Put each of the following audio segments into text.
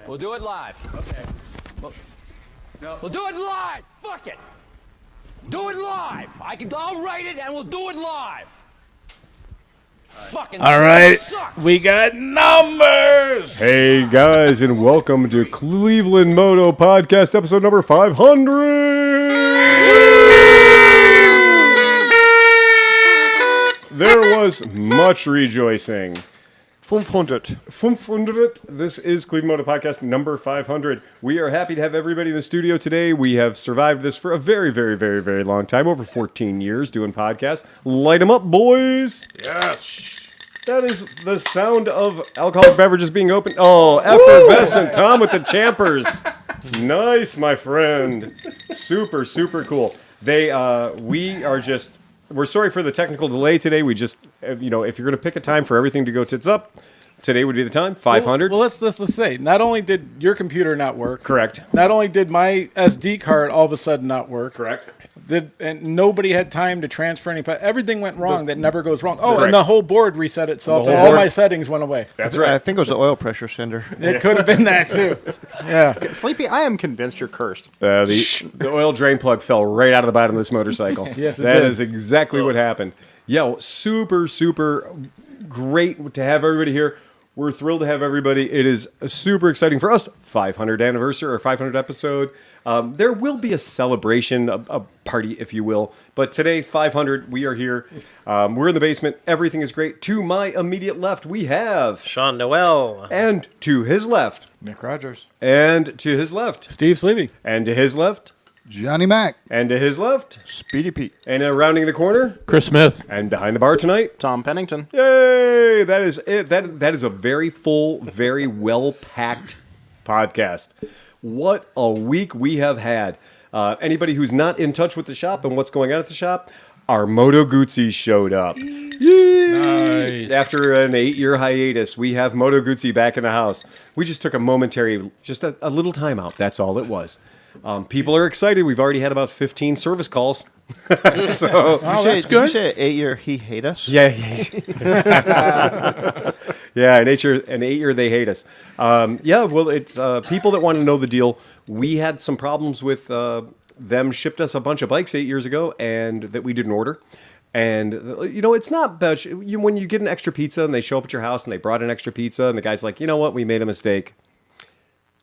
We'll do it live. Okay. We'll do it live. Fuck it. Do it live. I'll write it and we'll do it live. Fucking all right, sucks. we got numbers. Hey guys, and welcome to Cleveland Moto Podcast, episode number 500. There was much rejoicing. 500. This is Cleveland Moto Podcast number 500. We are happy to have everybody in the studio today. We have survived this for a very, very, very, very long time, over 14 years doing podcasts. Light them up, boys. Yes. That is the sound of alcoholic beverages being opened. Oh, effervescent. Tom with the champers. Nice, my friend. Super, super cool. We're sorry for the technical delay today. We just, if you're going to pick a time for everything to go tits up, today would be the time, 500. Well, let's say, not only did your computer not work. Correct. Not only did my SD card all of a sudden not work. Correct. And nobody had time to transfer any. Everything went wrong. That never goes wrong. Oh, Correct. And the whole board reset itself. And all my settings went away. That's right. I think it was the oil pressure sender. It could have been that too. Yeah. Sleepy, I am convinced you're cursed. The oil drain plug fell right out of the bottom of this motorcycle. Yes, it That did. is exactly what happened. Yeah, super, super great to have everybody here. We're thrilled to have everybody. It is super exciting for us. 500th anniversary or 500th episode. There will be a celebration, a party, if you will. But today, 500, we are here. We're in the basement. Everything is great. To my immediate left, we have Sean Noel. And to his left. Nick Rogers. And to his left. Steve Sleevy. And to his left. Johnny Mac. And to his left. Speedy Pete. And rounding the corner. Chris Smith. And behind the bar tonight. Tom Pennington. Yay! That is it. That is a very full, very well-packed podcast. What a week we have had. Anybody who's not in touch with the shop and what's going on at the shop, our Moto Guzzi showed up. Yay! Nice. After an 8-year hiatus, we have Moto Guzzi back in the house. We just took a momentary, just a little time out. That's all it was. People are excited. We've already had about 15 service calls. So, That's Did you good. say 8 year he hate us? yeah. Yeah, an 8-year they hate us. Well, it's people that want to know the deal. We had some problems with them shipped us a bunch of bikes 8 years ago and that we didn't order. And, it's not bad. When you get an extra pizza and they show up at your house and they brought an extra pizza and the guy's like, you know what, we made a mistake.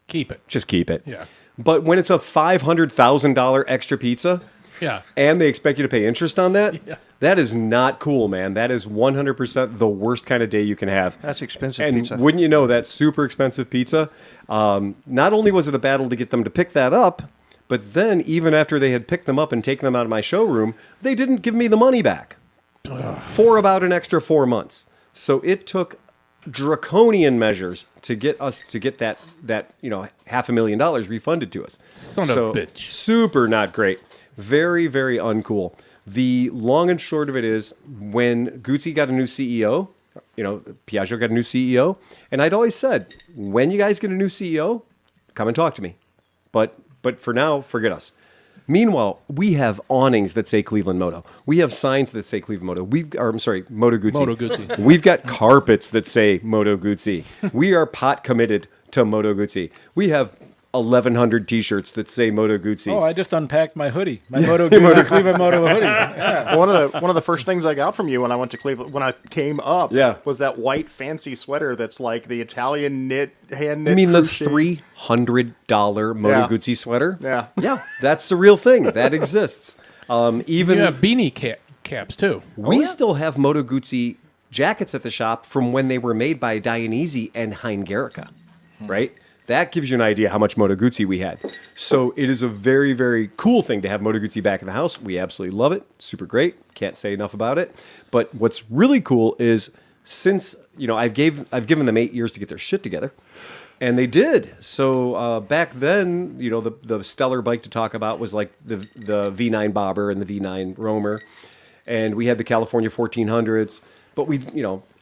Keep it. Just keep it. Yeah. But when it's a $500,000 extra pizza... Yeah. And they expect you to pay interest on that? Yeah. That is not cool, man. That is 100% the worst kind of day you can have. That's expensive and pizza. Wouldn't you know, that super expensive pizza? Not only was it a battle to get them to pick that up, but then even after they had picked them up and taken them out of my showroom, they didn't give me the money back for about an extra 4 months. So it took draconian measures to get us to get that $500,000 refunded to us. Son of a bitch. Super not great. Very, very uncool. The long and short of it is, when Guzzi got a new CEO, Piaggio got a new CEO, and I'd always said, when you guys get a new CEO, come and talk to me. But for now, forget us. Meanwhile, we have awnings that say Cleveland Moto. We have signs that say Cleveland Moto. Moto Guzzi. Moto Guzzi. We've got carpets that say Moto Guzzi. We are pot committed to Moto Guzzi. We have 1,100 T-shirts that say Moto Guzzi. Oh, I just unpacked my hoodie. My Moto Guzzi Cleveland Moto hoodie. Yeah. One of the first things I got from you when I went to Cleveland, when I came up, was that white fancy sweater that's like the Italian hand knit. You mean the crochet. $300 Moto Guzzi sweater? Yeah. Yeah, that's the real thing. That exists. Even Yeah, beanie caps too. we still have Moto Guzzi jackets at the shop from when they were made by Dionysi and Hein Gericke, right? That gives you an idea how much Moto Guzzi we had. So it is a very, very cool thing to have Moto Guzzi back in the house. We absolutely love it. Super great. Can't say enough about it. But what's really cool is, since I've given them 8 years to get their shit together, and they did. So back then, the stellar bike to talk about was like the V9 Bobber and the V9 Roamer, and we had the California 1400s. But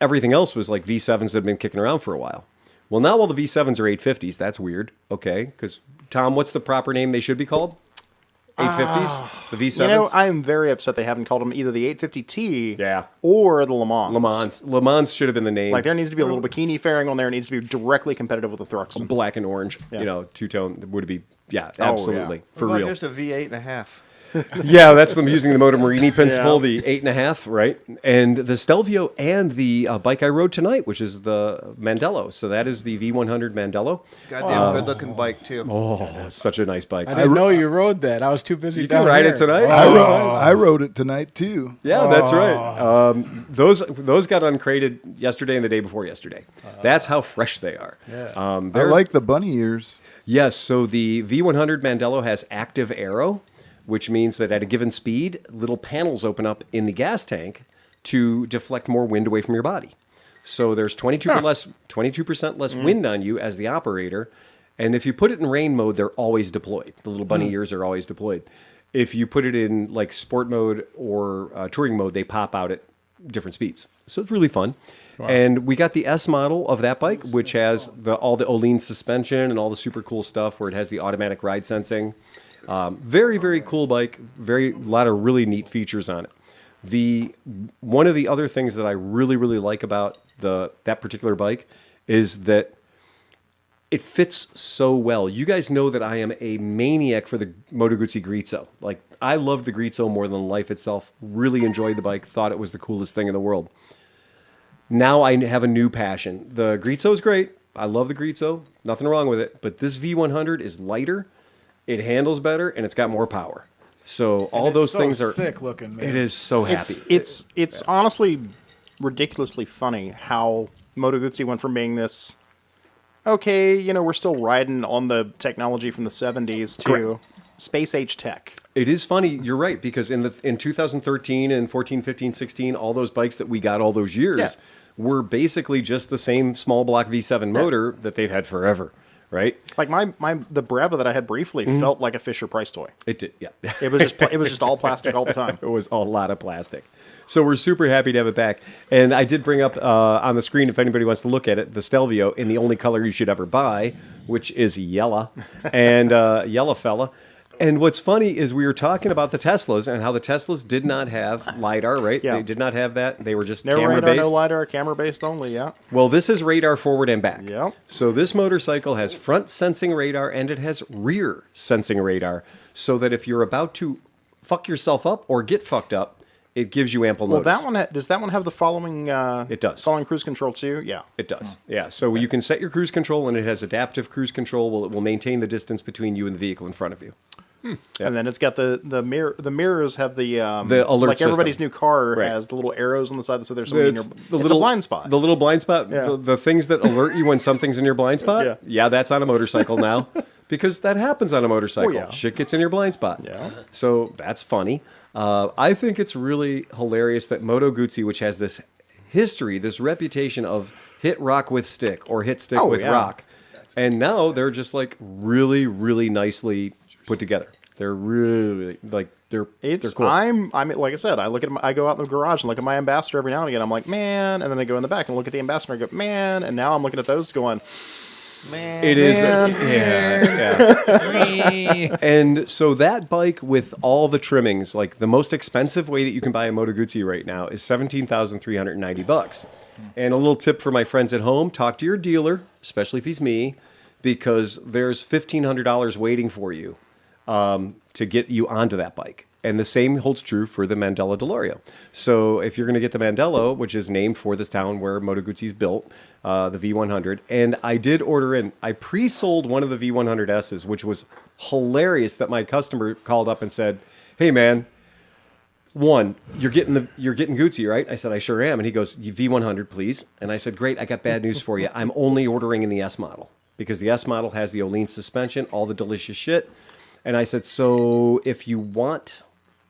everything else was like V7s that had been kicking around for a while. Well, now all the V7s are 850s. That's weird. Okay, because Tom, what's the proper name they should be called? 850s, the V7s. You know, I am very upset they haven't called them either the 850T Yeah. or the Le Mans. Le Mans should have been the name. Like, there needs to be a little bikini fairing on there. It needs to be directly competitive with the Thruxton. Black and orange, two-tone would be, absolutely, for What about real. just a V8.5? Yeah, that's them using the Moto Morini principle, the 8.5, right? And the Stelvio and the bike I rode tonight, which is the Mandello. So that is the V100 Mandello. Goddamn good-looking bike, too. Oh, such a nice bike. I didn't know you rode that. I was too busy. You can ride it tonight. I rode it tonight too. Yeah, that's right. Those got uncrated yesterday and the day before yesterday. That's how fresh they are. Yeah. I like the bunny ears. Yes, so the V100 Mandello has active aero, which means that at a given speed, little panels open up in the gas tank to deflect more wind away from your body. So there's 22% less wind on you as the operator. And if you put it in rain mode, they're always deployed. The little bunny ears are always deployed. If you put it in like sport mode or touring mode, they pop out at different speeds. So it's really fun. Wow. And we got the S model of that bike, which has all the Öhlins suspension and all the super cool stuff where it has the automatic ride sensing. Very, very cool bike. A lot of really neat features on it. One of the other things that I really, really like about that particular bike is that it fits so well. You guys know that I am a maniac for the Moto Guzzi Grezzo. Like, I loved the Grezzo more than life itself. Really enjoyed the bike. Thought it was the coolest thing in the world. Now I have a new passion. The Grezzo is great. I love the Grezzo. Nothing wrong with it. But this V100 is lighter. It handles better, and it's got more power. So all those things are sick looking, man. It is so happy. It's honestly ridiculously funny how Moto Guzzi went from being this, okay, you know, we're still riding on the technology from the 70s to space age tech. It is funny, you're right, because in 2013 and 14, 15, 16, all those bikes that we got all those years were basically just the same small block V7 motor that they've had forever. Right, like the Brabba that I had briefly felt like a Fisher Price toy. It did, yeah. It was just all plastic all the time. It was a lot of plastic. So we're super happy to have it back. And I did bring up on the screen, if anybody wants to look at it, the Stelvio in the only color you should ever buy, which is yellow, and yellow fella. And what's funny is we were talking about the Teslas and how the Teslas did not have LiDAR, right? Yeah. They did not have that. They were just no camera-based. radar, no LiDAR, camera-based only, yeah. Well, this is radar forward and back. Yeah. So this motorcycle has front sensing radar and it has rear sensing radar, so that if you're about to fuck yourself up or get fucked up, it gives you ample notice. Does that one have the following? It does. Following cruise control too. Yeah. It does. Yeah. So you can set your cruise control, and it has adaptive cruise control. It will maintain the distance between you and the vehicle in front of you. Yep. And then it's got the mirror. The mirrors have the alert like everybody's system. new car Right. has the little arrows on the side, so there's something in your. The It's a blind spot. The little blind spot. Yeah. The things that alert you when something's in your blind spot. Yeah. That's on a motorcycle now, because that happens on a motorcycle. Oh, yeah. Shit gets in your blind spot. Yeah. So that's funny. I think it's really hilarious that Moto Guzzi, which has this history, this reputation of hit rock with stick or hit stick with rock, and now they're just like really, really nicely put together. They're really they're cool. I mean, like I said, I go out in the garage and look at my Ambassador every now and again. I'm like, man, and then I go in the back and look at the Ambassador and I go, man, and now I'm looking at those going, man. It is, yeah. And so that bike with all the trimmings, like the most expensive way that you can buy a Moto Guzzi right now is $17,390. And a little tip for my friends at home: talk to your dealer, especially if he's me, because there's $1,500 waiting for you to get you onto that bike. And the same holds true for the Mandello Delorio. So if you're going to get the Mandello, which is named for this town where Moto Guzzi's built, the V100, and I did order in, I pre-sold one of the V100S's, which was hilarious that my customer called up and said, hey man, you're getting Guzzi, right? I said, I sure am. And he goes, V100, please. And I said, great, I got bad news for you. I'm only ordering in the S model, because the S model has the Öhlins suspension, all the delicious shit. And I said, so if you want,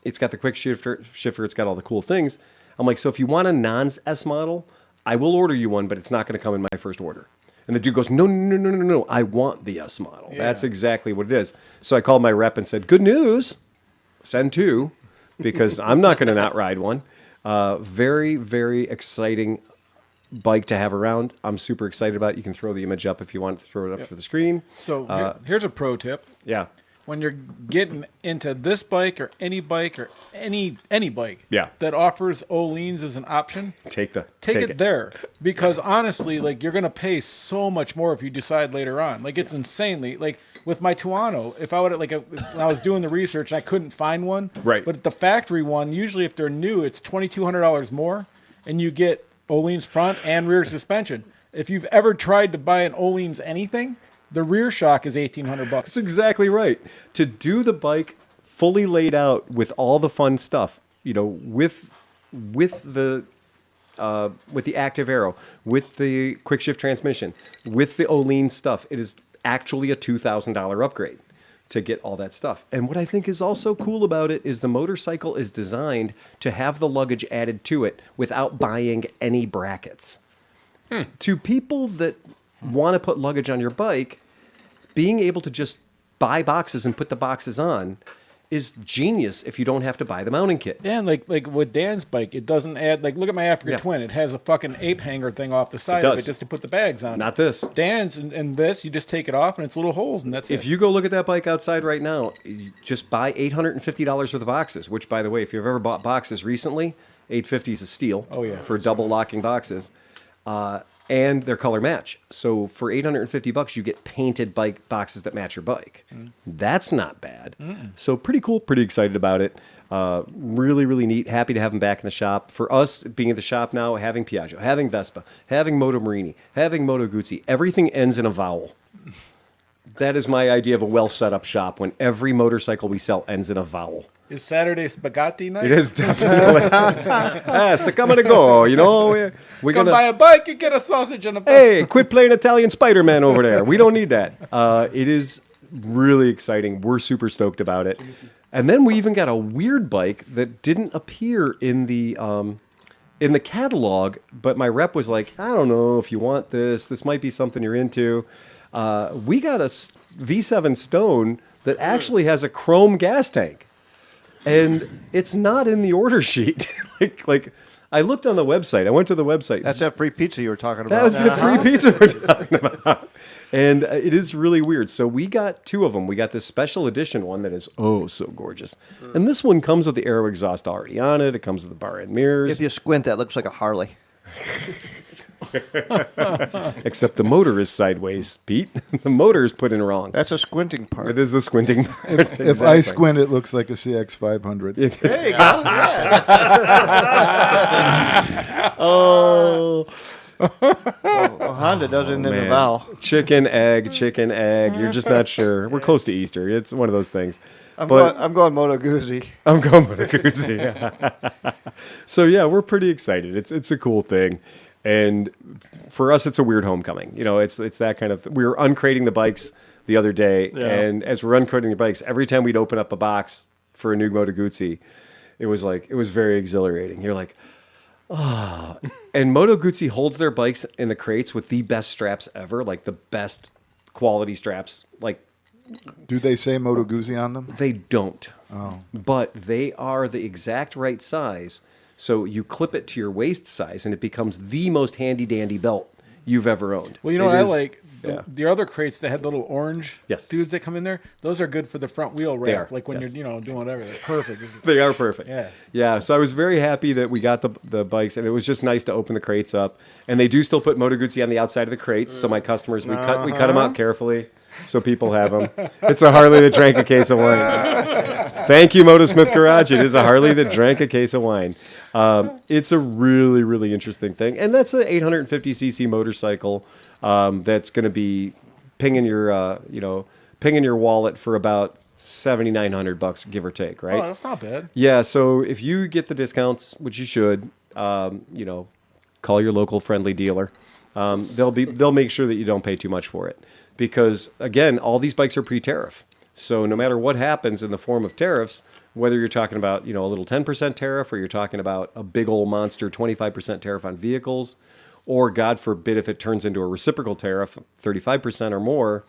it's got the quick shifter, it's got all the cool things. I'm like, so if you want a non-S model, I will order you one, but it's not going to come in my first order. And the dude goes, no, I want the S model. Yeah. That's exactly what it is. So I called my rep and said, good news, send two, because I'm not going to not ride one. Very, very exciting bike to have around. I'm super excited about it. You can throw the image up if you want to throw it up for the screen. So here's a pro tip. Yeah. when you're getting into this bike or any bike Yeah. that offers Oleans as an option, Take it there. Because honestly, like, you're going to pay so much more if you decide later on. Like, it's insanely, like, with my Tuono, if I would, like, when I was doing the research and I couldn't find one, Right. But the factory one, usually if they're new, it's $2,200 more, and you get Oleans front and rear suspension. If you've ever tried to buy an Oleans anything, the rear shock is $1,800. That's exactly right. To do the bike fully laid out with all the fun stuff, you know, with the active aero, with the quick shift transmission, with the Olean stuff, it is actually a $2,000 upgrade to get all that stuff. And what I think is also cool about it is the motorcycle is designed to have the luggage added to it without buying any brackets. To people that want to put luggage on your bike, being able to just buy boxes and put the boxes on is genius if you don't have to buy the mounting kit. Yeah, and like with Dan's bike, it doesn't add, like, look at my Africa Twin. It has a fucking ape hanger thing off the side of it just to put the bags on. Not this. Dan's and this, you just take it off and it's little holes and that's it. If you go look at that bike outside right now, you just buy $850 worth of boxes, which, by the way, if you've ever bought boxes recently, $850 is a steal. Oh, yeah. For double locking boxes. And they're color match. So for $850, you get painted bike boxes that match your bike. That's not bad. So pretty cool, pretty excited about it. Really, really neat. Happy to have them back in the shop. For us, being at the shop now, having Piaggio, having Vespa, having Moto Marini, having Moto Guzzi, everything ends in a vowel. That is my idea of a well set up shop, when every motorcycle we sell ends in a vowel. Is Saturday spaghetti night? It is definitely. So come and go, you know. We're Come gonna buy a bike, you get a sausage and a hey, quit playing Italian Spider-Man over there. We don't need that. It is really exciting. We're super stoked about it. And then we even got a weird bike that didn't appear in the catalog, but my rep was like, I don't know if you want this. This might be something you're into. We got a V7 Stone that actually has a chrome gas tank. And it's not in the order sheet. like I looked on the website. I went to the website. That's that free pizza you were talking about. That was the free pizza we're talking about. And it is really weird. So we got two of them. We got this special edition one that is so gorgeous. And this one comes with the aero exhaust already on it. It comes with the bar end mirrors. If you squint, that looks like a Harley. Except the motor is sideways, Pete. The motor is put in wrong. That's a squinting part. It is the squinting part. If I squint, it looks like a CX500. There you go. Yeah. Oh. Well, Honda does it in the vowel. Chicken, egg. You're just not sure. We're close to Easter. It's one of those things. I'm going Moto Guzzi. I'm going Moto Guzzi. So yeah, we're pretty excited. It's a cool thing. And for us, it's a weird homecoming. You know, it's that kind of. We were uncrating the bikes the other day, and as we're uncrating the bikes, every time we'd open up a box for a new Moto Guzzi, it was very exhilarating. You're like, oh. And Moto Guzzi holds their bikes in the crates with the best straps ever, like the best quality straps. Like, Do they say Moto Guzzi on them? they don't, but they are the exact right size. So you clip it to your waist size, and it becomes the most handy-dandy belt you've ever owned. Well, you know It what I is- like? The other crates that had little orange Yes. dudes that come in there, those are good for the front wheel They wrap. are, Like when yes. you're, doing whatever. They're perfect. They are perfect. Yeah. Yeah. So I was very happy that we got the bikes, and it was just nice to open the crates up. And they do still put Moto Guzzi on the outside of the crates. So my customers, we cut them out carefully so people have them. It's a Harley that drank a case of wine. Thank you, Moto Smith Garage. It is a Harley that drank a case of wine. It's a really, really interesting thing. And that's an 850cc motorcycle that's going to be pinging your wallet for about $7,900, give or take, right? Oh, that's not bad. Yeah, so if you get the discounts, which you should, call your local friendly dealer. They'll make sure that you don't pay too much for it, because again, all these bikes are pre-tariff. So no matter what happens in the form of tariffs, whether you're talking about a little 10% tariff, or you're talking about a big old monster 25% tariff on vehicles, or God forbid if it turns into a reciprocal tariff, 35% or more.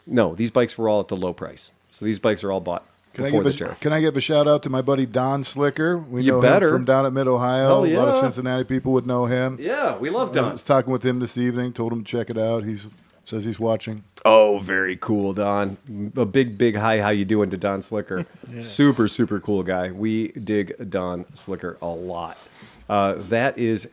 No, these bikes were all at the low price. So these bikes are all bought before the tariff. Can I give a shout out to my buddy Don Slicker? We You know better. him from down at Mid-Ohio. Hell A lot of yeah. Cincinnati people would know him. Yeah, we love I Don. was talking with him this evening, told him to check it out. He's Says he's watching. Oh, very cool, Don. A big hi, how you doing to Don Slicker. Super cool guy. We dig Don Slicker a lot. That is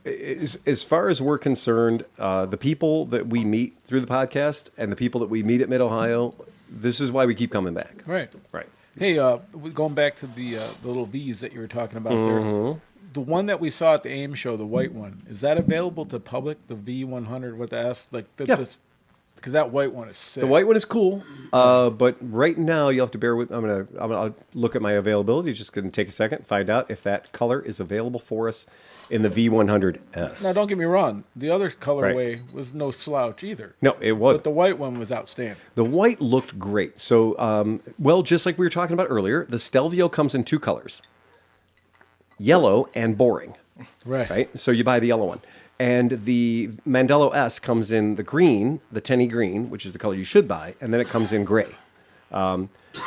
as far as we're concerned, the people that we meet through the podcast and the people that we meet at Mid-Ohio, this is why we keep coming back. Right. Right. Hey, going back to the little V's that you were talking about there. The one that we saw at the AIM show, the white one, is that available to public? The V100 with the S, like Yeah. because that white one is sick. The white one is cool, but right now you have to bear with. I'm gonna look at my availability. Just gonna take a second, find out if that color is available for us in the V100S. Now, don't get me wrong. The other colorway was no slouch either. No, it But wasn't. the white one was outstanding. The white looked great. So, well, just like we were talking about earlier, the Stelvio comes in two colors: yellow and boring. Right. So you buy the yellow one. And the Mandela S comes in the green, the Tenny green, which is the color you should buy, and then it comes in gray,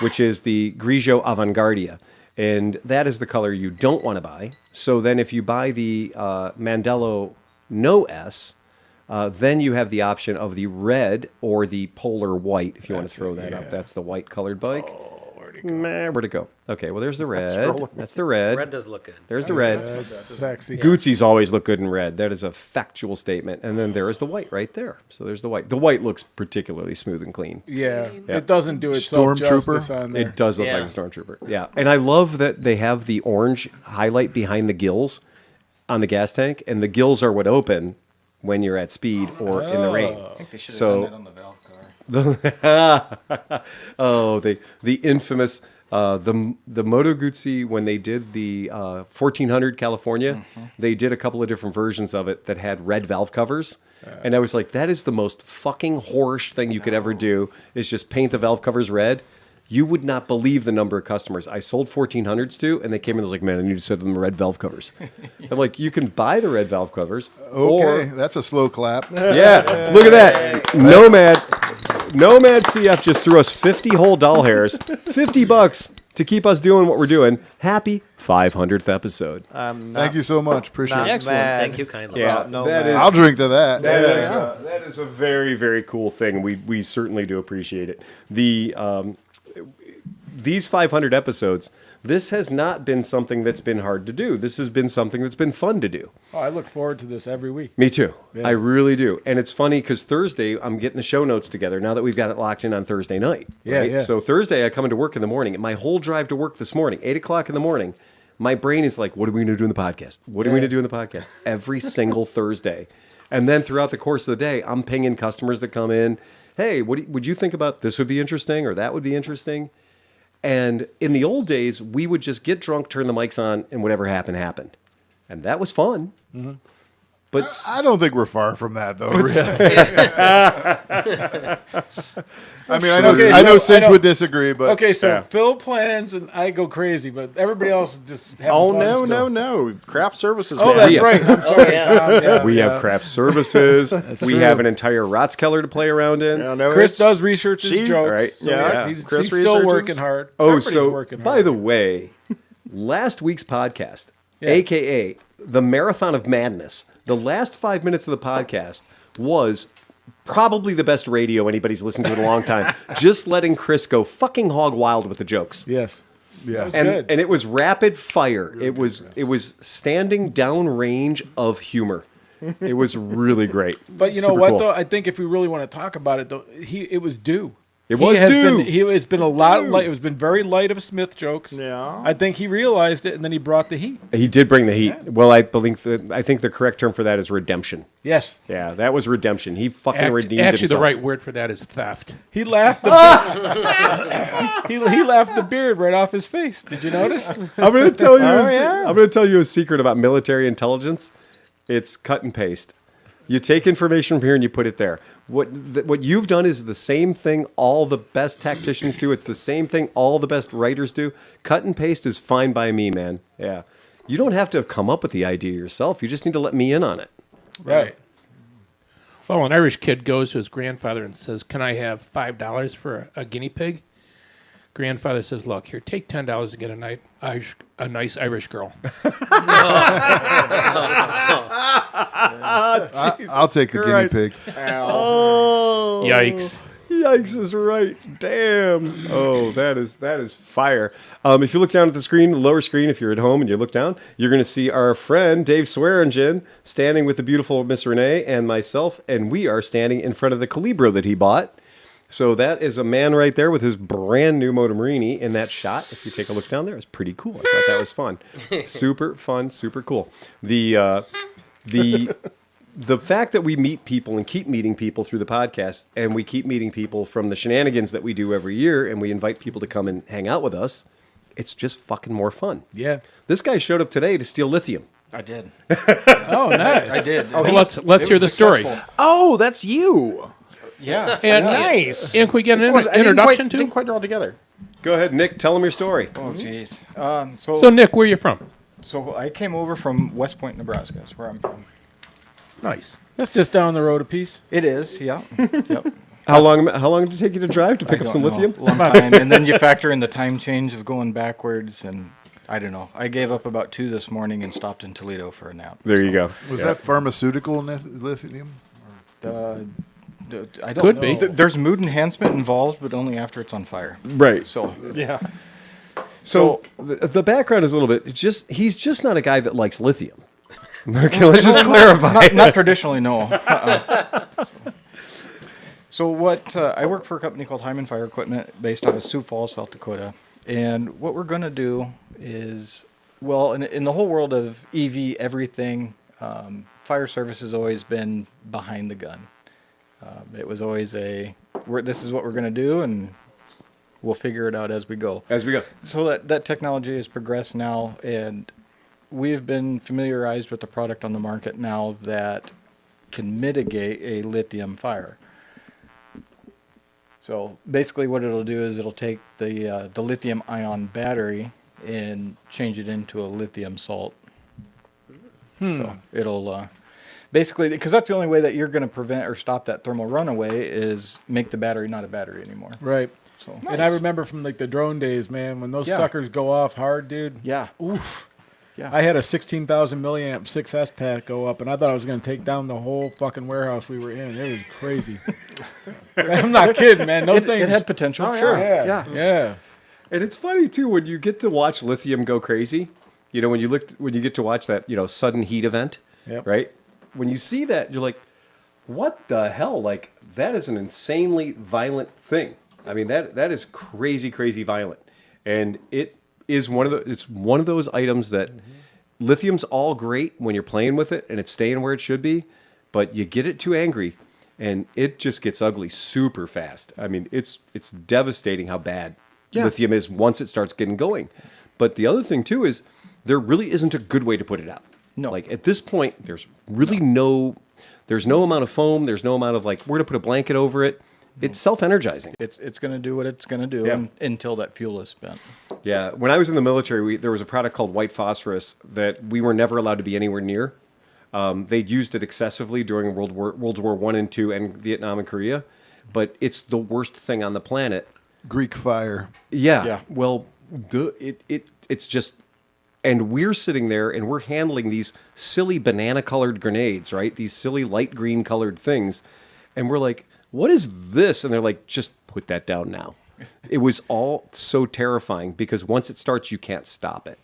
which is the Grigio Avanguardia. And that is the color you don't want to buy. So then if you buy the Mandela No S, then you have the option of the red or the polar white, if you want to throw that up. That's the white colored bike. Where'd it go? Okay, well, there's the red. That's the red. Red does look good. There's the red. That's sexy. Gucci's always look good in red. That is a factual statement. And then there is the white right there. So there's the white. The white looks particularly smooth and clean. Yeah, it doesn't do itself justice on there. It does look like a Stormtrooper. Yeah. And I love that they have the orange highlight behind the gills on the gas tank. And the gills are what open when you're at speed or in the rain. I think they should have done that on the valve car. The infamous the Moto Guzzi, when they did the 1400 California, they did a couple of different versions of it that had red valve covers. And I was like, that is the most fucking whorish thing you could ever do, is just paint the valve covers red. You would not believe the number of customers I sold 1400s to, and they came in and was like, man, I need to set them red valve covers. I'm like, you can buy the red valve covers. Okay, that's a slow clap. Yeah, look at that. Nomad CF just threw us 50 whole doll hairs, $50 to keep us doing what we're doing. Happy 500th episode. Thank you so much. Appreciate it. Excellent. Thank you kindly. Yeah, no, that man. is- I'll drink to that. that is a very, very cool thing. We certainly do appreciate it. These 500 episodes, this has not been something that's been hard to do. This has been something that's been fun to do. Oh, I look forward to this every week. Me too. Yeah. I really do. And it's funny because Thursday, I'm getting the show notes together now that we've got it locked in on Thursday night. Yeah, right? yeah. So Thursday, I come into work in the morning. And my whole drive to work this morning, 8 o'clock in the morning, my brain is like, what are we going to do in the podcast? What are we going to do in the podcast? Every single Thursday. And then throughout the course of the day, I'm pinging customers that come in. Hey, would you think about this would be interesting or that would be interesting? And in the old days, we would just get drunk, turn the mics on, and whatever happened, happened. And that was fun. But I don't think we're far from that, though. Really. I mean, I know Cinch would disagree, but Okay, so Phil plans and I go crazy, but everybody else just have Oh, fun still. no. Craft services. Oh, man. that's right. I'm sorry, Tom. Yeah, we yeah. have craft services. We true. have an entire Ratskeller to play around in. Yeah, no, Chris it's- does research his She- jokes. right, So yeah. he's Chris still researches. working hard. Oh, Everybody's so working by hard. the way, last week's podcast, a.k.a. the Marathon of Madness, the last 5 minutes of the podcast was probably the best radio anybody's listened to in a long time. Just letting Chris go fucking hog wild with the jokes. Yes. yeah. was And, good. and it was rapid fire. It was standing down range of humor. It was really great. But you know Super what, cool. though? I think if we really want to talk about it, though, it was due. It was due. It's been a lot light. It was been very light of Smith jokes. Yeah. I think he realized it, and then he brought the heat. He did bring the heat. Well, I think the correct term for that is redemption. Yes. Yeah, that was redemption. He fucking redeemed Actually, himself. the right word for that is theft. He laughed. He laughed the beard right off his face. Did you notice? I'm going to tell you. I'm going to tell you a secret about military intelligence. It's cut and paste. You take information from here and you put it there. What you've done is the same thing all the best tacticians do. It's the same thing all the best writers do. Cut and paste is fine by me, man. Yeah. You don't have to have come up with the idea yourself. You just need to let me in on it. Right. Well, an Irish kid goes to his grandfather and says, "Can I have $5 for a guinea pig?" grandfather says, "Look, here, take $10 to get a nice Irish girl." I'll take the guinea pig. Oh, Yikes! Yikes is right. Damn. Oh, that is fire. If you look down at the screen, the lower screen, if you're at home and you look down, you're going to see our friend Dave Swearingen standing with the beautiful Miss Renee and myself, and we are standing in front of the Calibro that he bought. So that is a man right there with his brand new Moto Morini in that shot. If you take a look down there, it's pretty cool. I thought that was fun. Super fun, super cool. The fact that we meet people and keep meeting people through the podcast, and we keep meeting people from the shenanigans that we do every year, and we invite people to come and hang out with us, it's just fucking more fun. Yeah. This guy showed up today to steal lithium. I did. Oh, nice. I did. Well, let's hear the story. Oh, that's you. Yeah. And Nice. And can we get an I introduction didn't to? quite draw together. Go ahead, Nick. Tell him your story. Oh, jeez. So, Nick, where are you from? So I came over from West Point, Nebraska. That's where I'm from. Nice. That's just down the road a piece. It is, yeah. Yep. How long did it take you to drive to pick I up some don't know. lithium? Long time. And then you factor in the time change of going backwards, and I don't know. I gave up about 2 this morning and stopped in Toledo for a nap. There you go. Was that pharmaceutical lithium? I don't Could know. be. There's mood enhancement involved, but only after it's on fire. Right. So Yeah. So the background is a little bit. He's just not a guy that likes lithium. Okay, let's just clarify. not traditionally, no. So what I work for a company called Hyman Fire Equipment based out of Sioux Falls, South Dakota. And what we're going to do is, well, in the whole world of EV everything, fire service has always been behind the gun. It was always this is what we're going to do, and we'll figure it out as we go. As we go. So that technology has progressed now, and we've been familiarized with the product on the market now that can mitigate a lithium fire. So basically what it'll do is it'll take the lithium ion battery and change it into a lithium salt. So it'll basically, because that's the only way that you're going to prevent or stop that thermal runaway is make the battery not a battery anymore. Right. So And I remember from like the drone days, man, when those Yeah. suckers go off hard, dude. Yeah. Oof. Yeah. I had a 16,000 milliamp 6S pack go up, and I thought I was going to take down the whole fucking warehouse we were in. It was crazy. I'm not kidding, man. Those things. It had potential. Oh, yeah. Sure. Yeah. Yeah. And it's funny too when you get to watch lithium go crazy. You know, when you get to watch that, sudden heat event, Yep. right? When you see that, you're like, "What the hell? Like that is an insanely violent thing." I mean, that is crazy, crazy violent, and it is one of those items that lithium's all great when you're playing with it and it's staying where it should be, but you get it too angry, and it just gets ugly super fast. I mean, it's devastating how bad lithium is once it starts getting going. But the other thing too is there really isn't a good way to put it out. No. Like at this point, there's really no amount of foam. There's no amount of like we're gonna put a blanket over it. It's self-energizing. It's going to do what it's going to do Yeah. until that fuel is spent. Yeah, when I was in the military, there was a product called white phosphorus that we were never allowed to be anywhere near. They'd used it excessively during World War I and II and Vietnam and Korea, but it's the worst thing on the planet. Greek fire. Yeah. Yeah. Well, it's just, and we're sitting there and we're handling these silly banana-colored grenades, right? These silly light green-colored things, and we're like, "What is this?" And they're like, "Just put that down now." It was all so terrifying because once it starts, you can't stop it.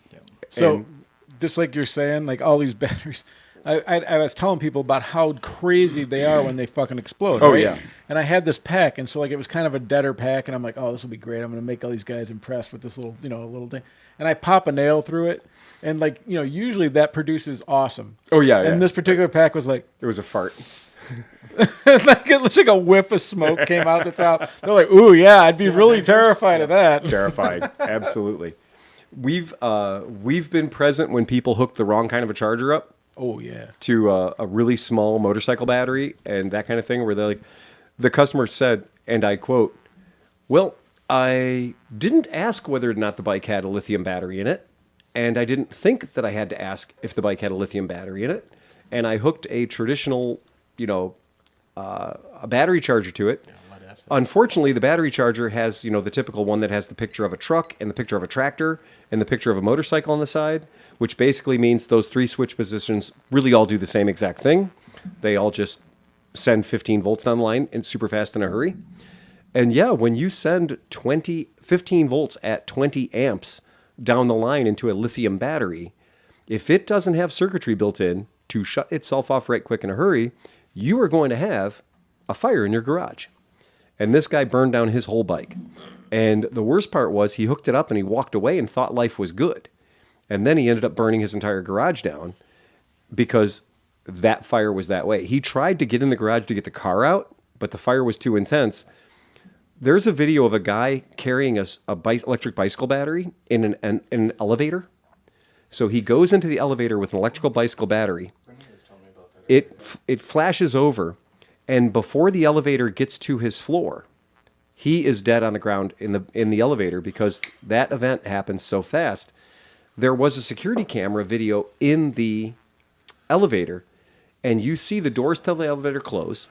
So, And- just like you're saying, like all these batteries, I was telling people about how crazy they are when they fucking explode. Oh, right? yeah. And I had this pack, and so like it was kind of a deader pack, and I'm like, oh, this will be great. I'm going to make all these guys impressed with this little, little thing. And I pop a nail through it, and like, usually that produces awesome. Oh, yeah, And yeah. this particular pack was like, It was a fart. like it looks like a whiff of smoke came out the top. They're like, ooh, yeah, I'd be really terrified of that. Terrified. Absolutely. We've been present when people hook the wrong kind of a charger up Oh, yeah. to a really small motorcycle battery and that kind of thing, where they're like, the customer said, and I quote, "Well, I didn't ask whether or not the bike had a lithium battery in it, and I didn't think that I had to ask if the bike had a lithium battery in it, and I hooked a traditional, a battery charger to it, Unfortunately, the battery charger has, the typical one that has the picture of a truck and the picture of a tractor and the picture of a motorcycle on the side, which basically means those 3 switch positions really all do the same exact thing. They all just send 15 volts down the line and super fast in a hurry. And yeah, when you send 15 volts at 20 amps down the line into a lithium battery, if it doesn't have circuitry built in to shut itself off right quick in a hurry, you are going to have a fire in your garage. And this guy burned down his whole bike. And the worst part was he hooked it up and he walked away and thought life was good. And then he ended up burning his entire garage down because that fire was that way. He tried to get in the garage to get the car out, but the fire was too intense. There's a video of a guy carrying a electric bicycle battery in an elevator. So he goes into the elevator with an electrical bicycle battery. It flashes over, and before the elevator gets to his floor, he is dead on the ground in the elevator because that event happened so fast. There was a security camera video in the elevator, and you see the doors to the elevator close.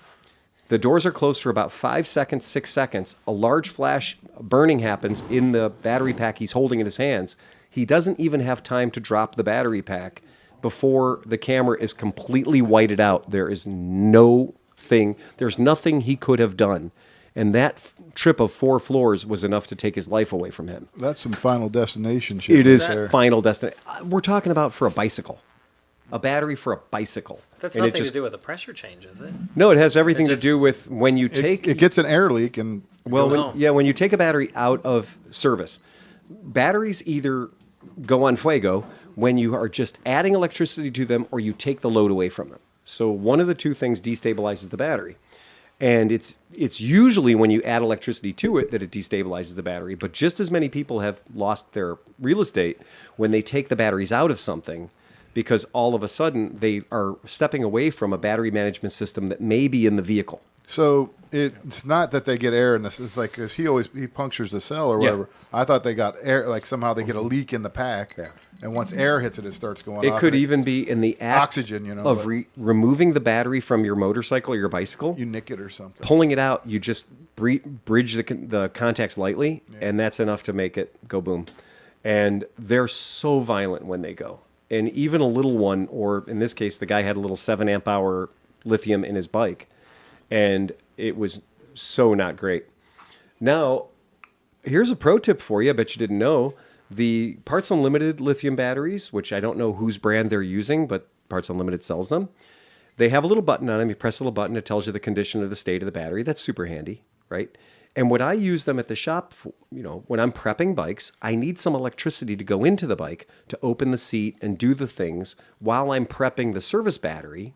The doors are closed for about 5 seconds, 6 seconds. A large flash burning happens in the battery pack he's holding in his hands. He doesn't even have time to drop the battery pack before the camera is completely whited out. There's nothing he could have done. And that trip of 4 floors was enough to take his life away from him. That's some Final Destination shit. It is Final Destination. We're talking about for a bicycle. A battery for a bicycle. That's nothing to do with the pressure change, is it? No, it has everything to do with when you take... It gets an air leak and... when you take a battery out of service, batteries either go on fuego when you are just adding electricity to them or you take the load away from them. So one of the two things destabilizes the battery. And it's usually when you add electricity to it that it destabilizes the battery. But just as many people have lost their real estate when they take the batteries out of something because all of a sudden they are stepping away from a battery management system that may be in the vehicle. So it's not that they get air in this. It's like because he punctures the cell or whatever. Yeah. I thought they got air, like somehow they get a leak in the pack. Yeah. And once air hits it, it starts going off. It could even be in the act oxygen, of removing the battery from your motorcycle or your bicycle. You nick it or something. Pulling it out, you just bridge the contacts lightly, and that's enough to make it go boom. And they're so violent when they go. And even a little one, or in this case, the guy had a little 7 amp hour lithium in his bike. And it was so not great. Now, here's a pro tip for you. I bet you didn't know. The Parts Unlimited lithium batteries, which I don't know whose brand they're using, but Parts Unlimited sells them. They have a little button on them. You press a little button. It tells you the condition or the state of the battery. That's super handy, right? And when I use them at the shop, when I'm prepping bikes, I need some electricity to go into the bike to open the seat and do the things while I'm prepping the service battery,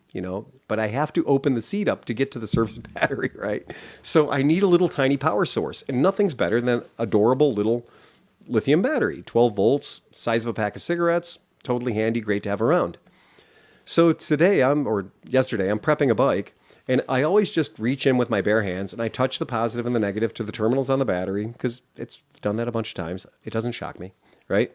but I have to open the seat up to get to the service battery, right? So I need a little tiny power source, and nothing's better than adorable little lithium battery, 12 volts, size of a pack of cigarettes, totally handy, great to have around. So yesterday, I'm prepping a bike, and I always just reach in with my bare hands and I touch the positive and the negative to the terminals on the battery because it's done that a bunch of times. It doesn't shock me, right?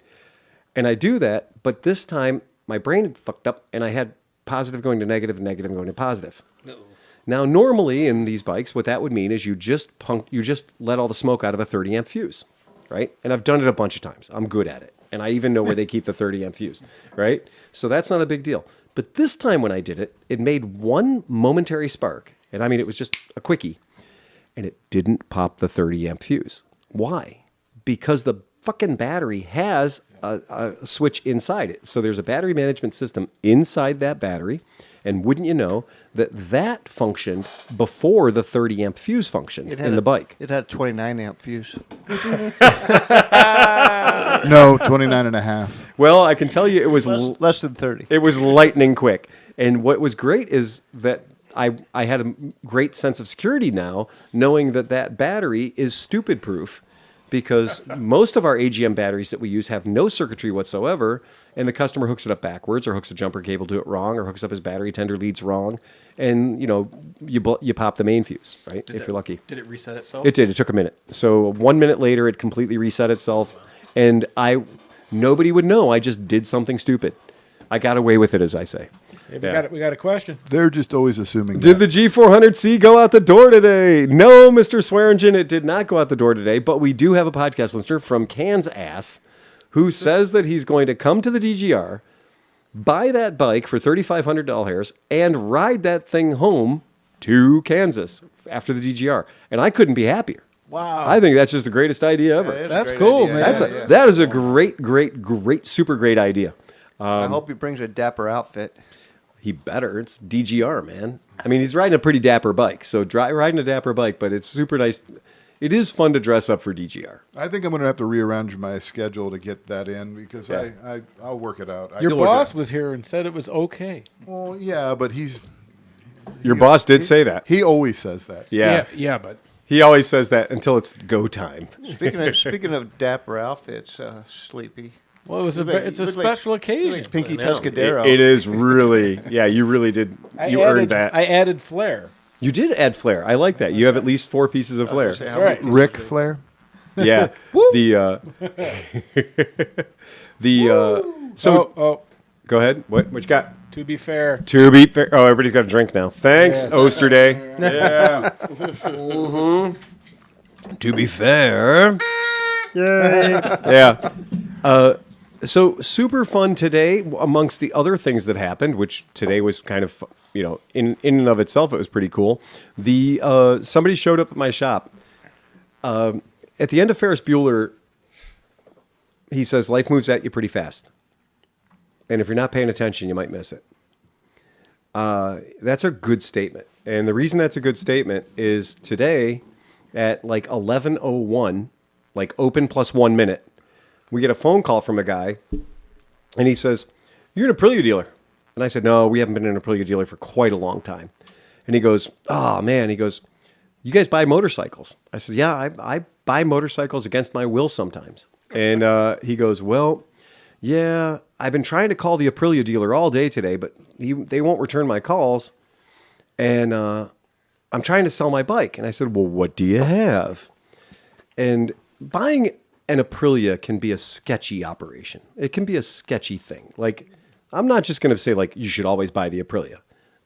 And I do that, but this time my brain had fucked up and I had positive going to negative and negative going to positive. Uh-oh. Now, normally in these bikes, what that would mean is you just let all the smoke out of a 30 amp fuse, right? And I've done it a bunch of times. I'm good at it. And I even know where they keep the 30 amp fuse, right? So that's not a big deal. But this time when I did it, it made one momentary spark. And I mean, it was just a quickie. And it didn't pop the 30 amp fuse. Why? Because the fucking battery has a switch inside it. So there's a battery management system inside that battery. And wouldn't you know that functioned before the 30 amp fuse functioned in the bike. It had a 29 amp fuse. No, 29 and a half. Well, I can tell you it was less than 30. It was lightning quick. And what was great is that I had a great sense of security now, knowing that battery is stupid proof, because most of our AGM batteries that we use have no circuitry whatsoever, and the customer hooks it up backwards or hooks a jumper cable to it wrong or hooks up his battery tender leads wrong, and you pop the main fuse, right? If you're lucky. Did it reset itself? It did. It took a minute. So 1 minute later, it completely reset itself, and nobody would know. I just did something stupid. I got away with it, as I say. Hey, we got a question. They're just always assuming. Did the G400C go out the door today? No, Mr. Swearingen, it did not go out the door today, but we do have a podcast listener from Kansas who says that he's going to come to the DGR, buy that bike for $3,500, and ride that thing home to Kansas after the DGR. And I couldn't be happier. Wow. I think that's just the greatest idea ever. That's cool, man. That is a great, super great idea. I hope he brings a dapper outfit. He better. It's DGR, man. I mean, he's riding a pretty dapper bike. So riding a dapper bike, but it's super nice. It is fun to dress up for DGR. I think I'm going to have to rearrange my schedule to get that in because I'll work it out. Your boss was here and said it was okay. Well, yeah, but Your boss did say that. He always says that. Yeah, but He always says that until it's go time. Speaking of dapper outfits, Sleepy. Well, it's a special occasion. Like Pinky Tuscadero. It is really, you really did. Earned that. I added flair. You did add flair. I like that. You have at least 4 pieces of flair. That's right. Ric Flair? Yeah. So go ahead. What you got? To be fair. To be fair. Oh, everybody's got a drink now. Thanks, Osterday. Yeah. To be fair. Yay. Yeah. So super fun today. Amongst the other things that happened, which today was kind of, in and of itself, it was pretty cool. Somebody showed up at my shop. At the end of Ferris Bueller, he says, life moves at you pretty fast. And if you're not paying attention, you might miss it. That's a good statement. And the reason that's a good statement is today at like 11:01, like open plus 1 minute, we get a phone call from a guy, and he says, "You're an Aprilia dealer." And I said, "No, we haven't been an Aprilia dealer for quite a long time." And he goes, "Oh, man." He goes, "You guys buy motorcycles?" I said, "Yeah, I buy motorcycles against my will sometimes." And he goes, "Well, yeah, I've been trying to call the Aprilia dealer all day today, but they won't return my calls. And I'm trying to sell my bike." And I said, "Well, what do you have?" And buying an Aprilia can be a sketchy operation. It can be a sketchy thing. Like, I'm not just going to say, like, you should always buy the Aprilia.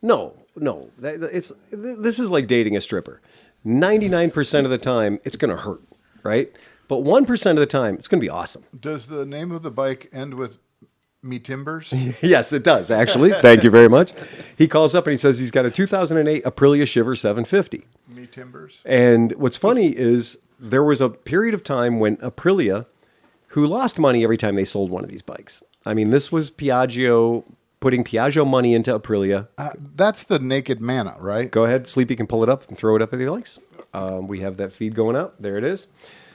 No. This is like dating a stripper. 99% of the time, it's going to hurt, right? But 1% of the time, it's going to be awesome. Does the name of the bike end with Me Timbers? Yes, it does, actually. Thank you very much. He calls up and he says he's got a 2008 Aprilia Shiver 750. Me Timbers. And what's funny is there was a period of time when Aprilia, who lost money every time they sold one of these bikes. I mean, this was Piaggio putting Piaggio money into Aprilia. That's the Naked Mana, right? Go ahead, Sleepy can pull it up and throw it up if he likes. We have that feed going up. There it is.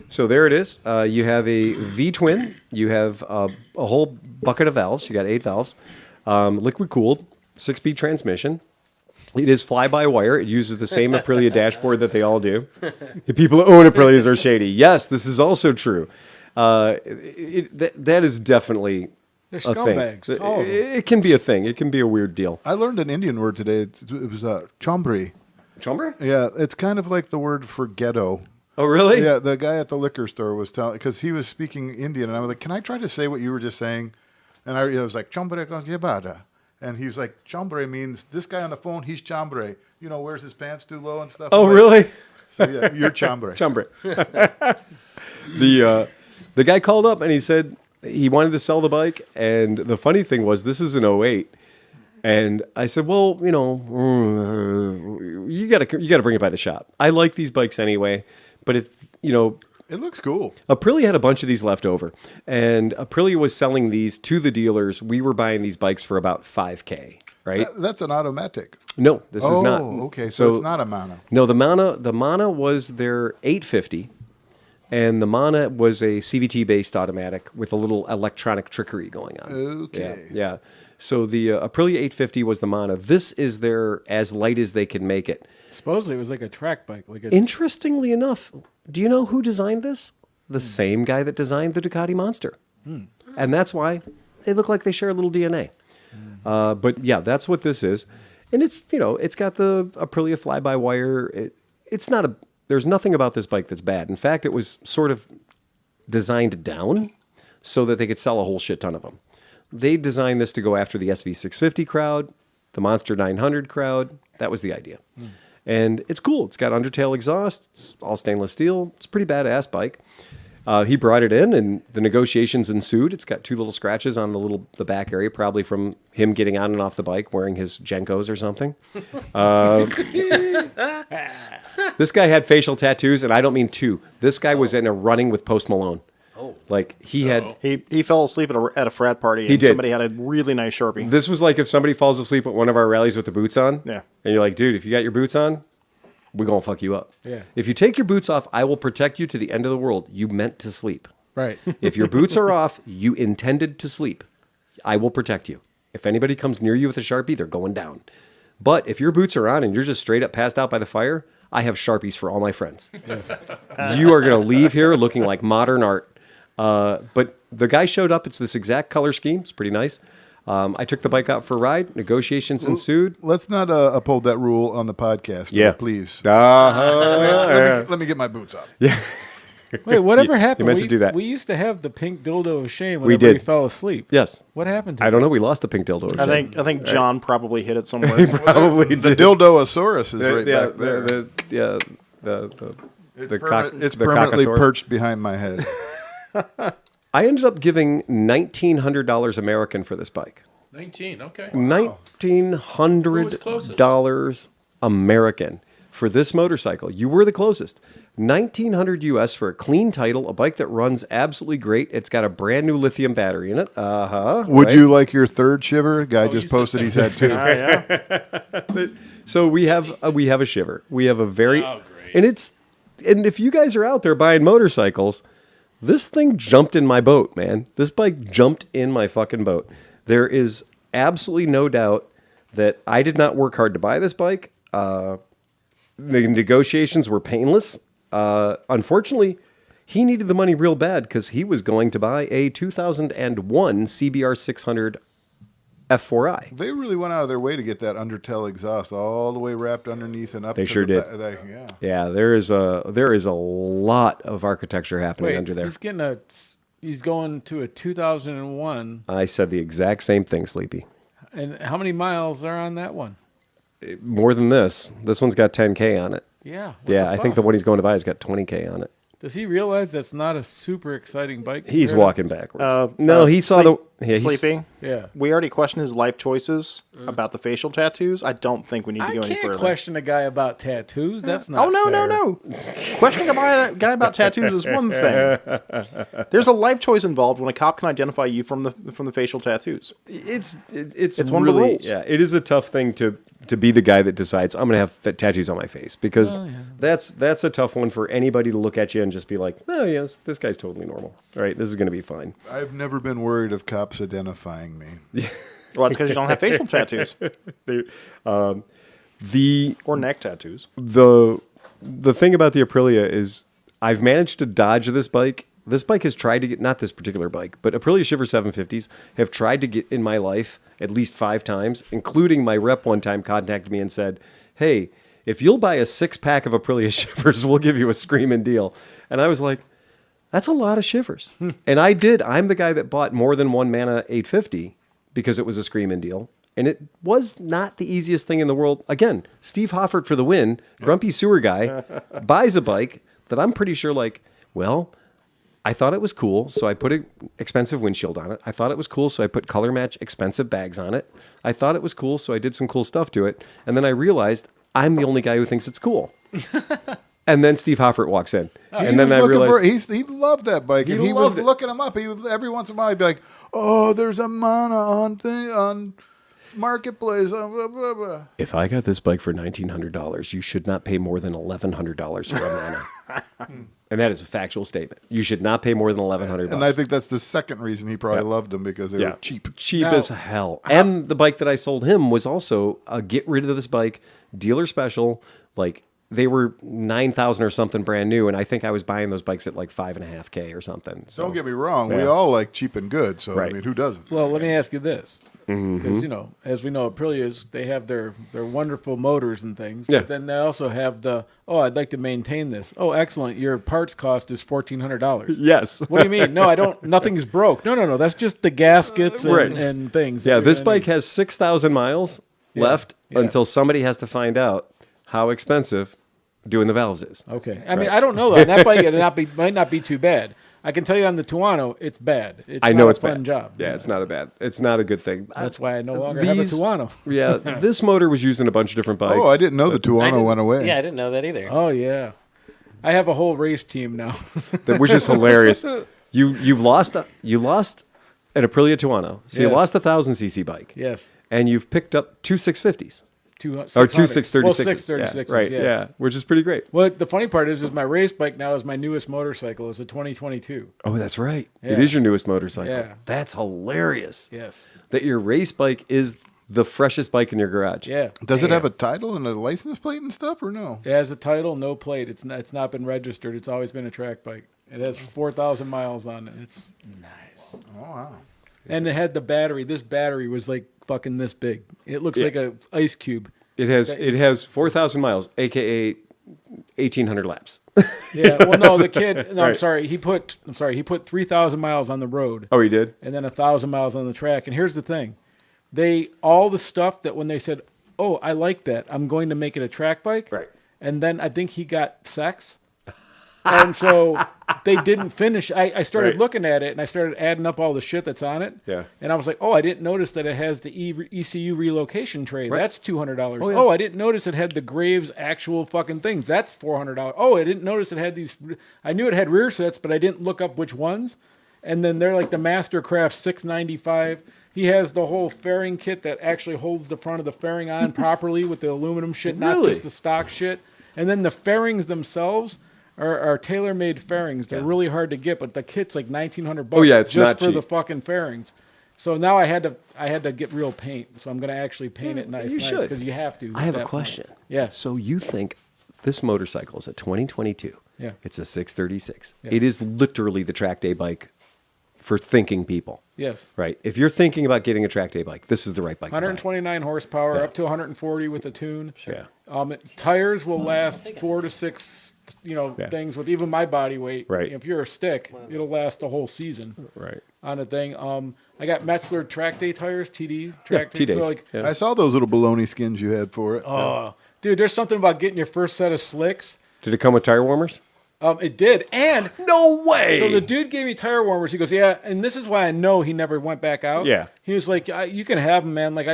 So there it is. You have a V-twin. You have a whole bucket of valves. You got 8 valves. Liquid cooled, 6-speed transmission. It is fly-by-wire. It uses the same Aprilia dashboard that they all do. The people who own Aprilias are shady. Yes, this is also true. That is definitely They're a thing. scumbags. All of them. It can be a thing. It can be a weird deal. I learned an Indian word today. It was chambri. Chombre? Yeah, it's kind of like the word for ghetto. Oh, really? Yeah, the guy at the liquor store was telling, because he was speaking Indian, and I was like, "Can I try to say what you were just saying?" And I was like, "Chombre con yabada." And he's like, "Chombre means this guy on the phone, he's chombre. Wears his pants too low and stuff." Oh, like, really? So yeah, you're chombre. Chombre. The guy called up and he said he wanted to sell the bike, and the funny thing was this is an 08. And I said, "Well, you got to bring it by the shop. I like these bikes anyway, but it looks cool." Aprilia had a bunch of these left over, and Aprilia was selling these to the dealers. We were buying these bikes for about $5,000, right? That's an automatic. No, this is not. Oh, okay. So it's not a Mana. No, the Mana was their 850, and the Mana was a CVT-based automatic with a little electronic trickery going on. Okay. Yeah. So the Aprilia 850 was the Mana. This is their as light as they can make it. Supposedly it was like a track bike. Interestingly enough, do you know who designed this? The same guy that designed the Ducati Monster. And that's why they look like they share a little DNA. But yeah, that's what this is. And it's, it's got the Aprilia fly-by-wire. There's nothing about this bike that's bad. In fact, it was sort of designed down so that they could sell a whole shit ton of them. They designed this to go after the SV650 crowd. the Monster 900 crowd. That was the idea. And it's cool. It's got undertail exhaust. It's all stainless steel. It's a pretty badass bike. He brought it in, and the negotiations ensued. It's got 2 little scratches on the back area, probably from him getting on and off the bike wearing his Jenkos or something. This guy had facial tattoos, and I don't mean 2. This guy was in a running with Post Malone. Oh. Like, he had... He fell asleep at a frat party, and He did. somebody had a really nice Sharpie. This was like if somebody falls asleep at one of our rallies with the boots on. Yeah. And you're like, dude, if you got your boots on, we're going to fuck you up. Yeah. If you take your boots off, I will protect you to the end of the world. You meant to sleep. Right. If your boots are off, you intended to sleep. I will protect you. If anybody comes near you with a Sharpie, they're going down. But if your boots are on and you're just straight up passed out by the fire, I have Sharpies for all my friends. You are going to leave here looking like modern art. But the guy showed up. It's this exact color scheme. It's pretty nice. I took the bike out for a ride. Negotiations ensued. Let's not uphold that rule on the podcast. Yeah. Please. Uh-huh. Let me get my boots off. Yeah. Wait, whatever happened? meant to do that. We used to have the pink dildo of shame We whenever he did. fell asleep. Yes. What happened to I don't know. We lost the pink dildo. I think John probably hit it somewhere. Probably The did. dildosaurus is right yeah, back there. The cock. It's the permanently cockosaurus. perched behind my head. I ended up giving $1,900 American for this bike. 19. Okay. $1,900 American for this motorcycle. You were the closest. $1,900 US for a clean title, a bike that runs absolutely great. It's got a brand new lithium battery in it. Would right? you like your third shiver? Guy you just said posted he's had 2. Yeah. So we have a shiver. We have a very Oh, great. and if you guys are out there buying motorcycles, this thing jumped in my boat, man. This bike jumped in my fucking boat. There is absolutely no doubt that I did not work hard to buy this bike. The negotiations were painless. Unfortunately, he needed the money real bad because he was going to buy a 2001 CBR 600 F4i. They really went out of their way to get that undertail exhaust all the way wrapped underneath and up. They to sure the did. Yeah. Yeah, there is a lot of architecture happening Wait, under there. he's going to a 2001. I said the exact same thing, Sleepy. And how many miles are on that one? More than this. This one's got 10K on it. Yeah. Yeah, I think the one he's going to buy has got 20K on it. Does he realize that's not a super exciting bike? He's compared walking backwards. No, he saw Sleep- the... Yeah, he's- Sleepy. Yeah. We already questioned his life choices about the facial tattoos. I don't think we need to I go any can't further. question a guy about tattoos. That's not Oh no, fair. no. Questioning a guy about tattoos is one thing. There's a life choice involved when a cop can identify you from the facial tattoos. It's one of the really- rules. Yeah, it is a tough thing to be the guy that decides I'm going to have tattoos on my face because that's a tough one for anybody to look at you and just be like, oh yes, this guy's totally normal. All right, this is going to be fine. I've never been worried of cops identifying me. Well, that's because you don't have facial tattoos The or neck tattoos. the thing about the Aprilia is I've managed to dodge this bike. This bike has tried to get, not this particular bike, but Aprilia Shiver 750s have tried to get in my life at least 5 times, including my rep one time contacted me and said, hey, if you'll buy a 6-pack of Aprilia Shivers, we'll give you a screaming deal. And I was like, that's a lot of Shivers. And I did. I'm the guy that bought more than one Mana 850 because it was a screaming deal. And it was not the easiest thing in the world. Again, Steve Hoffert for the win, grumpy sewer guy, buys a bike that I'm pretty sure like, well, I thought it was cool, so I put an expensive windshield on it. I thought it was cool, so I put color match expensive bags on it. I thought it was cool, so I did some cool stuff to it. And then I realized I'm the only guy who thinks it's cool. And then Steve Hoffert walks in. And then I realized... he loved that bike. He And he was loved it. looking him up. He was, every once in a while he'd be like, oh, there's a Mana on Marketplace. Blah, blah, blah. If I got this bike for $1,900, you should not pay more than $1,100 for a Mana. And that is a factual statement. You should not pay more than $1,100. And I think that's the second reason he probably loved them, because they were cheap. Cheap as hell. And the bike that I sold him was also a get rid of this bike, dealer special. Like, they were 9,000 or something brand new, and I think I was buying those bikes at like 5.5K or something. So, Don't get me wrong. We Yeah. all like cheap and good. So, Right. I mean, who doesn't? Well, let me ask you this. Because, as we know, Aprilias, they have their wonderful motors and things. Yeah. But then they also have I'd like to maintain this. Oh, excellent. Your parts cost is $1,400. Yes. What do you mean? No, nothing's broke. No. That's just the gaskets and, Right. and things. Yeah, that this you're bike gonna has 6,000 miles, left until somebody has to find out how expensive doing the valves is. Okay. I mean, I don't know, though. That bike might not be too bad. I can tell you on the Tuono, it's bad. It's I know not it's a fun bad. job. Yeah, it's not it's not a good thing. That's why I no longer have a Tuono. Yeah, this motor was used in a bunch of different bikes. Oh, I didn't know the Tuono went away. Yeah, I didn't know that either. Oh, yeah. I have a whole race team now. Which is hilarious. You lost an Aprilia Tuono, so you Yes. lost a 1,000cc bike. Yes. And you've picked up two 650s. Or 600. two 636s. Well, 636s, right, yeah. which is pretty great. Well, the funny part is my race bike now is my newest motorcycle. It's a 2022. Oh, that's right. Yeah. It is your newest motorcycle. Yeah. That's hilarious. Yes. That your race bike is the freshest bike in your garage. Yeah. Does it have a title and a license plate and stuff, or no? It has a title, no plate. It's not been registered. It's always been a track bike. It has 4,000 miles on it. It's nice. Oh, wow. And it had the battery. This battery was like fucking this big. It looks like a ice cube. It has 4,000 miles, aka 1,800 laps. Yeah. Well, no, the kid. No, Right. I'm sorry. He put 3,000 miles on the road. Oh, he did? And then 1,000 miles on the track. And here's the thing, all the stuff that when they said, "Oh, I like that. I'm going to make it a track bike." Right. And then I think he got sex. And so they didn't finish. I started Right. looking at it, and I started adding up all the shit that's on it. Yeah. And I was like, oh, I didn't notice that it has the ECU relocation tray. Right. That's $200. Oh, yeah. Oh, I didn't notice it had the Graves actual fucking things. That's $400. Oh, I didn't notice it had these. I knew it had rear sets, but I didn't look up which ones. And then they're like the Mastercraft 695. He has the whole fairing kit that actually holds the front of the fairing on properly with the aluminum shit, not Really? just the stock shit. And then the fairings themselves are tailor-made fairings. They're really hard to get, but the kit's like $1,900 Oh, yeah, it's just not for cheap. the fucking fairings. So now I had to get real paint. So I'm going to actually paint it nice. you should. Because you have to. I have at a that question. point. Yeah. So you think this motorcycle is a 2022? Yeah. It's a 636. Yeah. It is literally the track day bike for thinking people. Yes. Right. If you're thinking about getting a track day bike, this is the right bike. to buy. 129 horsepower, Yeah. up to 140 with the tune. Yeah. Tires will last 4 to 6, Yeah. things with even my body weight. Right. If you're a stick, it'll last a whole season. Right. On a thing. I got Metzler track day tires, TD track day. T-days. So like, Yeah. I saw those little baloney skins you had for it. oh, dude, there's something about getting your first set of slicks. Did it come with tire warmers? It did, and No way. so the dude gave me tire warmers. He goes, yeah, and this is why I know he never went back out. Yeah. He was like, you can have them, man. Like,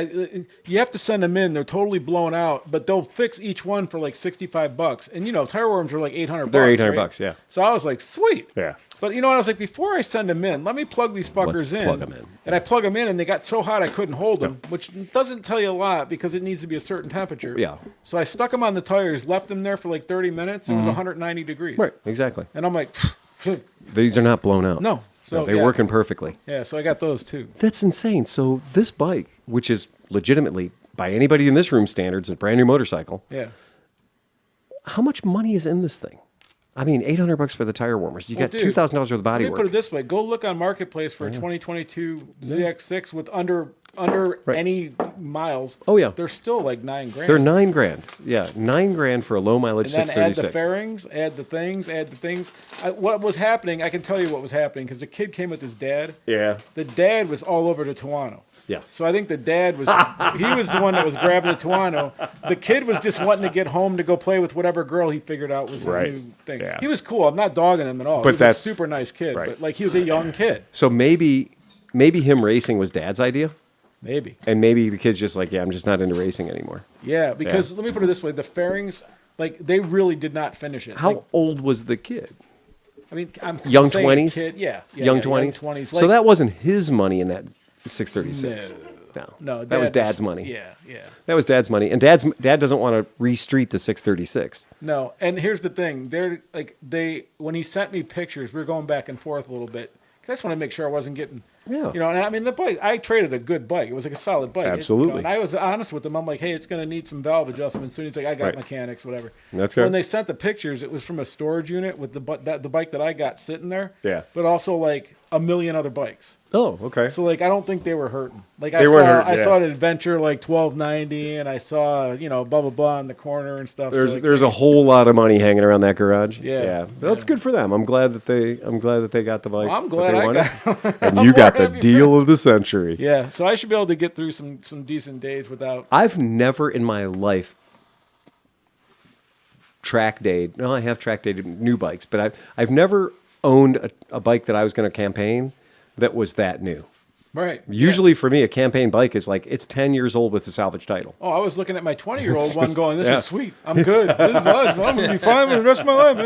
you have to send them in. They're totally blown out, but they'll fix each one for like $65. And tire warmers are like $800. They're $800, right? yeah. So I was like, sweet. Yeah. But you know what? I was like, before I send them in, let me plug these fuckers Let's in. plug 'em in. And I plug them in, and they got so hot I couldn't hold them, which doesn't tell you a lot because it needs to be a certain temperature. Yeah. So I stuck them on the tires, left them there for like 30 minutes. It was 190 degrees. Right. Exactly. And I'm like, These are not blown out. no. So they're yeah. working perfectly. Yeah, so I got those too. That's insane. So this bike, which is legitimately by anybody in this room standards, a brand new motorcycle. Yeah. How much money is in this thing? I mean, $800 for the tire warmers. You Well, got dude, $2,000 worth of body Let me work. put it this way: go look on Marketplace for a 2022 ZX6 with under Right. any miles. Oh, yeah. they're still like $9,000. They're $9,000. Yeah, $9,000 for a low mileage And then add 636. the fairings, add the things. What was happening? I can tell you what was happening because the kid came with his dad. Yeah. The dad was all over the Tuono. Yeah. So I think the dad was he was the one that was grabbing the Tuono. The kid was just wanting to get home to go play with whatever girl he figured out was his Right. new thing. Yeah. He was cool. I'm not dogging him at all. But he was that's- a super nice kid. right. But like he was a young kid. So maybe him racing was dad's idea, Maybe. and maybe the kid's just like, yeah, I'm just not into racing anymore. Yeah, because let me put it this way: the fairings, like they really did not finish it. How Like, old was the kid? I mean, I'm Young saying 20s? Kid, yeah, Young 20s? 20s. So that wasn't his money in that 636. no, that was Dad dad's money. Yeah, yeah. That was dad's money, and dad doesn't want to re-street the 636. No, and here's the thing: when he sent me pictures, we were going back and forth a little bit. I just want to make sure I wasn't getting, Yeah. And I mean the bike. I traded a good bike. It was like a solid bike. Absolutely. And I was honest with him. I'm like, hey, it's going to need some valve adjustments. And he's like, I got Right. mechanics, whatever. That's When good. they sent the pictures, it was from a storage unit with the bike that I got sitting there. Yeah. But also like a million other bikes. Oh, okay. So like I don't think they were hurting. Like They weren't hurting, I yeah. saw an Adventure like 1290, and I saw blah blah blah in the corner and stuff. There's a whole lot of money hanging around that garage. Yeah. That's good for them. I'm glad that they got the bike. Well, I'm that glad they I wanted. got. And I'm you more got the happy for deal it. of the century. Yeah, so I should be able to get through some decent days without. I've never in my life track dayed. No, I have track dated new bikes, but I've never owned a bike that I was going to campaign that was that new. Right. Usually for me, a campaign bike is like it's 10 years old with a salvage title. Oh, I was looking at my 20-year-old one going, this Yeah. is sweet. I'm good. This is nice. I'm going to be fine for the rest of my life.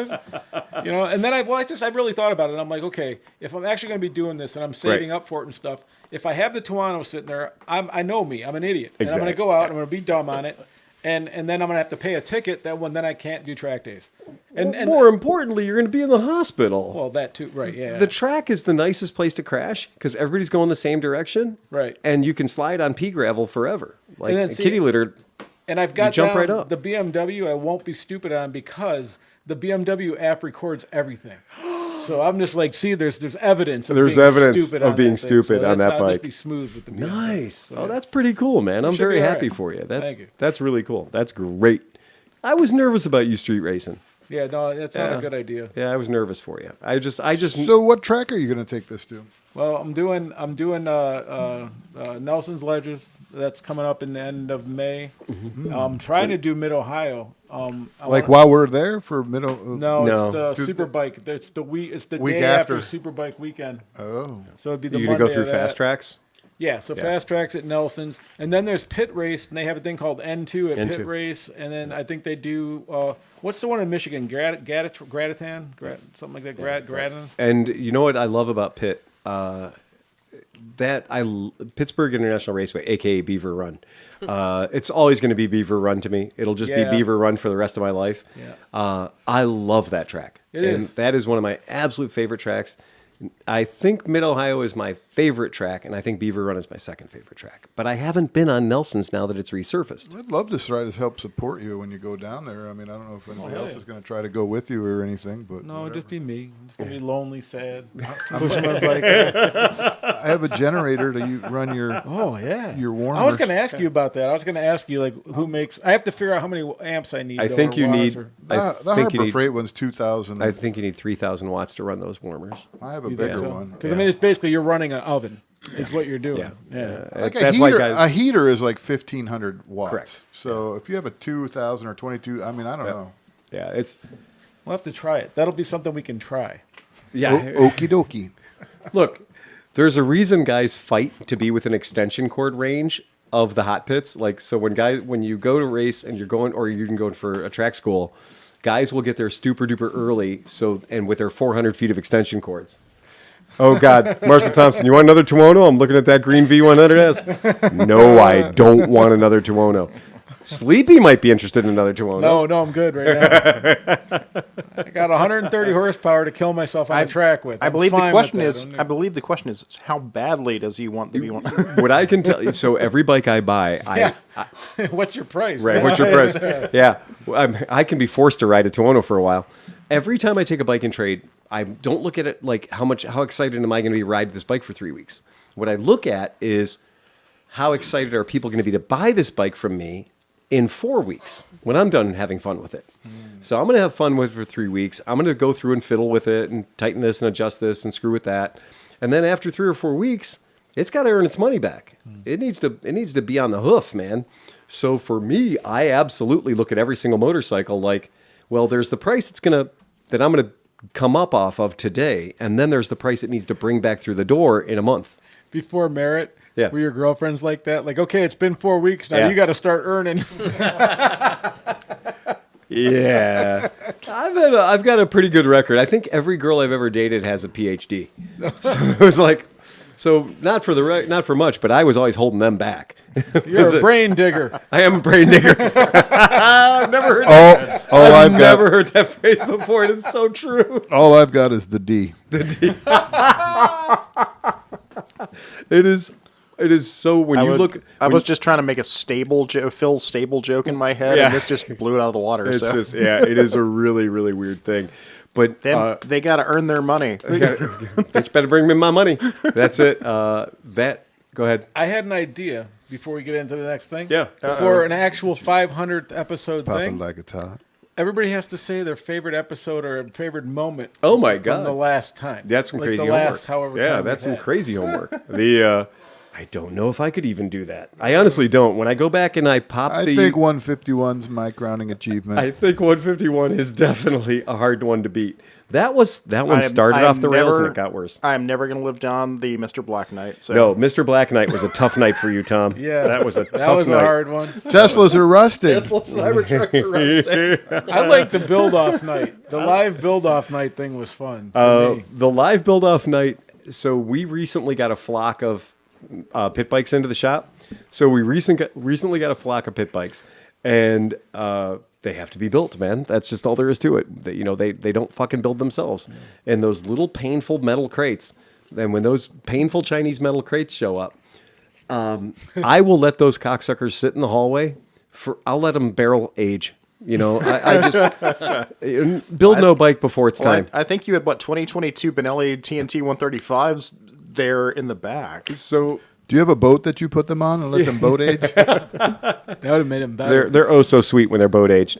And then I really thought about it. And I'm like, okay, if I'm actually going to be doing this and I'm saving up for it and stuff, if I have the Tuono sitting there, I know me. I'm an idiot. And I'm going to go out and I'm going to be dumb on it. And then I'm going to have to pay a ticket then I can't do track days. And more importantly, you're going to be in the hospital. Well, that too. Right, yeah. The track is the nicest place to crash because everybody's going the same direction. Right. And you can slide on pea gravel forever. Like And then a see- kitty litter. And I've got jump down right up. the BMW I won't be stupid on because the BMW app records everything. So I'm just like, see, there's evidence of There's being evidence stupid of on being that thing. stupid So on that I'll just bike. be smooth with the BMW. Nice. Oh, that's pretty cool, man. I'm should very be all happy right. for you. Thank you. That's really cool. That's great. I was nervous about you street racing. Yeah, no, that's not a good idea. Yeah, I was nervous for you. I just. So what track are you going to take this to? Well, I'm doing Nelson's Ledges. That's coming up in the end of May. I'm trying to do Mid Ohio. While we're there for middle? No, No. it's the Dude, Superbike. It's the week. It's the Week day after after. Superbike weekend. Oh. So it'd be the You're Monday gonna go through of that. fast tracks. Yeah, so fast tracks at Nelson's, and then there's Pit Race, and they have a thing called N2 at N2. Pit Race, and then I think they do what's the one in Michigan? Gratitan, something like that. Gratitan. And you know what I love about Pitt? Pittsburgh International Raceway, aka Beaver Run. It's always going to be Beaver Run to me. It'll just be Beaver Run for the rest of my life. Yeah. I love that track. It and is. That is one of my absolute favorite tracks. I think Mid Ohio is my favorite track, and I think Beaver Run is my second favorite track. But I haven't been on Nelson's now that it's resurfaced. I'd love to try to help support you when you go down there. I mean, I don't know if anybody else is going to try to go with you or anything, but No, whatever. it'd just be me. I'm just gonna be lonely, sad, pushing my bike. I have a generator to run your Oh yeah, your warmers. I was going to ask you about that. I was going to ask you like who makes. I have to figure out how many amps I need. I think or you watts need. or- I The think you Harbor need. Freight one's 2,000. I think you need 3,000 watts to run those warmers. I have a You think bigger so? one. Because I mean, it's basically you're running an oven. Is what you're doing. Yeah. Like That's a why heater, guys- a heater is like 1,500 watts. Correct. So if you have a 2,000 or 22, I mean, I don't know. Yeah, it's. We'll have to try it. That'll be something we can try. Yeah. Okie dokie. Look, there's a reason guys fight to be within extension cord range of the hot pits. Like, so when you go to race and you're going, or you're going for a track school, guys will get there super duper early. And with their 400 feet of extension cords. Oh God, Marshall Thompson, you want another Tuono? I'm looking at that green V100S. No, I don't want another Tuono. Sleepy might be interested in another Tuono. No, I'm good right now. I got 130 horsepower to kill myself on the track with. I I'm believe the fine question with is. that. I believe the question is how badly does he want the V1? What I can tell you, so every bike I buy, What's your price? Right, what's your price? Yeah, I can be forced to ride a Tuono for a while. Every time I take a bike in trade, I don't look at it like how excited am I going to be to ride this bike for 3 weeks. What I look at is how excited are people going to be to buy this bike from me in 4 weeks when I'm done having fun with it. So I'm going to have fun with it for 3 weeks. I'm going to go through and fiddle with it and tighten this and adjust this and screw with that. And then after 3 or 4 weeks, it's got to earn its money back. It needs to be on the hoof, man. So for me, I absolutely look at every single motorcycle like, well, there's the price that I'm going to come up off of today, and then there's the price it needs to bring back through the door in a month. Before Merritt, Yeah. were your girlfriends like that? Like, okay, it's been 4 weeks now. Yeah. You got to start earning. Yeah, I've got a pretty good record. I think every girl I've ever dated has a PhD. So it was like, so not for much, but I was always holding them back. You're a brain digger. I am a brain digger. I've never heard I've never heard that phrase before. It is so true. All I've got is the D. It is It is so when you look. I was just trying to make a Phil's stable joke in my head, and this just blew it out of the water. It's so. just it is a really really weird thing. But they got to earn their money. Bitch better bring me my money. That's it. Go ahead. I had an idea before we get into the next thing. Yeah. For an actual 500th episode Popping thing. like a tot. Everybody has to say their favorite episode or favorite moment. Oh my god! From the last time. That's some crazy the homework. last however yeah, time that's some had. crazy homework. I don't know if I could even do that. I honestly don't. When I go back and I I think 151's my crowning achievement. I think 151 is definitely a hard one to beat. That one started off the rails and it got worse. I'm never going to live down the Mr. Black Knight. So. No, Mr. Black Knight was a tough night for you, Tom. Yeah, that was a tough night. That was a hard one. Teslas are rusted. Cybertrucks are rusted. I like the build-off night. The live build-off night thing was fun for me. The live build-off night. So we recently got a flock of pit bikes into the shop. So we recently got a flock of pit bikes, and they have to be built, man. That's just all there is to it. They don't fucking build themselves. And those little painful metal crates. And when those painful Chinese metal crates show up, I will let those cocksuckers sit in the hallway. I'll let them barrel age. I just build no bike before it's time. I think you had 2022 Benelli TNT 135s there in the back. So. Do you have a boat that you put them on and let them boat age? That would have made them better. They're oh so sweet when they're boat aged.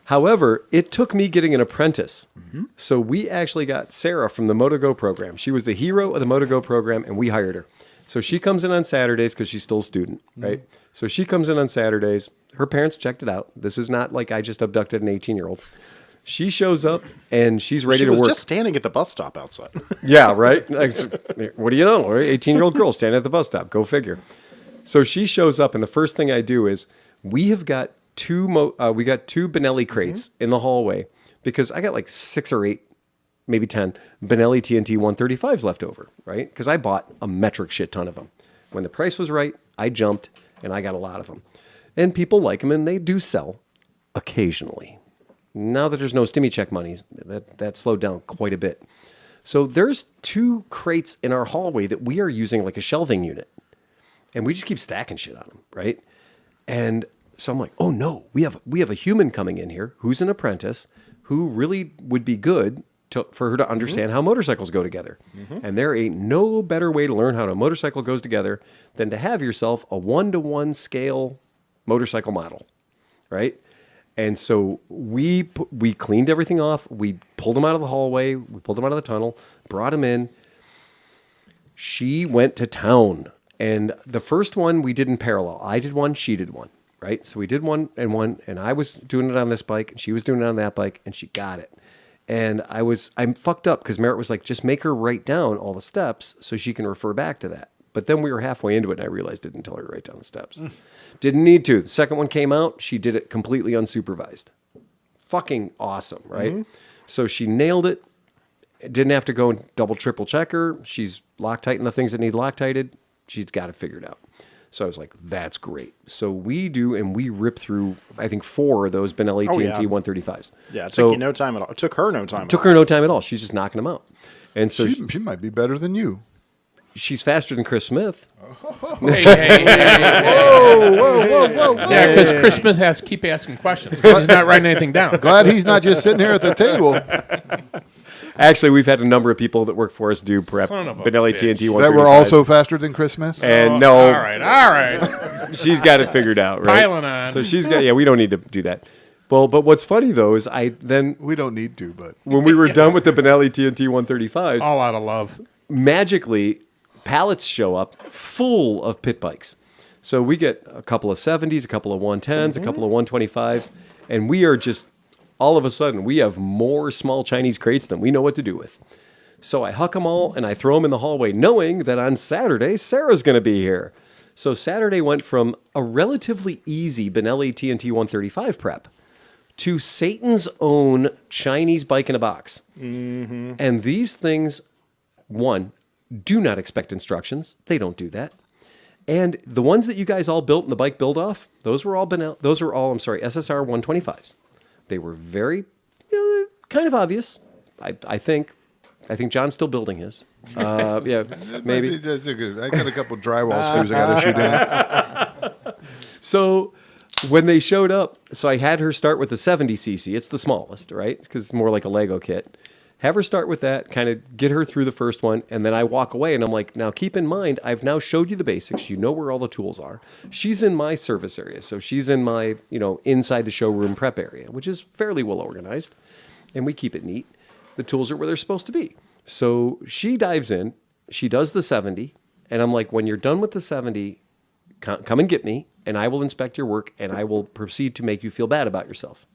However, it took me getting an apprentice. Mm-hmm. So we actually got Sarah from the Moto Go program. She was the hero of the Moto Go program, and we hired her. So she comes in on Saturdays because she's still a student, right? Mm-hmm. So she comes in on Saturdays. Her parents checked it out. This is not like I just abducted an 18-year-old. She shows up, and she's ready to work. She was just standing at the bus stop outside. Yeah, right? What do you know? 18-year-old girl standing at the bus stop. Go figure. So she shows up, and the first thing I do is we have got two Benelli crates in the hallway because I got like 6 or 8, maybe 10 Benelli TNT 135s left over, right? Because I bought a metric shit ton of them. When the price was right, I jumped, and I got a lot of them. And people like them, and they do sell occasionally. Now that there's no stimmy check monies, that slowed down quite a bit. So there's 2 crates in our hallway that we are using like a shelving unit. And we just keep stacking shit on them, right? And so I'm like, oh no, we have a human coming in here who's an apprentice who really would be good for her to understand how motorcycles go together. Mm-hmm. And there ain't no better way to learn how a motorcycle goes together than to have yourself a 1-to-1 scale motorcycle model, right? And so we cleaned everything off. We pulled them out of the hallway. We pulled them out of the tunnel, brought them in. She went to town. And the first one we did in parallel. I did one, she did one, right? So we did one, and I was doing it on this bike, and she was doing it on that bike, and she got it. And I'm fucked up because Merritt was like, just make her write down all the steps so she can refer back to that. But then we were halfway into it, and I realized I didn't tell her to write down the steps. Didn't need to. The second one came out. She did it completely unsupervised. Fucking awesome, right? Mm-hmm. So she nailed it. Didn't have to go and double, triple check her. She's Loctiting the things that need Loctited. She's got it figured out. So I was like, that's great. So we rip through, I think, 4 of those Benelli TNT 135s. Yeah, it took you no time at all. It took her no time at all. Took her no time at all. She's just knocking them out. And so she might be better than you. She's faster than Chris Smith. Hey. Whoa. Yeah, because Chris Smith has to keep asking questions. He's not writing anything down. Glad he's not just sitting here at the table. Actually, we've had a number of people that work for us do prep Benelli TNT 135s. That were also faster than Chris Smith? And no. All right. She's got it figured out, right? Piling on. So she's got, we don't need to do that. Well, but what's funny, though, is we don't need to, but. When we were done with the Benelli TNT 135s. All out of love. Magically, pallets show up full of pit bikes. So we get a couple of 70s, a couple of 110s, a couple of 125s, and we are just, all of a sudden, we have more small Chinese crates than we know what to do with. So I huck them all, and I throw them in the hallway, knowing that on Saturday, Sarah's going to be here. So Saturday went from a relatively easy Benelli TNT 135 prep to Satan's own Chinese bike in a box. Mm-hmm. And these things, one, do not expect instructions. They don't do that. And the ones that you guys all built in the bike build-off, those were all SSR 125s. They were very kind of obvious, I think. I think John's still building his. Yeah, maybe. That's a good. I got a couple drywall screws I got to shoot in. So when they showed up, so I had her start with the 70cc. It's the smallest, right? Because it's more like a Lego kit. Have her start with that, kind of get her through the first one, and then I walk away, and I'm like, now keep in mind, I've now showed you the basics. You know where all the tools are. She's in my service area, so she's in my, inside the showroom prep area, which is fairly well organized, and we keep it neat. The tools are where they're supposed to be. So she dives in, she does the 70, and I'm like, when you're done with the 70, come and get me, and I will inspect your work, and I will proceed to make you feel bad about yourself.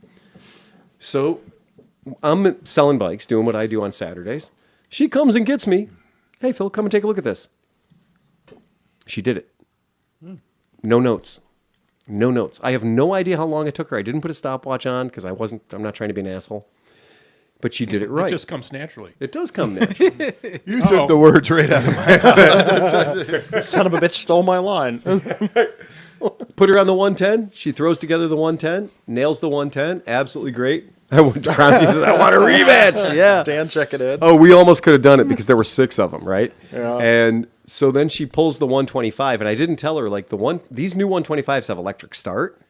So I'm selling bikes, doing what I do on Saturdays. She comes and gets me. Hey, Phil, come and take a look at this. She did it. No notes. No notes. I have no idea how long it took her. I didn't put a stopwatch on because I'm not trying to be an asshole. But she did it right. It just comes naturally. It does come naturally. You took the words right out of my mouth. Son of a bitch stole my line. Put her on the 110. She throws together the 110, nails the 110. Absolutely great. I went to Crown. He says, I want a rematch. Yeah. Dan, check it in. Oh, we almost could have done it because there were 6 of them, right? Yeah. And so then she pulls the 125, and I didn't tell her, these new 125s have electric start.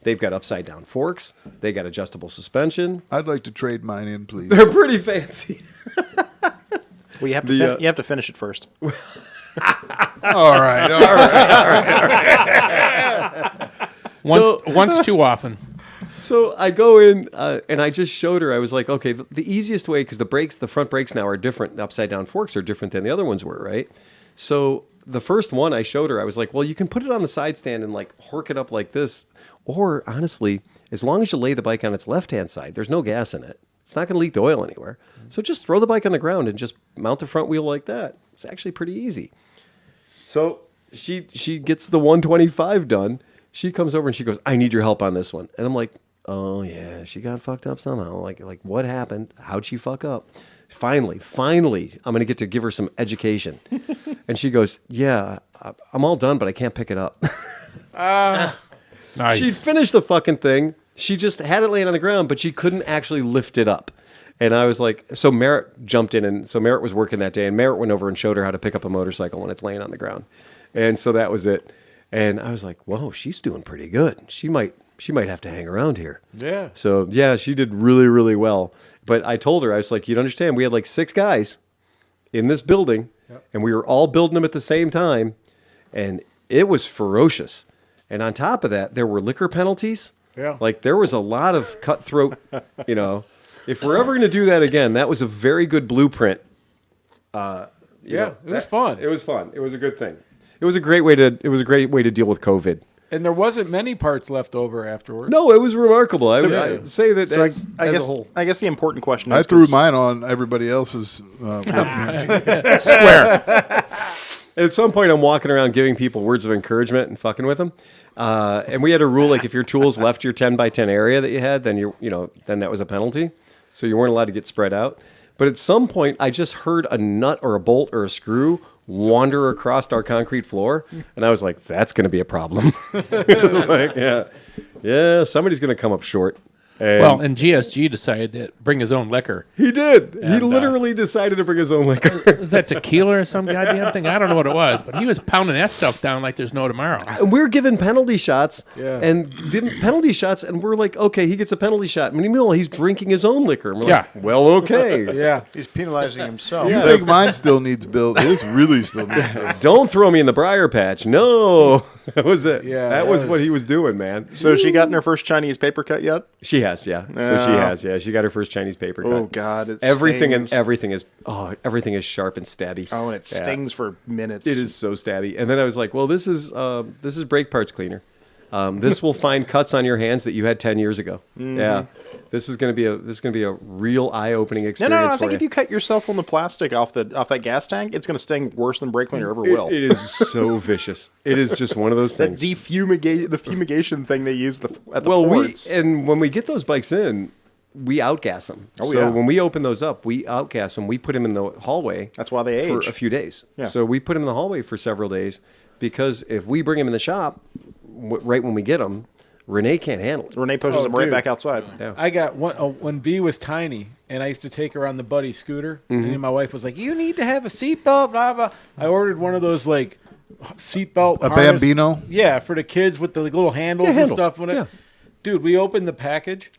They've got upside down forks. They got adjustable suspension. I'd like to trade mine in, please. They're pretty fancy. Well, you have to finish it first. All right. Once too often. So I go in and I just showed her. I was like, okay, the easiest way, because the front brakes now are different. The upside down forks are different than the other ones were, right? So the first one I showed her, I was like, well, you can put it on the side stand and hork it up like this. Or honestly, as long as you lay the bike on its left-hand side, there's no gas in it. It's not going to leak the oil anywhere. So just throw the bike on the ground and just mount the front wheel like that. It's actually pretty easy. So she gets the 125 done. She comes over and she goes, I need your help on this one. And I'm like, oh yeah, she got fucked up somehow. Like what happened? How'd she fuck up? Finally, I'm going to get to give her some education. And she goes, yeah, I'm all done, but I can't pick it up. Nice. She finished the fucking thing. She just had it laying on the ground, but she couldn't actually lift it up. And I was like, so Merritt jumped in, and so Merritt was working that day, and Merritt went over and showed her how to pick up a motorcycle when it's laying on the ground. And so that was it. And I was like, whoa, she's doing pretty good. She might have to hang around here. Yeah. So yeah, she did really, really well. But I told her, I was like, you'd understand, we had 6 guys in this building, and we were all building them at the same time, and it was ferocious. And on top of that, there were liquor penalties. Yeah. There was a lot of cutthroat, If we're ever going to do that again, that was a very good blueprint. It was fun. It was fun. It was a good thing. It was a great way to deal with COVID. And there wasn't many parts left over afterwards. No, it was remarkable. I say that as a whole. I guess the important question is... I threw mine on everybody else's Swear. At some point, I'm walking around giving people words of encouragement and fucking with them. And we had a rule, if your tools left your 10 by 10 area that you had, then then that was a penalty. So you weren't allowed to get spread out. But at some point, I just heard a nut or a bolt or a screw wander across our concrete floor, and I was like, "That's going to be a problem." It was yeah, somebody's going to come up short. And GSG decided to bring his own liquor. He did. He literally decided to bring his own liquor. Was that tequila or some goddamn thing? I don't know what it was, but he was pounding that stuff down like there's no tomorrow. And we're given penalty shots, and we're like, okay, he gets a penalty shot. Meanwhile, he's drinking his own liquor. And we're like, well, okay. Yeah. He's penalizing himself. You think mine still needs built? His really still needs built. Don't throw me in the briar patch. No. That was it. Yeah, that was what he was doing, man. So has she gotten her first Chinese paper cut yet? She has, yeah. So she has, yeah. She got her first Chinese paper cut. Oh God, everything stings. everything is sharp and stabby. Oh, and it stings for minutes. It is so stabby. And then I was like, well, this is brake parts cleaner. This will find cuts on your hands that you had 10 years ago. Mm-hmm. Yeah. This is going to be a real eye-opening experience. I think if you cut yourself on the plastic off that gas tank, it's going to sting worse than brake cleaner ever will. It is so vicious. It is just one of those things. The fumigation thing they use at the ports. When we get those bikes in, we outgas them. When we open those up, we outgas them. We put them in the hallway. That's why they age for a few days. Yeah. So we put them in the hallway for several days because if we bring them in the shop right when we get them, Renee can't handle it. Renee pushes Oh, him right dude. back outside. I got one when B was tiny, and I used to take her on the buddy scooter. And my wife was like, "You need to have a seatbelt." Blah blah. I ordered one of those like seatbelt. A harness. Bambino? Yeah, for the kids with the like, little handles, handles. and stuff. Yeah. Dude, we opened the package,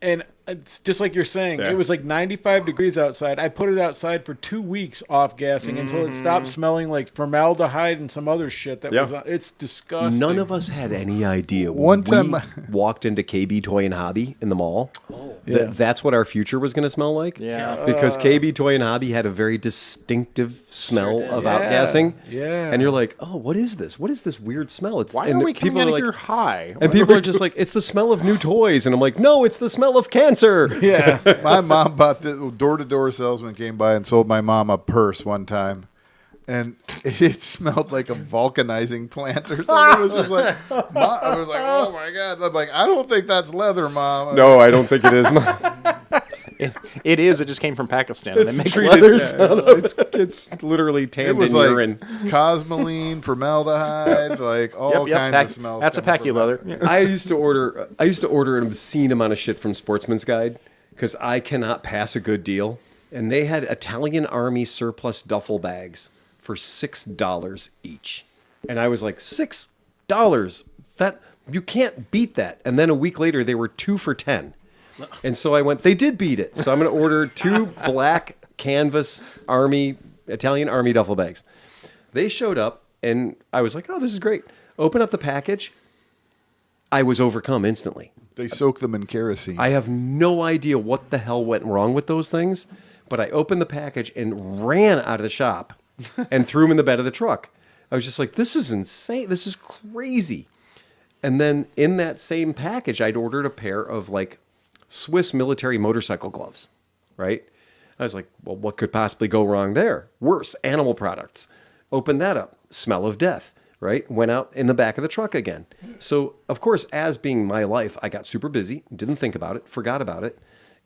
and it's just like you're saying. Yeah. It was like 95 degrees outside. I put it outside for 2 weeks off gassing until it stopped smelling like formaldehyde and some other shit that was on. It's disgusting. None of us had any idea. One When time- we walked into KB Toy and Hobby in the mall. Yeah. That's what our future was going to smell like. Yeah. Because KB Toy and Hobby had a very distinctive smell of Yeah. outgassing. Yeah. And you're like, oh, what is this? What is this weird smell? It's Why and are we coming people out are of like, here high? and people are just like, it's the smell of new toys. And I'm like, no, it's the smell of cancer. Yeah. My mom bought the door-to-door salesman came by and sold my mom a purse one time, and it smelled like a vulcanizing plant or something. It was just like, I was like, oh my god! I'm like, I don't think that's leather, Mom. No, I don't think it is. It is. It just came from Pakistan. It's and it makes treated. leathers. It's literally It tanned was in like urine. cosmoline, formaldehyde, like all kinds of smells. That's a coming from Pacu that. leather. I used to order an obscene amount of shit from Sportsman's Guide because I cannot pass a good deal. And they had Italian Army surplus duffel bags for $6 each. And I was like, $6? That you can't beat that. And then a week later they were 2 for $10. And so I went, they did beat it. So I'm going to order 2 black canvas Italian Army duffel bags. They showed up and I was like, oh, this is great. Open up the package. I was overcome instantly. They soak them in kerosene. I have no idea what the hell went wrong with those things, but I opened the package and ran out of the shop and threw them in the bed of the truck. I was just like, this is insane. This is crazy. And then in that same package, I'd ordered a pair of like Swiss military motorcycle gloves, right? I was like, well, what could possibly go wrong there? Worse, animal products. Opened that up. Smell of death, right? Went out in the back of the truck again. So, of course, as being my life, I got super busy, didn't think about it, forgot about it,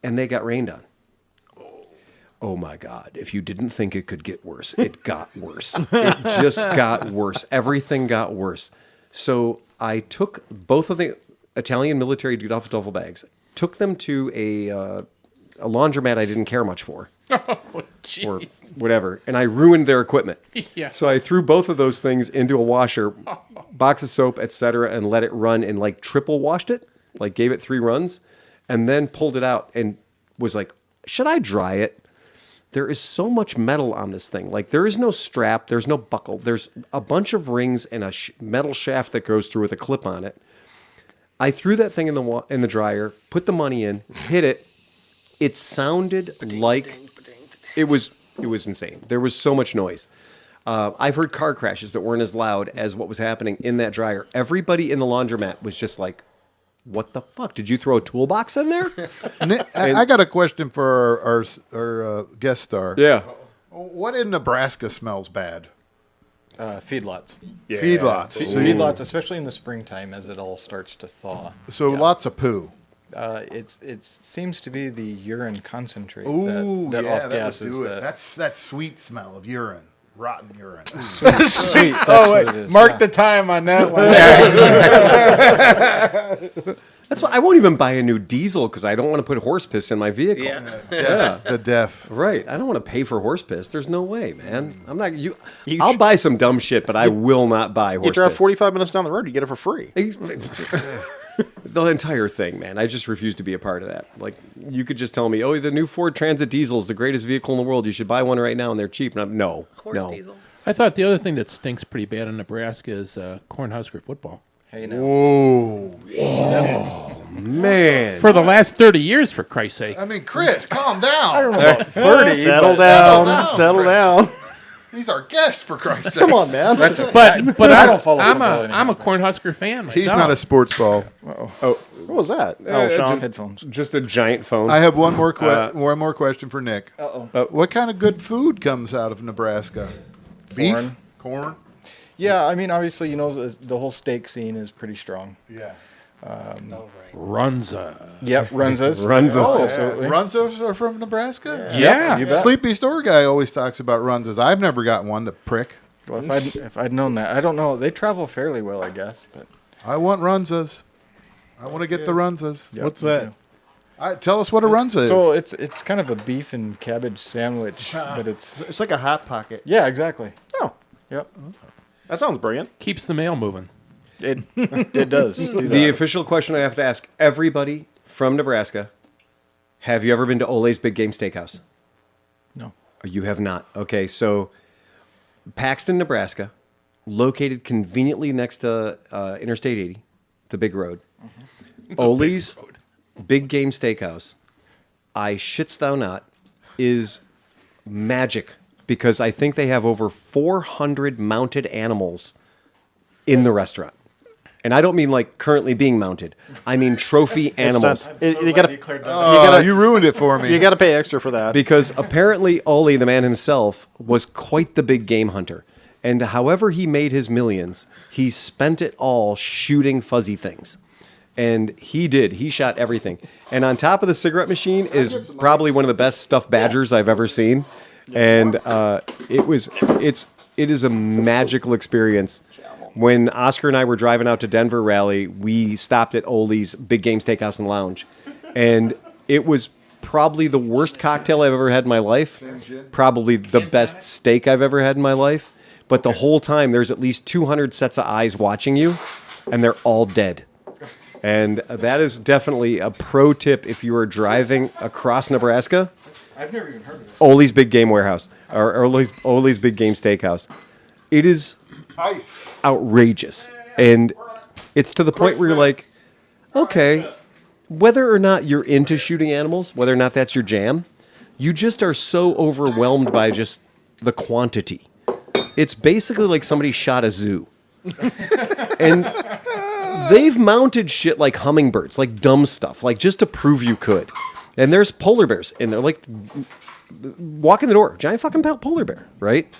and they got rained on. Oh my God. If you didn't think it could get worse, it got worse. It just got worse. Everything got worse. So I took both of the Italian military duffel bags, took them to a laundromat I didn't care much for. Oh, jeez. Or whatever. And I ruined their equipment. Yeah. So I threw both of those things into a washer, box of soap, etc., and let it run and like triple washed it, like gave it 3 runs, and then pulled it out and was like, should I dry it? There is so much metal on this thing. Like there is no strap, there's no buckle. There's a bunch of rings and a metal shaft that goes through with a clip on it. I threw that thing in the dryer, put the money in, hit it. It sounded like it was insane. There was so much noise. I've heard car crashes that weren't as loud as what was happening in that dryer. Everybody in the laundromat was just like, what the fuck? Did you throw a toolbox in there? Nick, I got a question for our guest star. Yeah. What in Nebraska smells bad? Feedlots. Feedlots. So, Feedlots, especially in the springtime as it all starts to thaw. so lots of poo. It seems to be the urine concentrate Ooh, that yeah, off that gases. would do it. That That's that sweet smell of urine, rotten urine. sweet. That's Oh what it wait, is. mark the time on that one. That's why I won't even buy a new diesel because I don't want to put horse piss in my vehicle. Yeah. The death. Right. I don't want to pay for horse piss. There's no way, man. I'm not I'll buy some dumb shit, but I will not buy horse You drive piss. 45 minutes down the road, you get it for free. The entire thing, man. I just refuse to be a part of that. Like, you could just tell me, oh, the new Ford Transit diesel is the greatest vehicle in the world. You should buy one right now, and they're cheap. And I'm, no. Diesel. I thought the other thing that stinks pretty bad in Nebraska is Cornhusker football. Hey, now. Whoa. Man. For the last 30 years, for Christ's sake. I mean, Chris, calm down. I don't know about 30. Settle but down. Settle Chris. down. He's our guest, for Christ's sake. Come on, man. But I don't follow I'm football a anymore. Cornhusker fan myself. He's not a sports ball. What was that? Oh, Sean. Headphones. Just a giant phone. I have one more question for Nick. Uh-oh. What kind of good food comes out of Nebraska? Beef? Corn? Yeah, I mean, obviously, the whole steak scene is pretty strong. Yeah. Runza. Yep, Runzas. Runzas. Oh, Yeah. absolutely. Runzas are from Nebraska? Yeah. You bet. Sleepy Store guy always talks about Runzas. I've never got one, the prick. Well, if I'd known that, I don't know. They travel fairly well, I guess. But I want Runzas. I want to get the Runzas. What's that? Tell us what a Runza is. So it's kind of a beef and cabbage sandwich, but It's like a Hot Pocket. yeah, exactly. Oh, Yep. that sounds brilliant. Keeps the mail moving. It does. Do The that. official question I have to ask everybody from Nebraska: have you ever been to Ole's Big Game Steakhouse? No. You have not. Okay, so Paxton, Nebraska, located conveniently next to Interstate 80, the big road. Ole's Big Game Steakhouse, I shits thou not, is magic because I think they have over 400 mounted animals in the restaurant. And I don't mean like currently being mounted. I mean trophy animals. You gotta You ruined it for me. you gotta pay extra for that. Because apparently Ole, the man himself, was quite the big game hunter. And however he made his millions, he spent it all shooting fuzzy things. And he did. He shot everything. And on top of the cigarette machine is probably one of the best stuffed badgers I've ever seen. And it is a magical experience. When Oscar and I were driving out to Denver Rally, we stopped at Ole's Big Game Steakhouse and Lounge. And it was probably the worst cocktail I've ever had in my life. Probably the best steak I've ever had in my life. But the whole time, there's at least 200 sets of eyes watching you, and they're all dead. And that is definitely a pro tip if you are driving across Nebraska. I've never even heard of it. Ole's Big Game Warehouse, or Ole's Big Game Steakhouse. It is outrageous. And it's to the point where you're like, okay, whether or not you're into shooting animals, whether or not that's your jam, you just are so overwhelmed by just the quantity. It's basically like somebody shot a zoo. And they've mounted shit like hummingbirds, like dumb stuff, like just to prove you could. And there's polar bears in there, like walk in the door, giant fucking polar bear, right?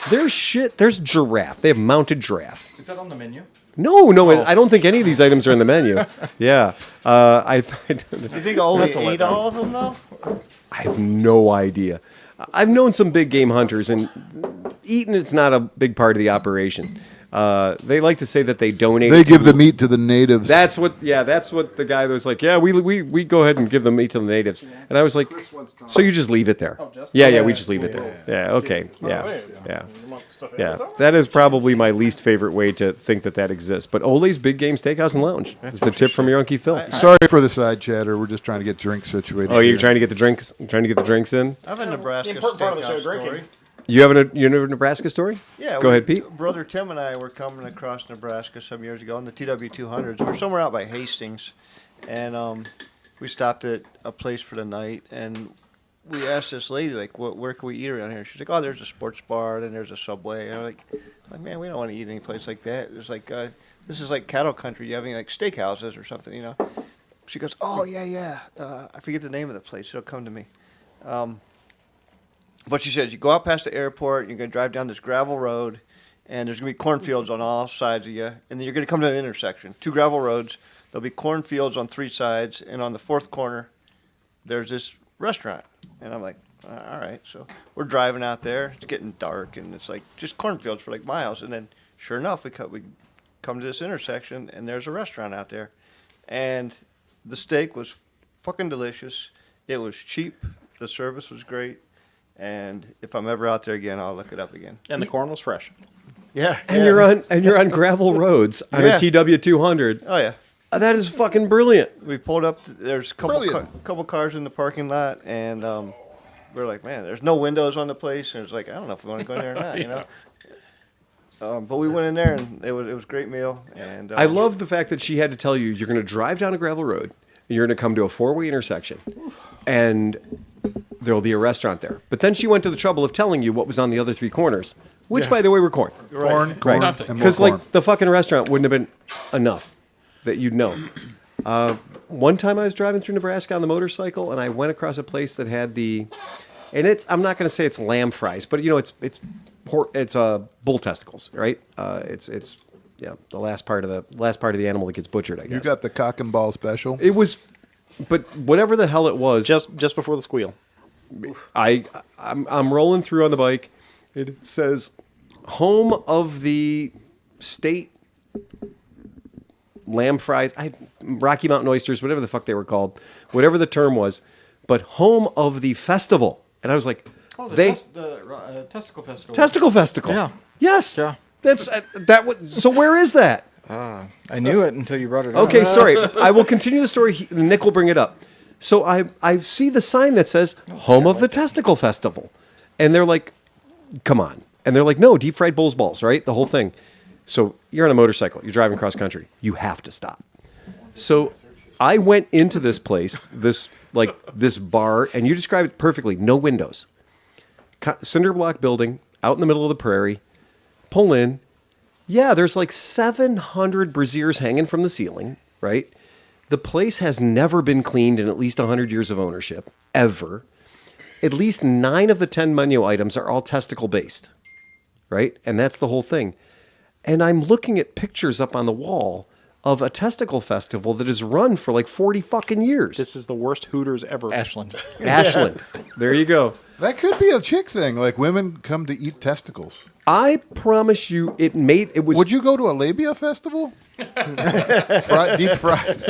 There's shit. There's giraffe. They have mounted giraffe. Is that on the menu? No, I don't think any of these items are in the menu. Yeah, Do you think Ole ate all of them though? I have no idea. I've known some big game hunters, and eating it's not a big part of the operation. They like to say that they donate. They give the meat to the natives. That's what the guy was like. Yeah, we go ahead and give the meat to the natives. And I was like, so you just leave it there? Yeah, we just leave it there. Yeah, okay, yeah. That is probably my least favorite way to think that exists. But Ole's Big Game Steakhouse and Lounge. It's a tip from your Uncle Phil. Sorry for the side chatter. We're just trying to get drinks situated. Oh, you're trying to get the drinks. Trying to get the drinks in. I have a Nebraska important part of the show, steakhouse story. drinking. You have a Nebraska story? Yeah. Go ahead, Pete. Brother Tim and I were coming across Nebraska some years ago on the TW200s. We're somewhere out by Hastings, and we stopped at a place for the night, and we asked this lady, like, where can we eat around here? She's like, oh, there's a sports bar, and there's a Subway. And I'm like, man, we don't want to eat any place like that. It's like, this is like cattle country. You having like steakhouses or something, you know? She goes, oh, yeah. I forget the name of the place. It'll come to me. But she says, you go out past the airport, you're going to drive down this gravel road, and there's going to be cornfields on all sides of you, and then you're going to come to an intersection. 2 gravel roads. There'll be cornfields on 3 sides, and on the 4th corner, there's this restaurant. And I'm like, all right. So we're driving out there. It's getting dark, and it's like just cornfields for like miles. And then, sure enough, we come to this intersection, and there's a restaurant out there. And the steak was fucking delicious. It was cheap. The service was great. And if I'm ever out there again, I'll look it up again. And the corn was fresh. Yeah. And you're on gravel roads on a TW200. Oh yeah. That is fucking brilliant. We pulled up. There's a couple cars in the parking lot, and we're like, man, there's no windows on the place, and it's like, I don't know if we want to go in there or not, you know. But we went in there, and it was a great meal. And I love the fact that she had to tell you you're going to drive down a gravel road, and you're going to come to a 4-way intersection, and there will be a restaurant there. But then she went to the trouble of telling you what was on the other 3 corners, which, by the way, were corn. Corn, Nothing. and more Because, corn. like, the fucking restaurant wouldn't have been enough that you'd know. One time I was driving through Nebraska on the motorcycle, and I went across a place that had I'm not going to say it's lamb fries, but, you know, it's bull testicles, right? It's the last part of the animal that gets butchered, I guess. You got the cock and ball special. It was, but whatever the hell it was, Just before the squeal. I'm rolling through on the bike. It says, home of the state lamb fries, Rocky Mountain oysters, whatever the fuck they were called, whatever the term was, but home of the festival. And I was like, the Testicle Festival. Testicle Festival. Yeah. Yes. Yeah. That's so where is that? I knew it until you brought it up. Okay, sorry. I will continue the story. Nick will bring it up. So I see the sign that says home of the Testicle Festival. And they're like, come on. And they're like, no, deep fried bull's balls, right? The whole thing. So you're on a motorcycle. You're driving cross country. You have to stop. So I went into this place, this bar, and you described it perfectly. No windows. Cinder block building out in the middle of the prairie. Pull in. Yeah, there's like 700 braziers hanging from the ceiling, right? The place has never been cleaned in at least 100 years of ownership, ever. At least 9 of the 10 menu items are all testicle-based, right? And that's the whole thing. And I'm looking at pictures up on the wall of a testicle festival that has run for like 40 fucking years. This is the worst Hooters ever. Ashland. Ashland. There you go. That could be a chick thing. Like women come to eat testicles. I promise you, it was. Would you go to a labia festival? Deep fried.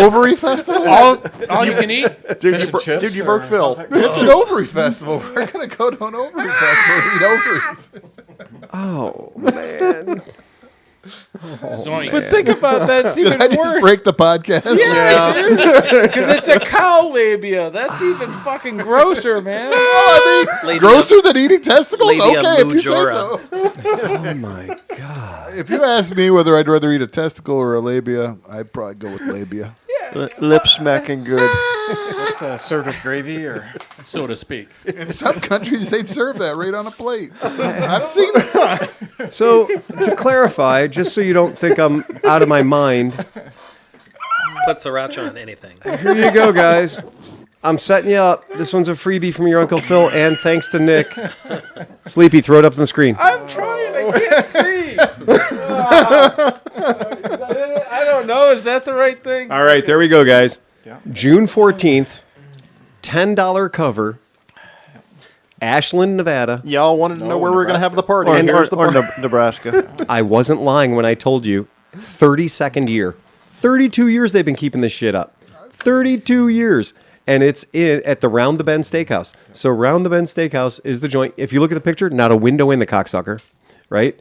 Ovary festival? All you can eat. Dude, you broke Phil. It's an ovary festival. We're going to go to an ovary festival and eat ovaries. Oh, man. But think about that. It's Did even I just worse. break the podcast? Yeah, because it's a cow labia. That's even fucking grosser, man. Grosser than eating testicles? Labia Okay, if you say majora. so. Oh, my God. If you ask me whether I'd rather eat a testicle or a labia, I'd probably go with labia. Lip smacking good. Served with gravy or... So to speak. In some countries, they'd serve that right on a plate. I've seen it. So, to clarify, just so you don't think I'm out of my mind, Put sriracha on anything. here you go, guys. I'm setting you up. This one's a freebie from your Uncle Phil, and thanks to Nick. Sleepy, throw it up on the screen. I'm trying. I can't see. I don't know. Is that the right thing? All right, there we go, guys. June 14th, $10 cover, Ashland, Nevada. Y'all wanted to know where we were going to have the party. Or, and here's the or party. Nebraska. I wasn't lying when I told you 32nd year. 32 years they've been keeping this shit up. 32 years. And it's at the Round the Bend Steakhouse. So Round the Bend Steakhouse is the joint. If you look at the picture, not a window in the cocksucker, right?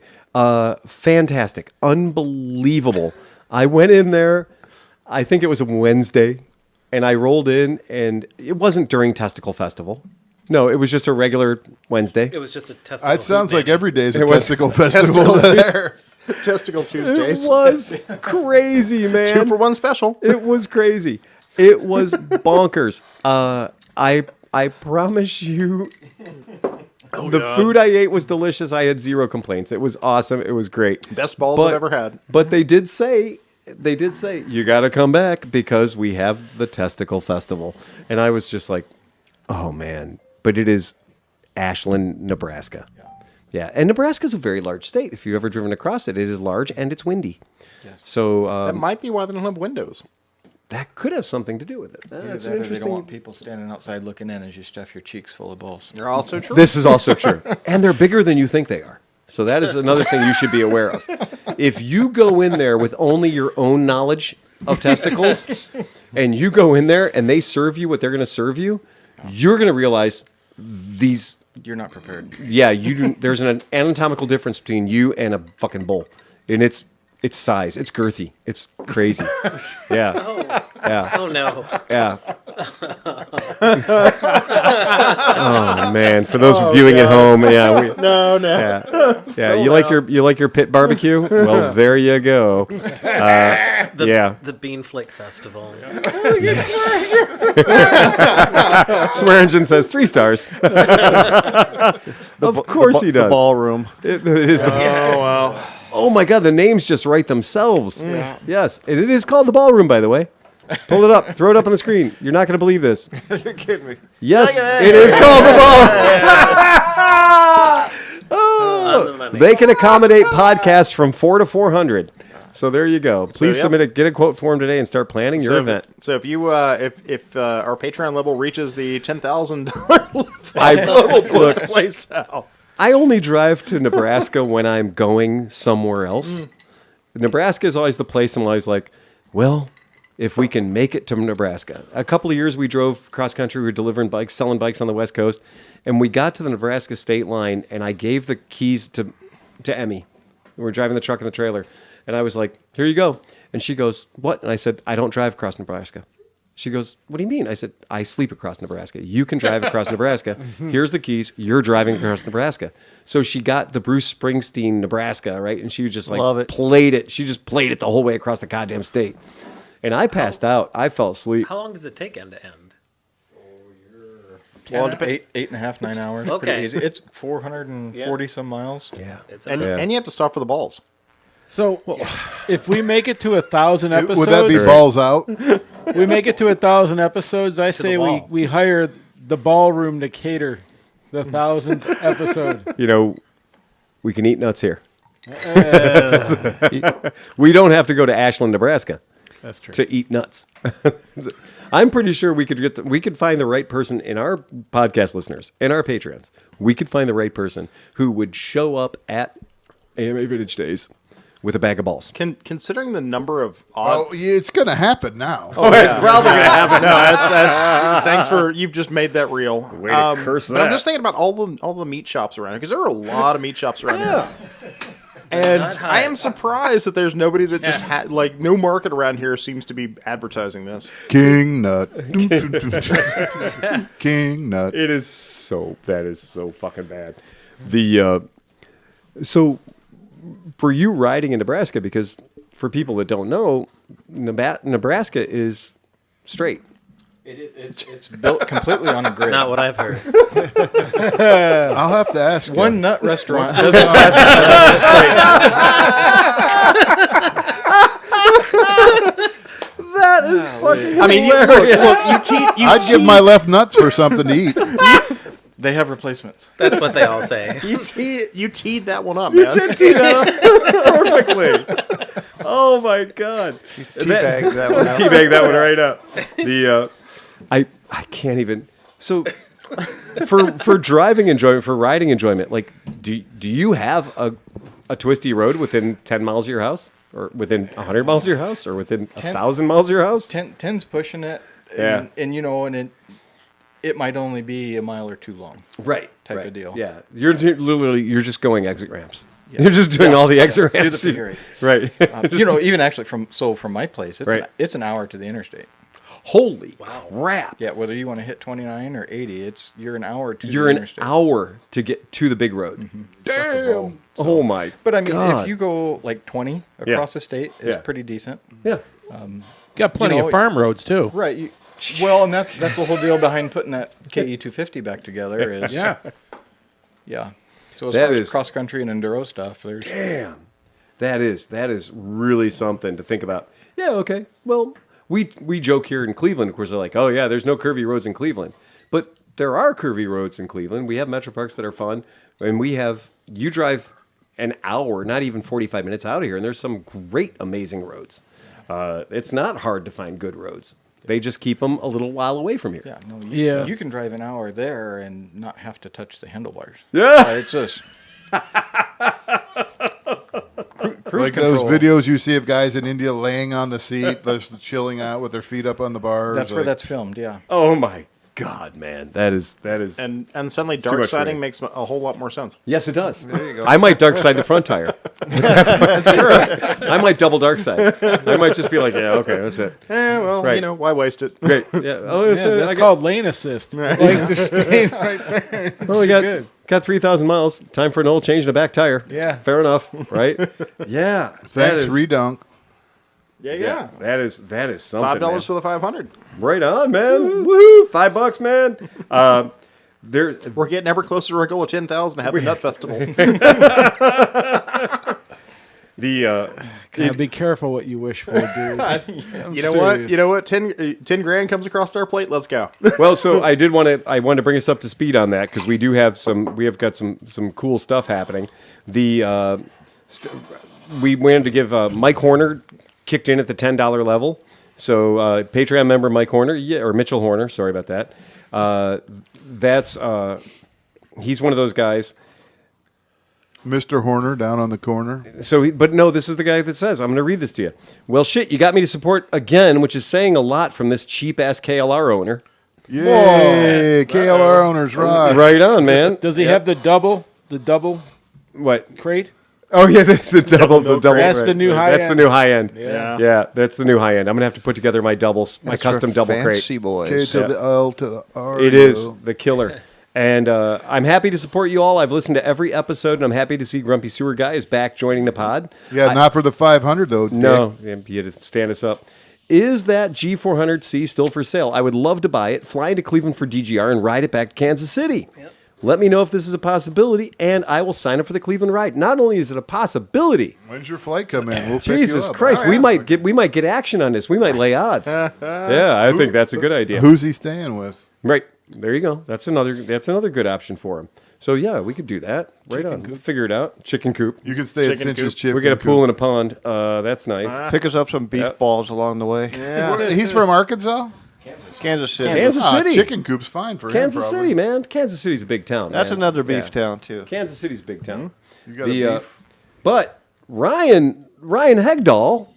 Fantastic. Unbelievable. I went in there, I think it was a Wednesday, and I rolled in, and it wasn't during Testicle Festival. No, it was just a regular Wednesday. It was just a testicle. It sounds hoot, like maybe. every day is a It was- testicle festival there. Testicle It Tuesdays. was crazy, man. 2 for 1 special. It was crazy. It was bonkers. I promise you, the food I ate was delicious. I had 0 complaints. It was awesome. It was great. Best balls I've ever had. But they did say, you got to come back because we have the Testicle Festival. And I was just like, oh, man. But it is Ashland, Nebraska. Yeah. And Nebraska's a very large state. If you've ever driven across it, it is large and it's windy. Yes. So That might be why they don't have windows. that could have something to do with it. That's Either an that or they don't want interesting. people standing outside looking in as you stuff your cheeks full of balls. You're also true. This is also true. And they're bigger than you think they are. So that is another thing you should be aware of. If you go in there with only your own knowledge of testicles, and you go in there and they serve you what they're going to serve you, you're going to realize these. You're not prepared. Yeah, there's an anatomical difference between you and a fucking bull, and it's size, it's girthy, it's crazy. Yeah, yeah, Oh no. yeah. Oh man, for those viewing at home, yeah, No. yeah. You like your pit barbecue? Well, there you go. The Bean Flick Festival. Yes. Swearingen says 3 stars. Of course he does. The ballroom. It is the, Oh, wow. oh my God, the names just write themselves. Yes, and it is called the ballroom, by the way. Pull it up, throw it up on the screen. You're not going to believe this. You're kidding me. Yes, it is called the ballroom. On the money. They can accommodate podcasts from 4 to 400. So there you go. Please yep. get a quote form today and start planning your event. So if you if our Patreon level reaches the $10,000 I look. place out. I only drive to Nebraska when I'm going somewhere else. Nebraska is always the place I'm always like, well, if we can make it to Nebraska. A couple of years we drove cross country, we were delivering bikes, selling bikes on the West Coast, and we got to the Nebraska state line, and I gave the keys to Emmy. We were driving the truck and the trailer, and I was like, here you go. And she goes, what? And I said, I don't drive across Nebraska. She goes, what do you mean? I said, I sleep across Nebraska. You can drive across Nebraska. Here's the keys. You're driving across Nebraska. So she got the Bruce Springsteen, Nebraska, right? And she was just like, played it. She just played it the whole way across the goddamn state. And I passed out. I fell asleep. How long does it take end to end? Well, 8.5, 9 hours. Okay. Pretty easy. It's 440 some miles. Yeah. And you have to stop for the balls. So, if we make it to 1,000 episodes, Would that be balls out? we make it to 1,000 episodes. I say we hire the ballroom to cater the 1,000th episode. You know, we can eat nuts here. We don't have to go to Ashland, Nebraska. That's true. To eat nuts. I'm pretty sure we could find the right person in our podcast listeners and our Patreons. We could find the right person who would show up at AMA Vintage Days with a bag of balls. Considering the number of odd... Oh, yeah, it's going to happen now. Oh, it's probably going to happen. No, that's thanks for... You've just made that real. Way to curse But that. I'm just thinking about all the meat shops around here, because there are a lot of meat shops around here. And I am surprised that there's nobody that just had... Like, no market around here seems to be advertising this. King Nut. King Nut. That is so fucking bad. So for you riding in Nebraska, because for people that don't know, Nebraska is straight. It's built completely on a grid. Not what I've heard. I'll have to ask One you. nut restaurant doesn't classify That is fucking I mean, look, I'd give my left nuts for something to eat. They have replacements. That's what they all say. you teed that one up, man. tee that up perfectly. Oh my god! Teabag that one out. Teabag that one right up. I can't even. So for driving enjoyment, for riding enjoyment, like do you have a twisty road within 10 miles of your house, or within 100 miles of your house, or within 1,000 miles of your house? 10's pushing it. Yeah. And you know, and it might only be a mile or two long. Right. Type of deal. Yeah. You're just going exit ramps. Yeah. You're just doing all the exit Do ramps. the figure eights. Right. You know, even actually from my place, it's an hour to the interstate. Holy crap. Yeah, whether you want to hit 29 or 80, you're an hour to You're the an interstate. hour to get to the big road. Mm-hmm. Damn. Oh my. But I mean, God. if you go like 20 across the state, it's pretty decent. Yeah. Got plenty of farm roads too. Right. Well, and that's the whole deal behind putting that KE 250 back together is yeah. So as That far as is- cross country and enduro stuff, there's Damn. That is really something to think about. Yeah, okay. Well, we joke here in Cleveland, of course, they're like, oh yeah, there's no curvy roads in Cleveland. But there are curvy roads in Cleveland. We have metro parks that are fun. And you drive an hour, not even 45 minutes out of here, and there's some great, amazing roads. It's not hard to find good roads. They just keep them a little while away from here. You can drive an hour there and not have to touch the handlebars. Yeah. It's just cruise Like control. those videos you see of guys in India laying on the seat, just chilling out with their feet up on the bars. That's where that's filmed. Yeah. Oh my God, man. That is. And suddenly too dark much for siding me. makes a whole lot more sense. Yes, it does. There you go. I might dark side the front tire. That's true. I might double dark side. I might just be like, yeah, okay, that's it. Well, Right. why waste it? Great. Yeah. Oh, That's called lane assist. Like the stays right there. Well, we got 3,000 miles. Time for an oil change and a back tire. Yeah. Fair enough, right? Yeah. Thanks, Redunk. Yeah. That is something. $5 man. for the 500. Right on, man. Woohoo! $5, man. We're getting ever closer to our goal of 10,000 to have the Nut Festival. Gotta be careful what you wish for, dude. You know what? 10 grand comes across our plate. Let's go. Well, so I wanted to bring us up to speed on that because we have got some cool stuff happening. We wanted to give Mike Horner kicked in at the $10 level. So Patreon member Mike Horner, or Mitchell Horner, sorry about that. He's one of those guys. Mr. Horner down on the corner. So, but no, this is the guy that says, I'm going to read this to you. Well, shit, you got me to support again, which is saying a lot from this cheap-ass KLR owner. Yay! KLR owners rock. Right on, man. Does he have the double What? crate? Oh, yeah, that's the double. That's the new high That's end. the new high end. Yeah. That's the new high end. I'm going to have to put together my doubles, my custom double crate. Fancy boys. K to the L to the R. It is the killer. And I'm happy to support you all. I've listened to every episode, and I'm happy to see Grumpy Sewer Guy is back joining the pod. Yeah, not for the 500 though. No, Dick. you had to stand us up. Is that G400C still for sale? I would love to buy it, fly to Cleveland for DGR, and ride it back to Kansas City. Yep. Let me know if this is a possibility, and I will sign up for the Cleveland ride. Not only is it a possibility. When's your flight come in? We'll Jesus pick you up. Christ, All we right. might get action on this. We might lay odds. Yeah, I think that's a good idea. Who's he staying with? Right. There you go. That's another good option for him. So yeah, we could do that. Right on. We'll figure it out. Chicken coop. You can stay at Chicken Cinch's coop. Chip. We got a pool and a pond. That's nice. Pick us up some beef balls along the way. He's from Arkansas. Kansas City. Kansas City. Chicken coop's fine for Kansas him. City, man. Kansas City's a big town. That's man. another beef Yeah. town too. Kansas City's a big town. You got a beef. But Ryan Hegdahl,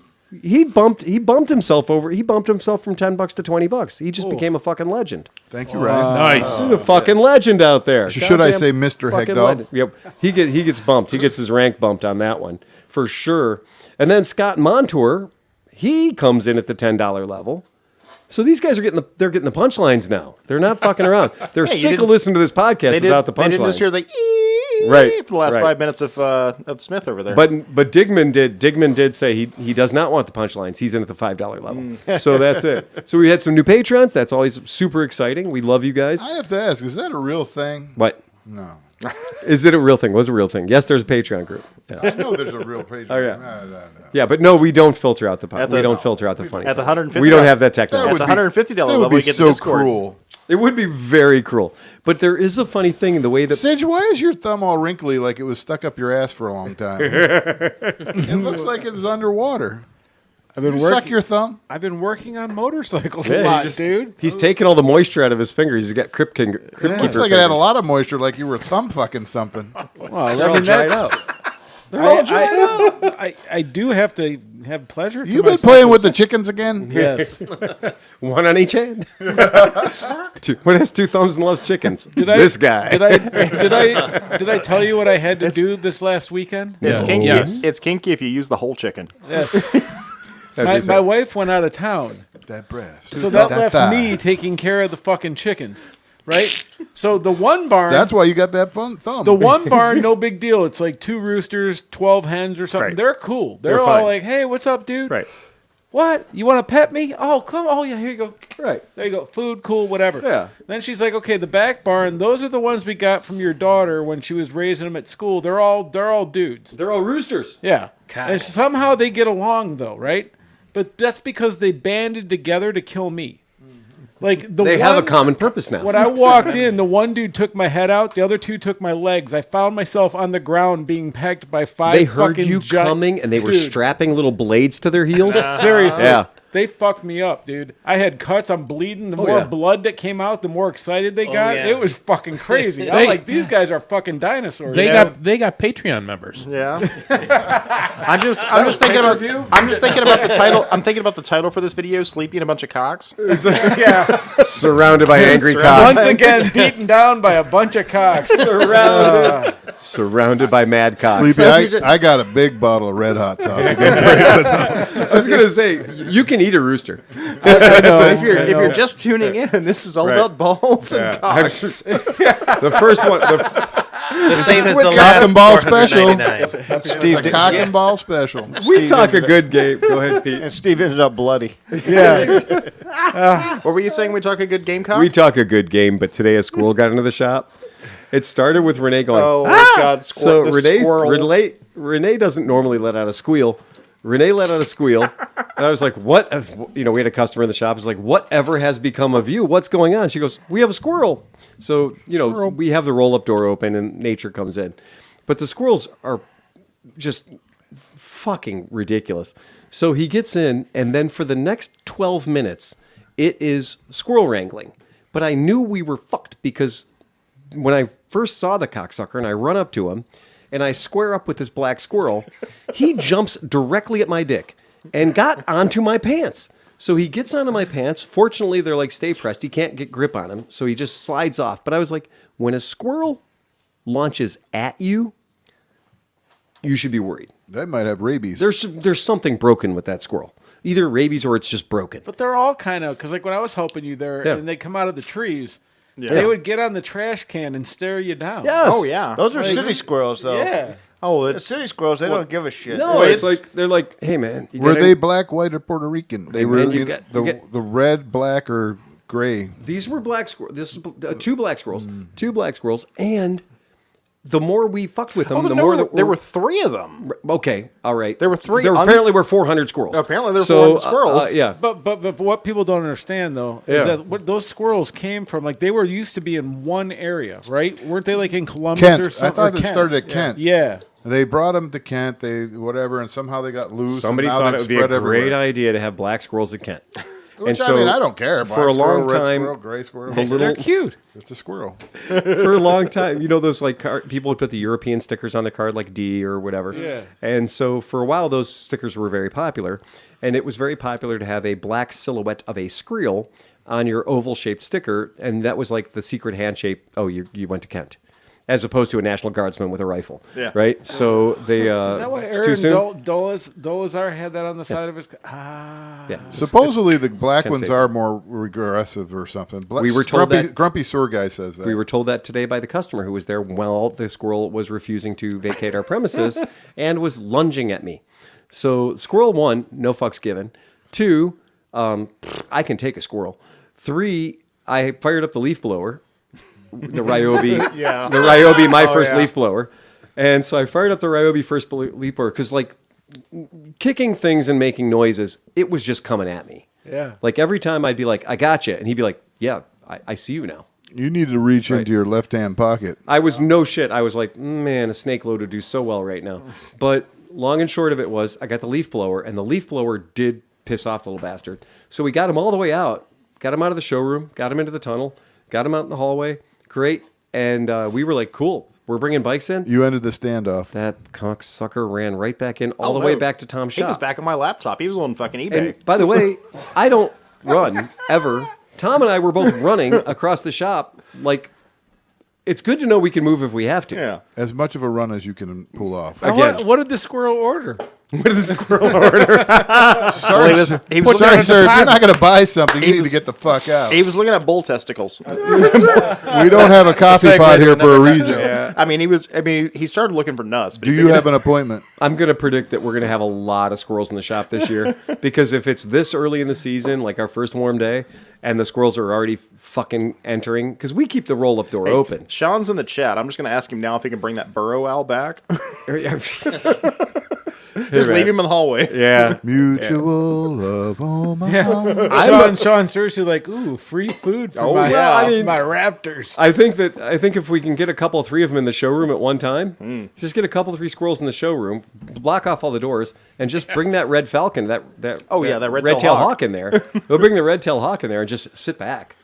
he bumped himself from $10 to $20. He just became a fucking legend. Thank you, Ryan. Nice. He's a fucking legend out there. Should I Goddamn say Mr. fucking Hegdahl? legend. Yep. He gets bumped. He gets his rank bumped on that one for sure. And then Scott Montour, he comes in at the $10 level. So these guys are getting the punchlines now. They're not fucking around. They're sick of listening to this podcast without the punchlines. They didn't just hear the Right, for the last right. 5 minutes of Smith over there. But Digman did say he does not want the punchlines. He's in at the $5 level. So that's it. So we had some new patrons. That's always super exciting. We love you guys. I have to ask, is that a real thing? What? No. Is it a real thing? Was a real thing? Yes, there's a Patreon group. Yeah. I know there's a real page. Oh, yeah. No. Yeah, but no, we don't filter out the At we the- don't filter out the funny. at the things. 150 we don't have that technology. At the $150 That level, would be you get so the Discord. cruel. It would be very cruel. But there is a funny thing in the way that Sidge, why is your thumb all wrinkly like it was stuck up your ass for a long time? It looks like it's underwater. I've been You working. suck your thumb? I've been working on motorcycles Yeah, a lot, he's dude. He's taking all the moisture out of his fingers. He's got Crypt Keeper Looks like fingers. it had a lot of moisture, like you were thumb fucking something. Well, They're all dried that's- out. They're all dried out. I do have to have pleasure. to You been myself. playing with the chickens again? Yes. One on each hand. One has two thumbs and loves chickens. This guy. Did I tell you what I had to do this last weekend? It's No. kinky. Yes. It's kinky if you use the whole chicken. My wife went out of town, That breast. so that left thigh. me taking care of the fucking chickens, right? So the one barn. That's why you got that thumb. The one barn, no big deal. It's like 2 roosters, 12 hens or something. Right. They're cool. They're They're all fine. like, hey, what's up, dude? Right. What? You want to pet me? Oh, come. Oh, yeah, here you go. Right. There you go. Food, cool, whatever. Yeah. Then she's like, okay, the back barn, those are the ones we got from your daughter when she was raising them at school. They're all dudes. They're all roosters. Yeah. God. And somehow they get along, though, right? But that's because they banded together to kill me. Like They have a common purpose now. When I walked in, the one dude took my head out, the other 2 took my legs. I found myself on the ground being pecked by 5 They heard fucking you giant- coming, and they were Dude, strapping little blades to their heels. Seriously. Yeah. They fucked me up, dude. I had cuts. I'm bleeding. The more yeah. blood that came out, the more excited they got. yeah. It was fucking crazy. I'm like, these guys are fucking dinosaurs. They Yeah. got Patreon members. Yeah. I'm just thinking about the title. I'm thinking about the title for this video: "Sleeping a Bunch of Cocks." yeah. Surrounded by angry cops. Once again, beaten down by a bunch of cocks. Surrounded by mad cops. Sleepy, I got a big bottle of Red Hot sauce. I was going to say, you can eat a rooster. If you're just tuning in, this is all Right. about balls and I'm cocks. just- the first one. The same as the Cock last and ball special. $499. Steve, the cock and ball special. we talk a good game. Go ahead, Pete. And Steve ended up bloody. What were you saying? We talk a good game cock? We talk a good game, but today a squirrel got into the shop. It started with Renee going, Oh God! So Squirrels. Renee doesn't normally let out a squeal. Renee let out a squeal, and I was like, "What?" We had a customer in the shop. It's like, "Whatever has become of you? What's going on?" She goes, "We have a squirrel." So we have the roll-up door open, and nature comes in. But the squirrels are just fucking ridiculous. So he gets in, and then for the next 12 minutes, it is squirrel wrangling. But I knew we were fucked because when I first saw the cocksucker and I run up to him and I square up with this black squirrel, he jumps directly at my dick and got onto my pants. So he gets onto my pants. Fortunately, they're like stay pressed. He can't get grip on him, so he just slides off. But I was like, when a squirrel launches at you, you should be worried. That might have rabies. There's something broken with that squirrel. Either rabies or it's just broken. But they're all kind of, because like when I was helping you there, Yeah. and they come out of the trees, Yeah. they would get on the trash can and stare you down. Yes. Oh yeah. Those are city squirrels, though. Yeah. Oh, The it's city squirrels, they don't give a shit. No, it's like they're like, hey man, you Were got they any- black, white, or Puerto Rican? They were man, you got- the you get- the red, black, or gray. These were black squirrels. This is two black squirrels, and the more we fucked with them, the more there were 3 of them. Okay, all right. There were 3 There apparently were 400 squirrels. Apparently there were 400 squirrels. Yeah. But what people don't understand though is Yeah. that what those squirrels came from, like they were used to be in one area, right? Weren't they like in Columbus Kent. or something? I thought Or it Kent? started at Kent. Yeah. They brought them to Kent. They whatever, and somehow they got loose. Somebody and now thought they've it would be a spread great everywhere. idea to have black squirrels at Kent. Which I mean, I don't care. Black for a squirrel, long red time, squirrel, gray squirrel. the little They're cute. It's a squirrel. for a long time, you know those like people would put the European stickers on the card, like D or whatever. Yeah. And so for a while, those stickers were very popular, and it was very popular to have a black silhouette of a squirrel on your oval-shaped sticker, and that was like the secret handshake. Oh, you went to Kent, as opposed to a National Guardsman with a rifle. Yeah. Right. So they. Is that why it's too Aaron soon. Dolazar had that on the side of his? Yeah. Supposedly, the black Kent ones State. are more regressive or something. We were told grumpy, that- Grumpy Sewer guy says that. We were told that today by the customer who was there while the squirrel was refusing to vacate our premises and was lunging at me. So squirrel 1, no fucks given. 2, I can take a squirrel. 3, I fired up the leaf blower, the Ryobi, Yeah. the Ryobi, my Oh, first yeah. leaf blower. And so I fired up the Ryobi first leaf blower because like kicking things and making noises, it was just coming at me. Yeah. Like every time I'd be like, I got you. And he'd be like, yeah, I see you now. You need to reach Right. into your left-hand pocket. I was no shit. I was like, man, a snake load would do so well right now. But long and short of it was, I got the leaf blower, and the leaf blower did piss off the little bastard. So we got him all the way out, got him out of the showroom, got him into the tunnel, got him out in the hallway. Great. And we were like, cool, we're bringing bikes in. You ended the standoff. That cocksucker ran right back in, all Oh, the way no. back to Tom's He was shop. back on my laptop. He was on fucking eBay. And by the way, I don't run ever. Tom and I were both running across the shop. Like, it's good to know we can move if we have to. yeah. As much of a run as you can pull off. Now, Again. what did the squirrel order? What did the squirrel order? Well, he was looking Sorry, at sir, if you're deposit. not going to buy something, you He need to was- get the fuck out. He was looking at bull testicles. We don't have a coffee pot here for a reason. I mean, he started looking for nuts. But Do he you figured have an appointment? I'm going to predict that we're going to have a lot of squirrels in the shop this year because if it's this early in the season, like our first warm day, and the squirrels are already fucking entering, because we keep the roll-up door open. Sean's in the chat. I'm just going to ask him now if he can bring that burrow owl back. Just leave him in the hallway. Yeah. Mutual love, oh my. Sean's seriously like, ooh, free food for Oh, my, yeah. I mean- my Raptors. I think if we can get a couple, 3 of them in the showroom at one time, just get a couple, 3 squirrels in the showroom, block off all the doors, and just bring that red falcon, that red-tailed tail hawk. hawk in there. We'll bring the red tail hawk in there and just sit back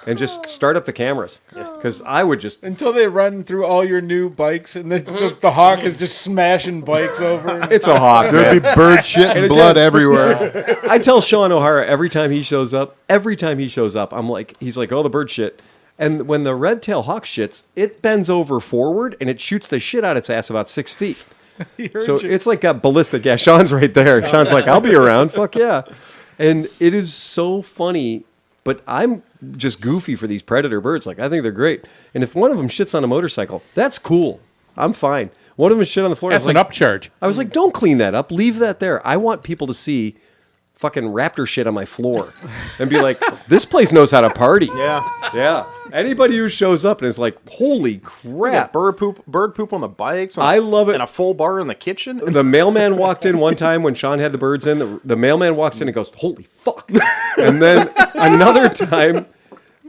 and just start up the cameras. Because I would just. Until they run through all your new bikes, and the hawk is just smashing bikes over. It's a hawk. There'd be bird shit and blood everywhere. I tell Sean O'Hara every time he shows up, I'm like, he's like, oh, the bird shit. And when the red tail hawk shits, it bends over forward and it shoots the shit out its ass about 6 feet. So it's like got ballistic. Yeah, Sean's right there. Sean's like, I'll be around. Fuck yeah. And it is so funny, but I'm just goofy for these predator birds. Like, I think they're great. And if one of them shits on a motorcycle, that's cool. I'm fine. One of them is shit on the floor. That's I was an like, upcharge. I was like, don't clean that up. Leave that there. I want people to see fucking raptor shit on my floor and be like, this place knows how to party. Yeah. Yeah. Anybody who shows up and is like, holy crap. Bird poop on the bikes. I love it. And a full bar in the kitchen. The mailman walked in one time when Sean had the birds in. The mailman walks in and goes, holy fuck. And then another time,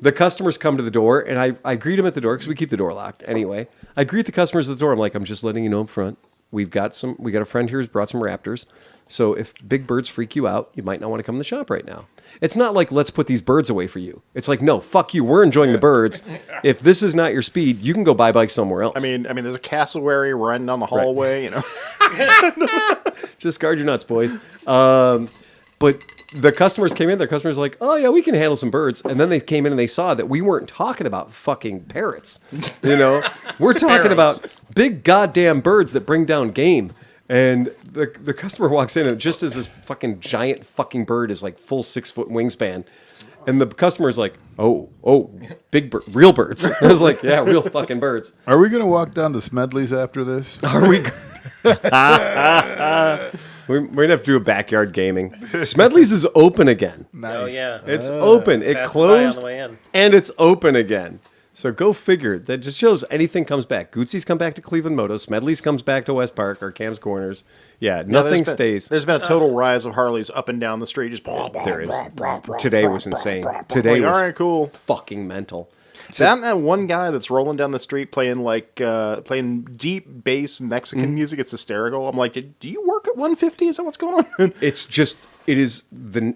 the customers come to the door, and I greet them at the door because we keep the door locked anyway. I greet the customers at the door. I'm like, I'm just letting you know up front. we got a friend here who's brought some Raptors. So if big birds freak you out, you might not want to come in the shop right now. It's not like, let's put these birds away for you. It's like, no, fuck you. We're enjoying the birds. If this is not your speed, you can go buy bikes somewhere else. I mean, there's a cassowary running down the hallway, you know. Just guard your nuts, boys. But the customers came in. Their customers were like, oh, yeah, we can handle some birds. And then they came in and they saw that we weren't talking about fucking parrots. You know, we're talking about big goddamn birds that bring down game. And the customer walks in, and just as this fucking giant fucking bird is like full 6 foot wingspan, and the customer's like, oh, big bird, real birds. I was like, yeah, real fucking birds. Are we going to walk down to Smedley's after this? Are we? We're going to have to do a backyard gaming. Smedley's is open again. Nice. Oh, yeah. It's open. It Passed by closed, on the way in. and it's open again. So go figure. That just shows anything comes back. Gucci's come back to ClevelandMoto. Smedley's comes back to West Park or Cam's Corners. Yeah, nothing stays. There's been a total rise of Harleys up and down the street. Just There is. Today was insane. Today Like, was all right, cool. fucking mental. That one guy that's rolling down the street playing playing deep bass Mexican music. It's hysterical. I'm like, do you work at 150? Is that what's going on? It's just, it is,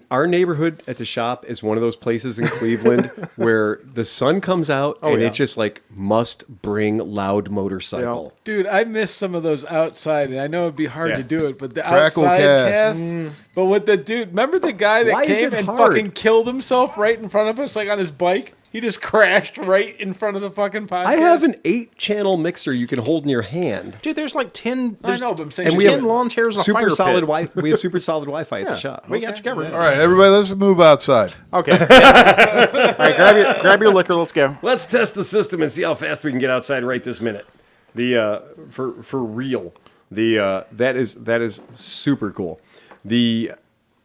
our neighborhood at the shop is one of those places in Cleveland where the sun comes out and yeah. it just like must bring loud motorcycle. Dude, I miss some of those outside, and I know it'd be hard to do it, but the Crackle outside cast. cast. But with the dude, remember the guy that Why is came it and hard? fucking killed himself right in front of us, like on his bike? He just crashed right in front of the fucking podcast. I have an 8-channel mixer you can hold in your hand. Dude, there's like 10. I know, but I'm saying And there's we 10 have lawn chairs and a super fire solid pit. We have super solid Wi-Fi at the shop. We got you covered. All right, everybody, let's move outside. Okay. All right, grab your liquor. Let's go. Let's test the system and see how fast we can get outside right this minute. The for real. The that is super cool.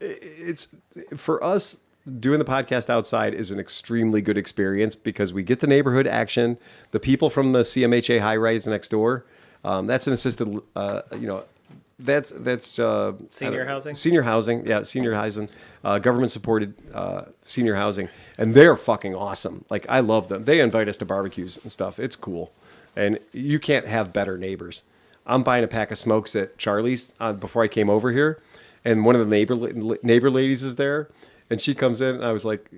It's for us, doing the podcast outside is an extremely good experience because we get the neighborhood action. The people from the CMHA high rise next door. That's an assisted. That's Senior housing? Senior housing, yeah, senior housing, government supported senior housing, and they're fucking awesome. Like, I love them. They invite us to barbecues and stuff. It's cool, and you can't have better neighbors. I'm buying a pack of smokes at Charlie's before I came over here, and one of the neighbor ladies is there, and she comes in, and I was like,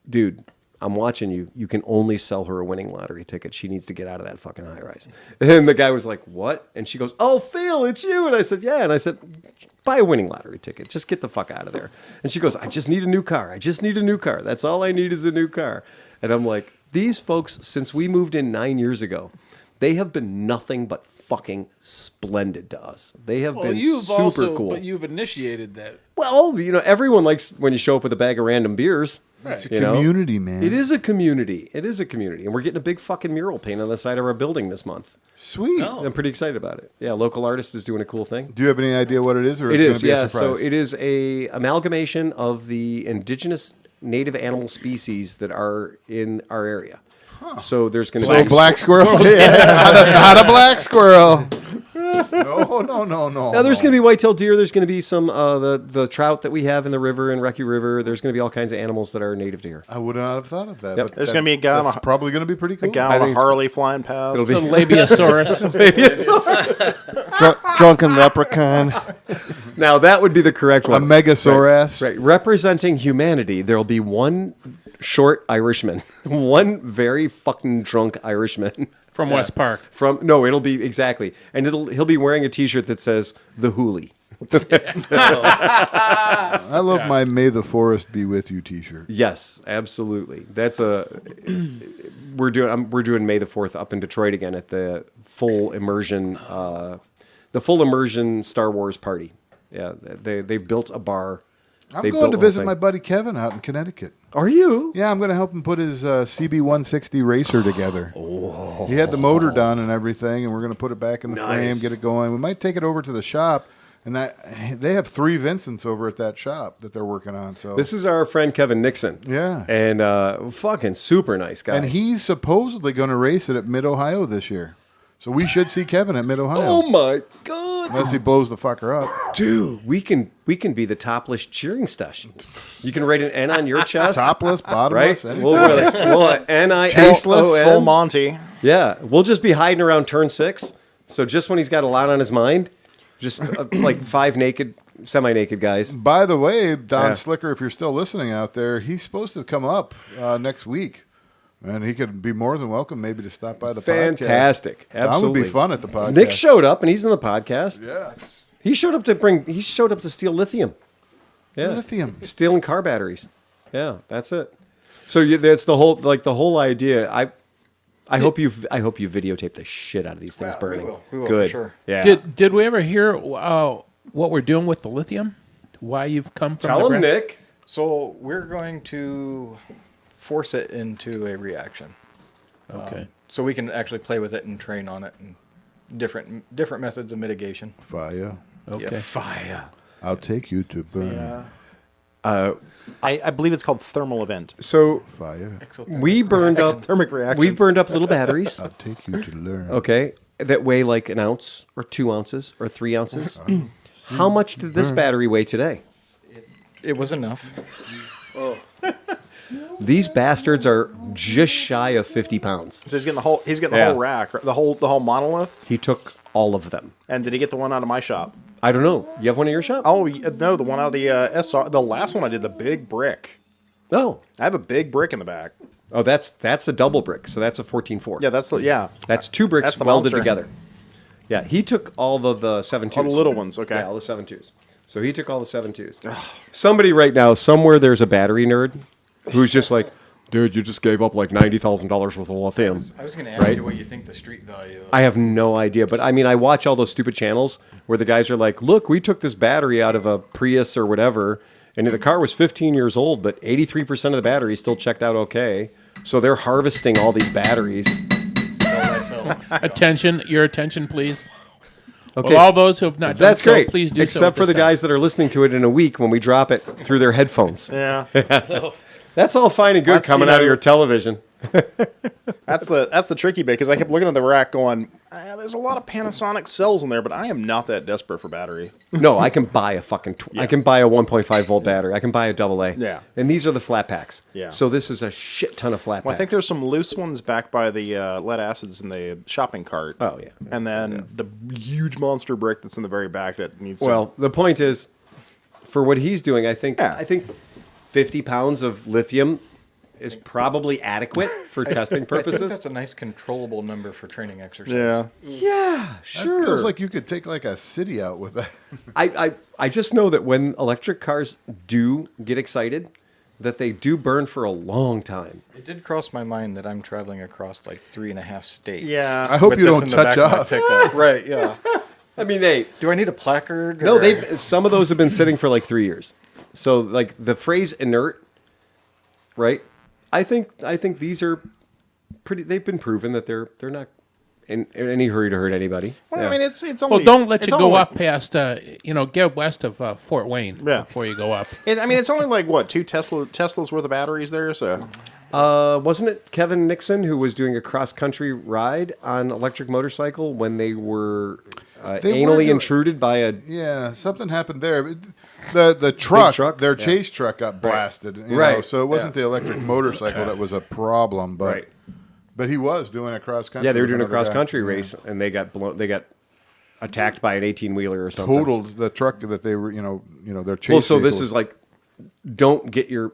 dude, I'm watching you. You can only sell her a winning lottery ticket. She needs to get out of that fucking high rise. And the guy was like, what? And she goes, oh, Phil, it's you. And I said, yeah. And I said, buy a winning lottery ticket. Just get the fuck out of there. And she goes, I just need a new car. I just need a new car. That's all I need is a new car. And I'm like, these folks, since we moved in 9 years ago, they have been nothing but fucking splendid to us. They have been super cool. But you've initiated that. Well, everyone likes when you show up with a bag of random beers. Right. It's a community, man. It is a community. It is a community. And we're getting a big fucking mural paint on the side of our building this month. Sweet. I'm pretty excited about it. Yeah, local artist is doing a cool thing. Do you have any idea what it is, or It it's is, going to be yeah. a surprise? So it is a amalgamation of the indigenous native animal species that are in our area. So there's going to be black squirrel? Yeah, not a black squirrel. No. Now there's going to be white-tailed deer. There's going to be some the trout that we have in the river in Recce River. There's going to be all kinds of animals that are native to here. I would not have thought of that. Yep. But There's gonna be a guy on that's a- probably going to be pretty cool. A guy on a Harley flying past. It'll be The Labiosaurus. Drunken leprechaun. Now that would be the correct A one. megasaurus. Right. Representing humanity, there will be one short Irishman, one very fucking drunk Irishman. From West Park. It'll be exactly, and he'll be wearing a T-shirt that says the Hoolie. I love my "May the Forest Be With You" T-shirt. Yes, absolutely. That's we're doing May the 4th up in Detroit again at the full immersion Star Wars party. Yeah, they've built a bar. I'm They going built to the whole visit thing. my buddy Kevin out in Connecticut. Are you? Yeah, I'm going to help him put his CB160 racer together. Oh. He had the motor done and everything, and we're going to put it back in the frame, get it going. We might take it over to the shop, and they have 3 Vincents over at that shop that they're working on. So This is our friend Kevin Nixon. Yeah. And fucking super nice guy. and he's supposedly going to race it at Mid-Ohio this year. So we should see Kevin at Mid-Ohio. Oh my god. Unless he blows the fucker up. Dude, we can be the topless cheering station. You can write an N on your chest. Topless, right? bottomless, anything. We'll Tasteless, full N-I-L-O-N. Monty. Yeah, we'll just be hiding around turn 6, So just when he's got a lot on his mind, just like 5 naked, semi-naked guys. By the way, Don Yeah. Slicker, if you're still listening out there, he's supposed to come up next week. And he could be more than welcome maybe to stop by the podcast. Fantastic. Absolutely. That would be fun at the podcast. Nick showed up, and he's in the podcast. Yeah. He showed up to steal lithium. Yeah. Lithium. Stealing car batteries. Yeah, that's it. So that's the whole idea. I hope you videotape the shit out of these things Yeah, burning. we will Good. for sure. Yeah. Did we ever hear what we're doing with the lithium? Why you've come from Tell him, Nebraska? Nick. So we're going to force it into a reaction. Okay. So we can actually play with it and train on it and different methods of mitigation. Fire. Okay. Fire. I'll take you to burn. I believe it's called thermal event. So Fire. we burned up. Exothermic reaction. We've burned up little batteries. I'll take you to learn. Okay, that weigh like an ounce or 2 ounces or 3 ounces. How much did this battery weigh today? It was enough. These bastards are just shy of 50 pounds. So he's getting the whole. He's getting the Yeah. whole rack, the whole monolith. He took all of them. And did he get the one out of my shop? I don't know. You have one in your shop? Oh no, the one out of the SR. The last one I did, the big brick. No. I have a big brick in the back. Oh, that's a double brick. So that's a 14.4. Yeah, That's 2 bricks That's the welded monster. together. Yeah, he took all of the 7.2s. All the little ones, okay. Yeah, all the 7.2s. So he took all the 7.2s. Somebody right now, somewhere there's a battery nerd who's just like, dude, you just gave up like $90,000 worth of lithium. I was going to ask Right? you what you think the street value of I have no idea, but I mean, I watch all those stupid channels where the guys are like, look, we took this battery out of a Prius or whatever, and the car was 15 years old, but 83% of the battery still checked out okay. So they're harvesting all these batteries. Attention, your attention, please. Okay. Well, all those who have not That's done so, great. please do so. Except for at the this time. guys that are listening to it in a week when we drop it through their headphones. Yeah. That's all fine and good That's, coming you out of know- your television. That's the tricky bit because I kept looking at the rack going, there's a lot of Panasonic cells in there, but I am not that desperate for battery. No, I can buy a fucking. I can buy a 1.5 volt battery. I can buy a AA. Yeah. And these are the flat packs. Yeah. So this is a shit ton of flat Well, I packs. think there's some loose ones back by the lead acids in the shopping cart. Oh yeah. And then the huge monster brick that's in the very back that needs to. Well, the point is, for what he's doing, I think 50 pounds of lithium is probably adequate for testing I purposes. think that's a nice controllable number for training exercise. yeah. Yeah, sure. It feels like you could take like a city out with that. I just know that when electric cars do get excited, that they do burn for a long time. It did cross my mind that I'm traveling across like 3.5 states. Yeah. I hope with you this don't in the touch back of my off. pickup. Right, yeah. I mean, they Do I need a placard? no, or- some of those have been sitting for like 3 years. So like the phrase inert, right? I think these are pretty. They've been proven that they're not in any hurry to hurt anybody. Well, Yeah. I mean, it's only. Well, don't let it's you go only- up past, get west of Fort Wayne before you go up. It's only like what 2 Teslas worth of batteries there. So Wasn't it Kevin Nixon who was doing a cross country ride on electric motorcycle when they were They were anally doing- intruded by a? Yeah, something happened there. The truck, their Yeah. chase truck got blasted. You Right. know, so it wasn't the electric motorcycle that was a problem, but Right. but he was doing a cross country. Yeah, they were with doing a another guy. cross country Yeah. race and they got blown. They got attacked by an 18-wheeler or something. Totaled the truck that they were, their chase. Well, so this vehicle. is like, don't get your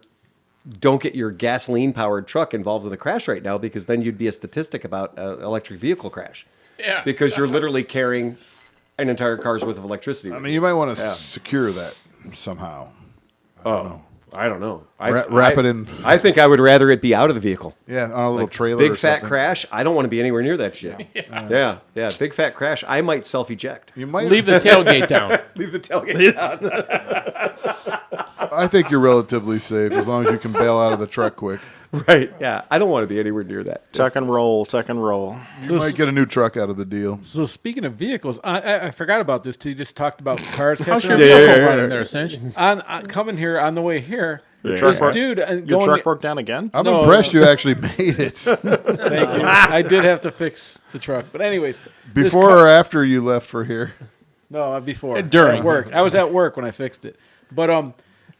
gasoline powered truck involved with a crash right now, because then you'd be a statistic about an electric vehicle crash. Yeah. Because you're literally carrying an entire car's worth of electricity. I mean, you might want to secure that somehow. I don't know. Wrap it in. I think I would rather it be out of the vehicle. Yeah, on a little trailer. Big or fat something. crash. I don't want to be anywhere near that shit. Yeah. Big fat crash. I might self eject. You might Leave the tailgate down. Leave the tailgate down. I think you're relatively safe as long as you can bail out of the truck quick. Right. Yeah. I don't want to be anywhere near that. tuck and roll. You might get a new truck out of the deal. So speaking of vehicles, I forgot about this too. You just talked about cars. How's catching your up. vehicle running there, Cinch? On coming here on the way here, truck this broke- dude Your going. truck broke down again. I'm No, impressed you actually made it. Thank you. I did have to fix the truck, but anyways, this Before car- or after you left for here? No, before. During. At work. I was at work when I fixed it. But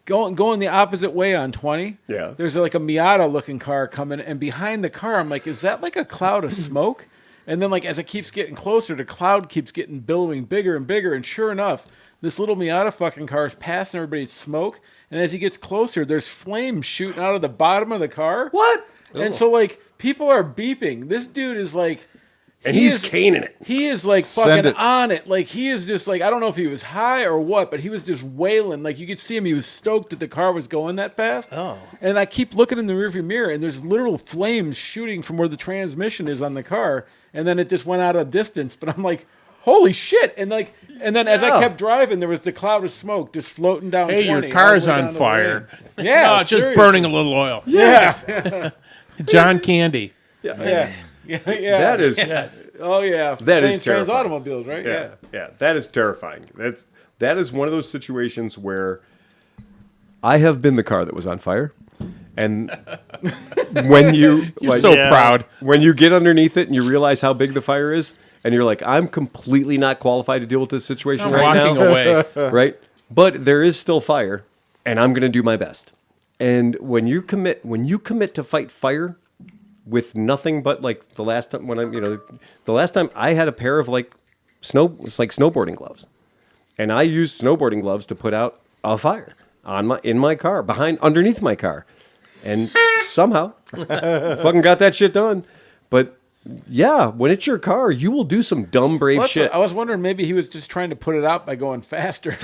going the opposite way on 20. Yeah. There's like a Miata looking car coming, and behind the car, I'm like, is that like a cloud of smoke? And then, like, as it keeps getting closer, the cloud keeps getting billowing bigger and bigger. And sure enough, this little Miata fucking car is passing everybody's smoke. And as he gets closer, there's flames shooting out of the bottom of the car. What? And so, like, people are beeping. This dude is like... And he's caning it. He is like Send fucking it. on it. Like he is just like, I don't know if he was high or what, but he was just wailing. Like you could see him. He was stoked that the car was going that fast. Oh. And I keep looking in the rearview mirror, and there's literal flames shooting from where the transmission is on the car. And then it just went out of distance. But I'm like, holy shit! And then as I kept driving, there was the cloud of smoke just floating down. Hey, 20 your car's all the way on down the fire. lane. Yeah, No, it's just seriously. burning a little oil. Yeah. John Candy. Yeah. Yeah. That is Oh yeah. That is Planes, trains, terrifying. automobiles, right? yeah. That is terrifying. That is one of those situations where I have been the car that was on fire, and when you You're so proud. when you get underneath it and you realize how big the fire is, and you're like, I'm completely not qualified to deal with this situation I'm right walking now. away. Right? But there is still fire, and I'm going to do my best. And when you commit to fight fire with nothing but like the last time the last time I had a pair of like snowboarding gloves, and I used snowboarding gloves to put out a fire in my car underneath my car, and somehow fucking got that shit done. But yeah, when it's your car, you will do some dumb brave Well, shit. I was wondering maybe he was just trying to put it out by going faster.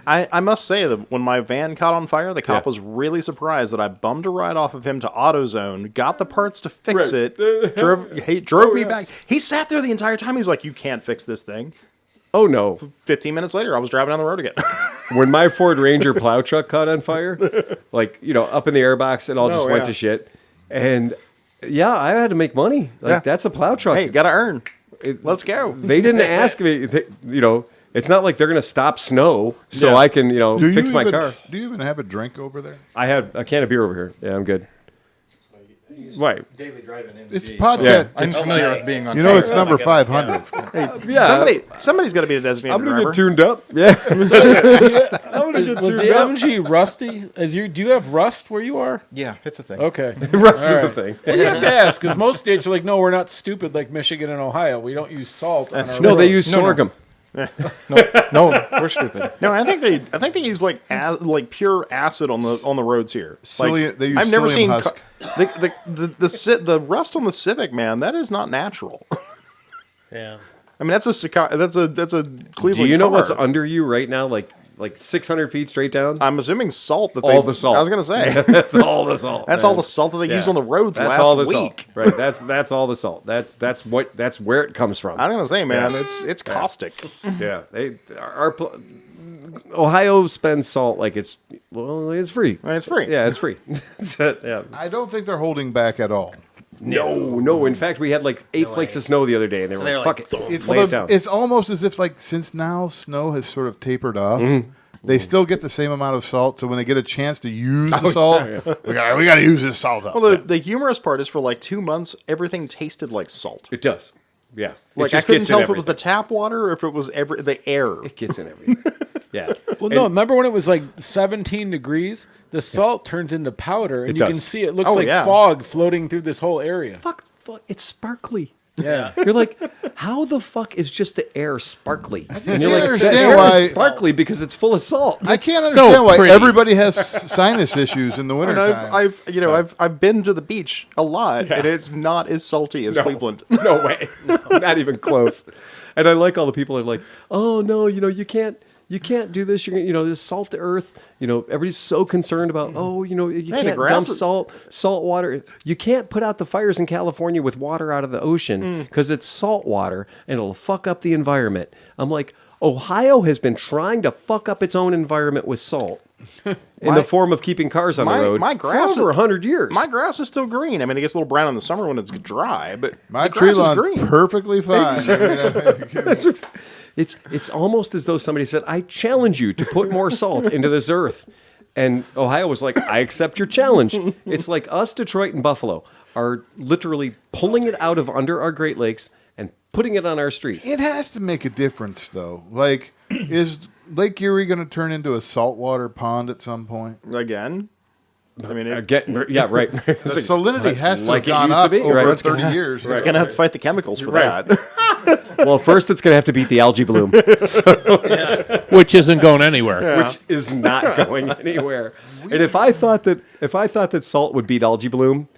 I must say that when my van caught on fire, the cop was really surprised that I bummed a ride off of him to AutoZone, got the parts to fix it, drove me back. He sat there the entire time. He's like, "You can't fix this thing." Oh no! 15 minutes later, I was driving down the road again. When my Ford Ranger plow truck caught on fire, like up in the airbox, it all just went to shit. And yeah, I had to make money. Like that's a plow truck. Hey, gotta earn. Let's go. They didn't ask me. It's not like they're gonna stop snow so I can fix my car. Do you even have a drink over there? I have a can of beer over here. Yeah, I'm good. Right. Daily driving in. It's podcast. I'm familiar with being on. You know, it's number 500. Yeah. Somebody's got to be a designated I'm gonna driver. get tuned up. Yeah. I'm gonna get Was tuned the up. MG rusty? Do you have rust where you are? Yeah, it's a thing. Okay. Rust is All the thing. Well, you have to ask because most states are like, no, we're not stupid like Michigan and Ohio. We don't use salt on our No, they roads. use sorghum. No, we're stupid. No, I think they use like pure acid on the roads here. They use I've never psyllium seen husk. the rust on the Civic, man. That is not natural. Yeah. I mean, that's a Cleveland. Do you know car. what's under you right now? Like 600 feet straight down? I'm assuming salt. All the salt. I was gonna say That's all the salt. that's all the salt that they used on the roads That's last all the week. salt. Right. That's all the salt. That's where it comes from. I'm gonna say, man, Yeah. it's caustic. Yeah. Ohio spends salt like it's free. It's free. Yeah, it's free. That's it. Yeah. I don't think they're holding back at all. No. In fact, we had like 8 flakes of snow the other day, and they were like, "Fuck it, It's, lay it down." it's almost as if since now snow has sort of tapered off, they still get the same amount of salt. So when they get a chance to use the salt, we got to use this salt up. Well, the humorous part is for like 2 months, everything tasted like salt. It does. Yeah. Like it I just couldn't gets in tell if it was the everything. tap water or if it was the air. It gets in everything. Yeah. Well, no. Remember when it was like 17 degrees? The salt turns into powder, and It you does. can see it looks Oh, like yeah. fog floating through this whole area. Fuck, it's sparkly. Yeah. You're like, how the fuck is just the air sparkly? And you're can't like, the understand air why- is sparkly because it's full of salt. I can't so understand why pretty. everybody has sinus issues in the And wintertime. I've been to the beach a lot, and it's not as salty as Cleveland. No way. Not even close. And I like all the people that are like, oh no, you can't do this. You're this salt to earth. Everybody's so concerned about, you the can't grass dump is- salt water. You can't put out the fires in California with water out of the ocean because it's salt water and it'll fuck up the environment. I'm like, Ohio has been trying to fuck up its own environment with salt in the form of keeping cars on the road my grass for over 100 years. My grass is still green. I mean, it gets a little brown in the summer when it's dry, but My the tree grass is lawn's green. perfectly fine. It's almost as though somebody said, I challenge you to put more salt into this earth. And Ohio was like, I accept your challenge. It's like us, Detroit, and Buffalo are literally pulling it out of under our Great Lakes and putting it on our streets. It has to make a difference, though. Like, is Lake Erie going to turn into a saltwater pond at some point? Again, I mean, yeah, right. The salinity has to like have it gone used to up be, over right? 30 years. it's going to have to fight the chemicals for that. Well, first it's going to have to beat the algae bloom, Which isn't going anywhere. which is not going anywhere. And if I thought that salt would beat algae bloom,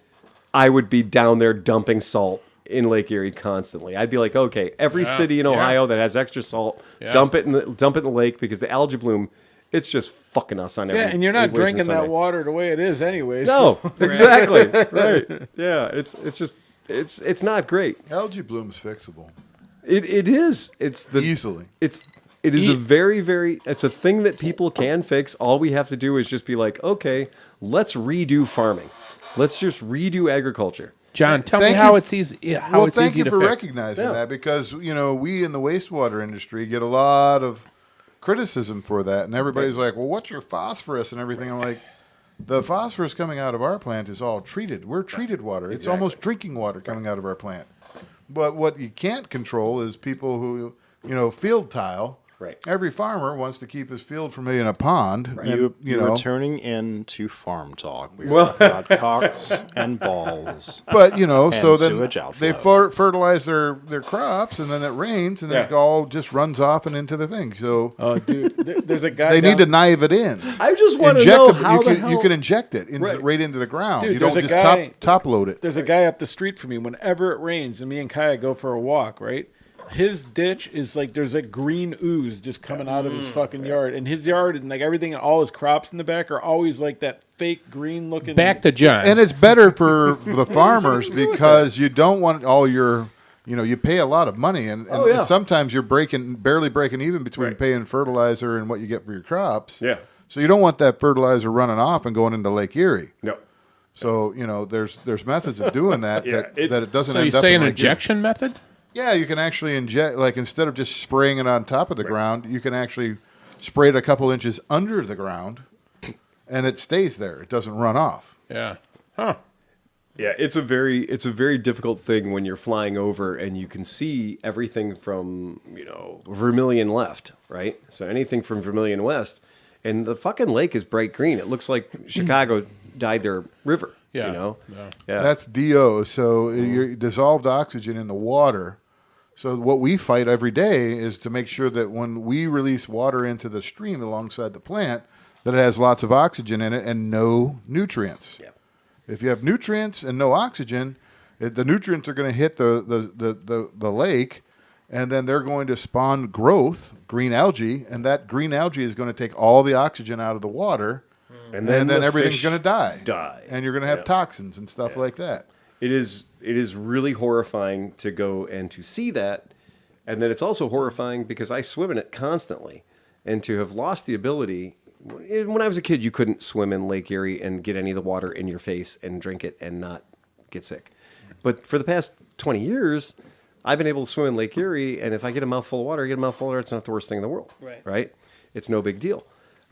I would be down there dumping salt in Lake Erie constantly. I'd be like, okay, every city in Ohio that has extra salt, dump it in the lake, because the algae bloom, it's just fucking us on every. Yeah, and you're not every drinking Sunday. that water the way it is anyways. No, exactly. Right. Yeah, it's not great. Algae bloom's fixable. It is. Easily. It is a very it's a thing that people can fix. All we have to do is just be like, okay, let's redo farming. Let's just redo agriculture. John, tell me Thank how you- it's easy. Yeah, how Well, it's thank easy you to for fix. recognizing that, because we in the wastewater industry get a lot of criticism for that, and everybody's like, "Well, what's your phosphorus and everything?" I'm like, "The phosphorus coming out of our plant is all treated. We're treated water. It's almost drinking water coming out of our plant." But what you can't control is people who field tile. Right. Every farmer wants to keep his field from being a pond. Right. And, You're turning into farm talk. We're talking about cocks and balls. But so then sewage they outflow. fertilize their crops, and then it rains, and it all just runs off and into the thing. So Oh, dude, there's a guy. they need to knife it in. I just want to Inject know it- how you the can hell. you can inject it Right. right into the ground. Dude, you don't there's a just guy- top load it. There's a guy up the street from me. Whenever it rains, and me and Kaya go for a walk, right? His ditch is like there's a green ooze just coming out of his fucking yard, and his yard and like everything, all his crops in the back are always like that fake green looking. Back to John. And it's better for the farmers because you don't want all your, you pay a lot of money, and sometimes you're barely breaking even between paying fertilizer and what you get for your crops. Yeah. So you don't want that fertilizer running off and going into Lake Erie. No. So there's methods of doing that that it doesn't so you end up say in an Lake Erie. injection method? Yeah, you can actually inject, like instead of just spraying it on top of the ground, you can actually spray it a couple inches under the ground, and it stays there. It doesn't run off. Yeah. Huh. Yeah, it's a very difficult thing when you're flying over and you can see everything from, Vermilion left, right? So anything from Vermilion west, and the fucking lake is bright green. It looks like Chicago dyed their river. Yeah. Yeah. That's DO, so your dissolved oxygen in the water. So what we fight every day is to make sure that when we release water into the stream alongside the plant, that it has lots of oxygen in it and no nutrients. Yeah. If you have nutrients and no oxygen, the nutrients are going to hit the lake, and then they're going to spawn growth, green algae, and that green algae is going to take all the oxygen out of the water, and then the everything's fish going to die. And you're going to have Yeah. toxins and stuff like that. It is really horrifying to go and to see that, and then it's also horrifying because I swim in it constantly, and to have lost the ability. When I was a kid, you couldn't swim in Lake Erie and get any of the water in your face and drink it and not get sick. But for the past 20 years, I've been able to swim in Lake Erie, and if I get a mouthful of water, I get a mouthful of water. It's not the worst thing in the world, right? It's no big deal.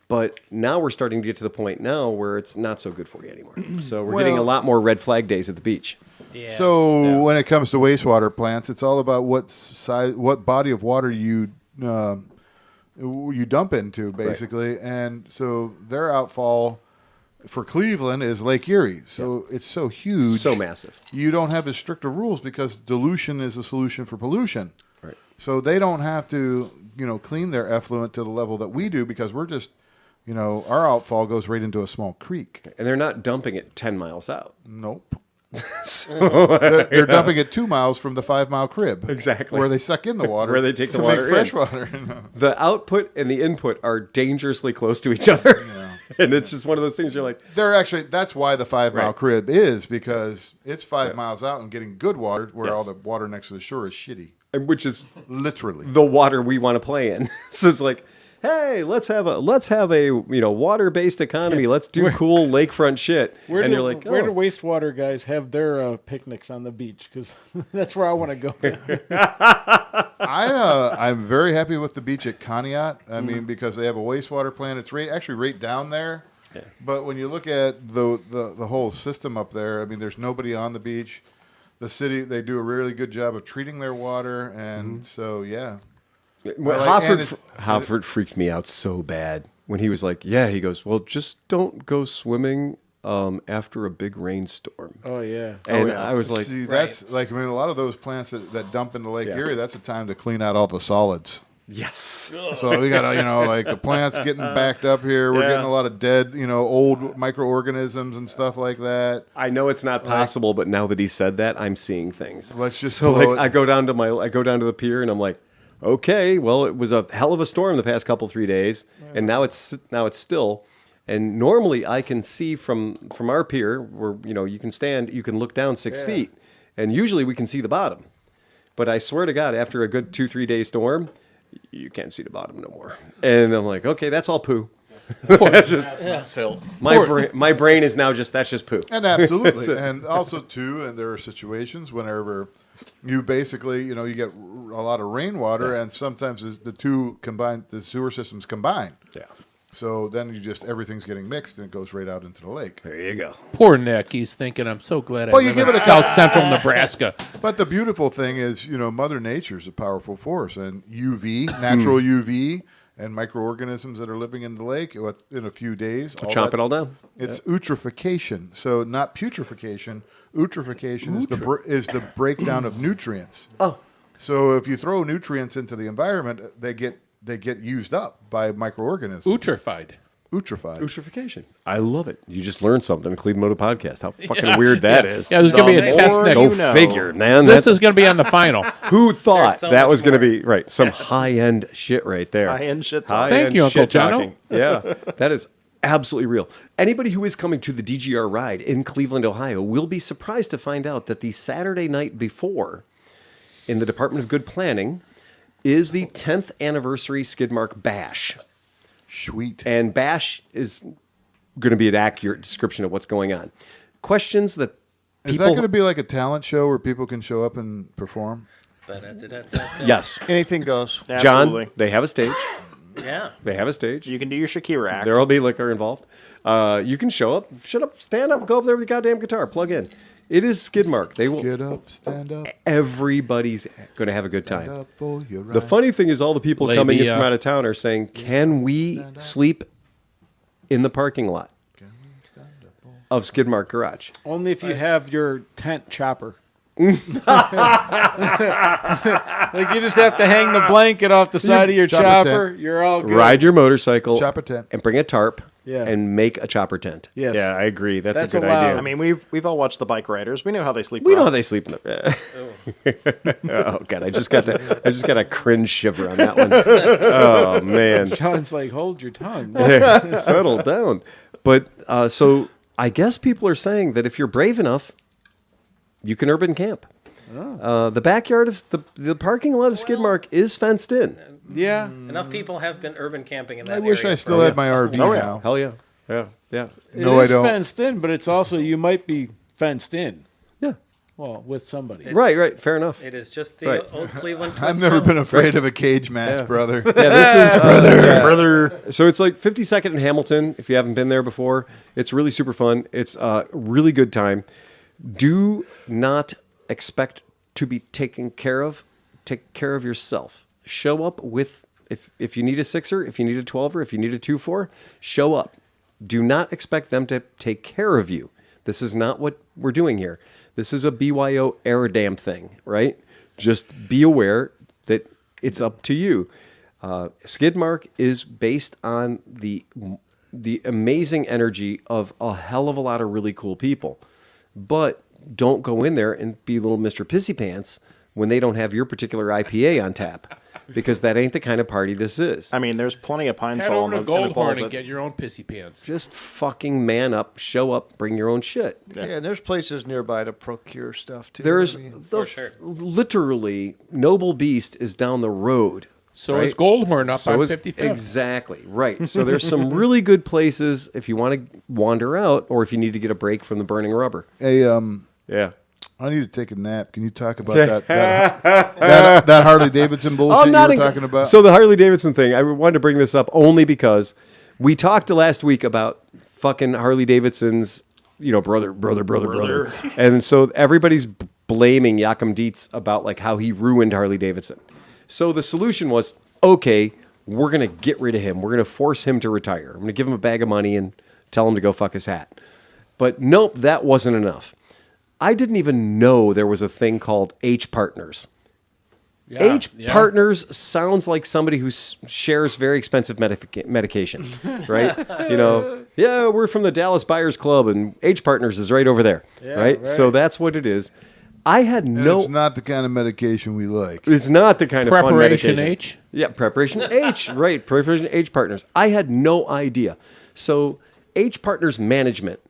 But now we're starting to get to the point now where it's not so good for you anymore. So we're getting a lot more red flag days at the beach. Yeah. So when it comes to wastewater plants, it's all about what body of water you dump into, basically. Right. And so their outfall for Cleveland is Lake Erie. So it's so huge. So massive. You don't have as strict of rules because dilution is a solution for pollution. Right. So they don't have to, clean their effluent to the level that we do because we're just, our outfall goes right into a small creek. And they're not dumping it 10 miles out. Nope. They're dumping it 2 miles from the 5 mile crib. Exactly. Where they suck in the water. Where they take the to water make fresh in. water. The output and the input are dangerously close to each other. Yeah. And it's just one of those things you're like. That's why the 5 mile crib is, because it's 5 miles out and getting good water where all the water next to the shore is shitty. And which is literally the water we want to play in. So it's like, hey, let's have a water-based economy. Let's do cool lakefront shit. Where and do, you're like, where do wastewater guys have their picnics on the beach? Because that's where I want to go. I'm very happy with the beach at Conneaut. I mean, because they have a wastewater plant. It's actually right down there. Yeah. But when you look at the whole system up there, I mean, there's nobody on the beach. The city, they do a really good job of treating their water, and so yeah. Well, Hofford freaked me out so bad when he was like, he goes, well, just don't go swimming after a big rainstorm. Oh yeah. And I was like, See, that's like, I mean, a lot of those plants that dump in the Lake Erie, that's a time to clean out all the solids. yes. So we got to, like the plants getting backed up here. We're getting a lot of dead, old microorganisms and stuff like that. I know it's not possible, but now that he said that, I'm seeing things. Let's just So blow like, it. I go down to the pier, and I'm like, okay, well, it was a hell of a storm the past 3 days, and now it's still. And normally I can see from our pier where you can look down 6 feet, and usually we can see the bottom. But I swear to God, after a good 2-3 day storm, you can't see the bottom no more. And I'm like, okay, that's all poo. That's just my brain is now that's just poo. And absolutely. And also, too, and there are situations whenever you basically, you get a lot of rainwater, and sometimes the two combine, the sewer systems combine. Yeah. So then everything's getting mixed, and it goes right out into the lake. There you go. Poor Nick. He's thinking, I'm so glad I Well, you live give in it a South Central Nebraska. But the beautiful thing is, Mother Nature's a powerful force, and natural UV, and microorganisms that are living in the lake in a few days. Chomp it all down. It's eutrophication, so not putrefaction. Eutrophication is the breakdown of nutrients. Oh. So if you throw nutrients into the environment, they get used up by microorganisms. Utrophied. Utrophied. Eutrophication. I love it. You just learned something. Cleveland Moto podcast. How fucking weird that is. Yeah, there's going to be a test next. Go figure, man. This is going to be on the final. Who thought so that much was going to more. be right? Some high-end shit right there. High-end shit talk. Thank you, Uncle shit Jono. talking. Yeah, that is absolutely real. Anybody who is coming to the DGR ride in Cleveland, Ohio, will be surprised to find out that the Saturday night before, in the Department of Good Planning, is the 10th anniversary Skidmark Bash. Sweet. And Bash is going to be an accurate description of what's going on. Questions that Is people... that going to be like a talent show where people can show up and perform? Yes. Anything goes. Absolutely. John, they have a stage. Yeah. They have a stage. You can do your Shakira act. There will be liquor involved. You can show up, shut up, stand up, go up there with your goddamn guitar, plug in. It is Skidmark. They will. Get up, stand up. Everybody's going to have a good Stand time. up for your The right. funny thing is, all the people Labia. coming in from out of town are saying, "Can we sleep in the parking lot of Skidmark Garage?" Only if you have your tent chopper. Like you just have to hang the blanket off the side of your chopper chopper. tent. You're all good. Ride your motorcycle, Chopper tent. and bring a tarp, Yeah. and make a chopper tent. Yes. Yeah, I agree. That's That's a good allowed. idea. I mean, we've all watched the bike riders. We know how they sleep. we know around. how they sleep in the. Oh god, I just got a cringe shiver on that one. Oh man, John's like, hold your tongue. settle down. But so I guess people are saying that if you're brave enough, you can urban camp. The backyard of the parking lot of Skidmark is fenced in. Yeah. Enough people have been urban camping in that I wish area I still had my RV now. Hell yeah, yeah, yeah, No, It is I don't. fenced in, but it's also you might be fenced in. yeah. Well, with somebody. Right. Fair enough. It is just the Right. old Cleveland I've Twins never club. been afraid of a cage match, brother. Yeah, this is Brother. So it's like 52nd in Hamilton. If you haven't been there before, it's really super fun. It's a really good time. Do not expect to be taken care of. Take care of yourself. Show up with if you need a 6er, if you need a 12er, if you need a 2-4, show up. Do not expect them to take care of you. This is not what we're doing here. This is a BYO Aerodam thing, right? Just be aware that it's up to you. Skidmark is based on the amazing energy of a hell of a lot of really cool people. But don't go in there and be little Mr. Pissy Pants when they don't have your particular IPA on tap, because that ain't the kind of party this is. I mean, there's plenty of pine Head sol over in to the, in the Goldhorn and closet. get your own pissy pants. Just fucking man up, show up, bring your own shit. Yeah, and there's places nearby to procure stuff too. There's I mean, literally Noble Beast is down the road. So right? is Goldhorn up on is 55th. exactly right. So there's some really good places if you want to wander out, or if you need to get a break from the burning rubber. Hey, Yeah. I need to take a nap. Can you talk about that Harley Davidson bullshit you were talking about? So the Harley Davidson thing, I wanted to bring this up only because we talked last week about fucking Harley Davidson's, brother. And so everybody's blaming Joachim Dietz about like how he ruined Harley Davidson. So the solution was, okay, we're going to get rid of him. We're going to force him to retire. I'm going to give him a bag of money and tell him to go fuck his hat. But nope, that wasn't enough. I didn't even know there was a thing called H partners. Yeah, H partners sounds like somebody who shares very expensive medication, right? Yeah, we're from the Dallas Buyers Club, and H partners is right over there, right? So that's what it is. I had It's not the kind of medication we like. It's not the kind of fun Preparation medication. H? Yeah, Preparation H, right. Preparation H partners. I had no idea. So H partners management,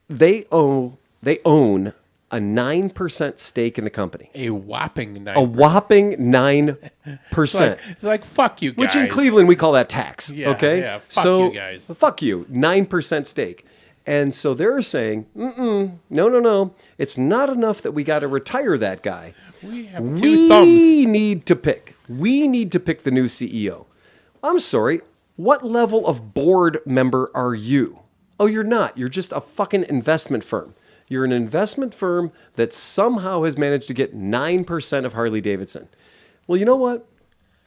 they own a 9% stake in the company. A whopping 9%. A whopping 9%. It's like, fuck you guys. Which in Cleveland we call that tax. Yeah, okay? yeah, fuck you guys. Fuck you. 9% stake. And so they're saying, no. It's not enough that we got to retire that guy. We have two thumbs. We need to pick the new CEO. I'm sorry. What level of board member are you? Oh, you're not. You're just a fucking investment firm. You're an investment firm that somehow has managed to get 9% of Harley-Davidson. Well, you know what?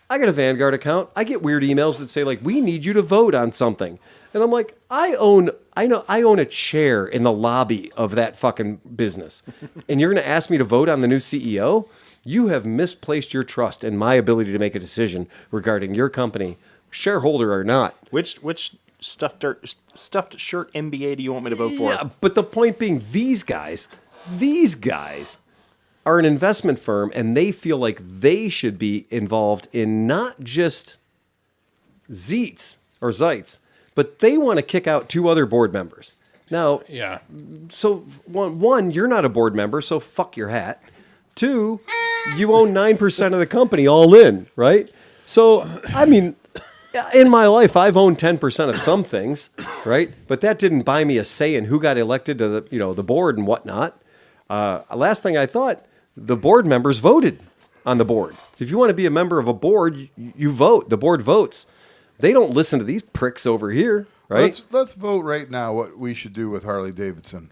I got a Vanguard account. I get weird emails that say, like, we need you to vote on something. And I'm like, I own a chair in the lobby of that fucking business. And you're going to ask me to vote on the new CEO? You have misplaced your trust in my ability to make a decision regarding your company, shareholder or not. Which stuffed shirt MBA do you want me to vote for? Yeah, but the point being, these guys are an investment firm, and they feel like they should be involved in not just Zeitz, but they want to kick out 2 other board members. Now, Yeah. so one, you're not a board member, so fuck your hat. 2, you own 9% of the company all in, right? So, I mean, in my life, I've owned 10% of some things, right? But that didn't buy me a say in who got elected to the board and whatnot. Last thing I thought, the board members voted on the board. So if you want to be a member of a board, you vote. The board votes. They don't listen to these pricks over here, right? Let's vote right now what we should do with Harley Davidson.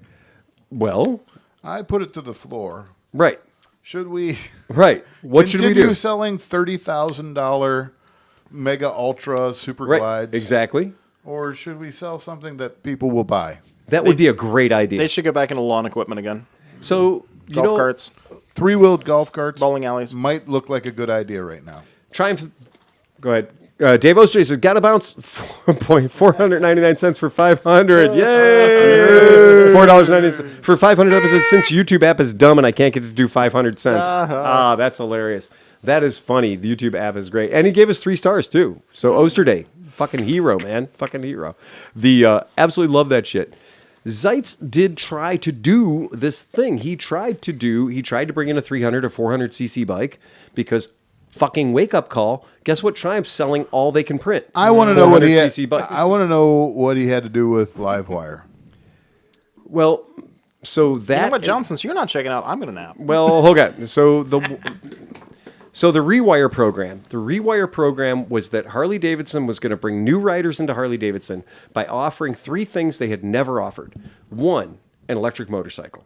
Well, I put it to the floor. right, Should we right. What should we continue do? selling $30,000 Mega Ultra Super Right, Glides? exactly. Or should we sell something that people will buy? That would be a great idea. They should go back into lawn equipment again. So Golf carts, 3-wheeled golf carts bowling alleys. might look like a good idea right now. Triumph. Go ahead. Dave Oster says, "Gotta bounce 499 cents for 500. Yay! $4.90 for 500 episodes since YouTube app is dumb and I can't get it to do 500 cents. That's hilarious. That is funny. The YouTube app is great, and he gave us 3 stars too. So Osterday, fucking hero, man, fucking hero. The absolutely love that shit. Zeitz did try to do this thing. He tried to bring in a 300 or 400 cc bike because. Fucking wake up call. Guess what? Triumph's selling all they can print. I want to know what he had. 400cc bikes. I want to know what he had to do with Livewire. Well, so that. You know what, John? Since you're not checking out, I'm gonna nap. Well, hold on. So the Rewire program. The Rewire program was that Harley Davidson was going to bring new riders into Harley Davidson by offering 3 things they had never offered. 1, an electric motorcycle.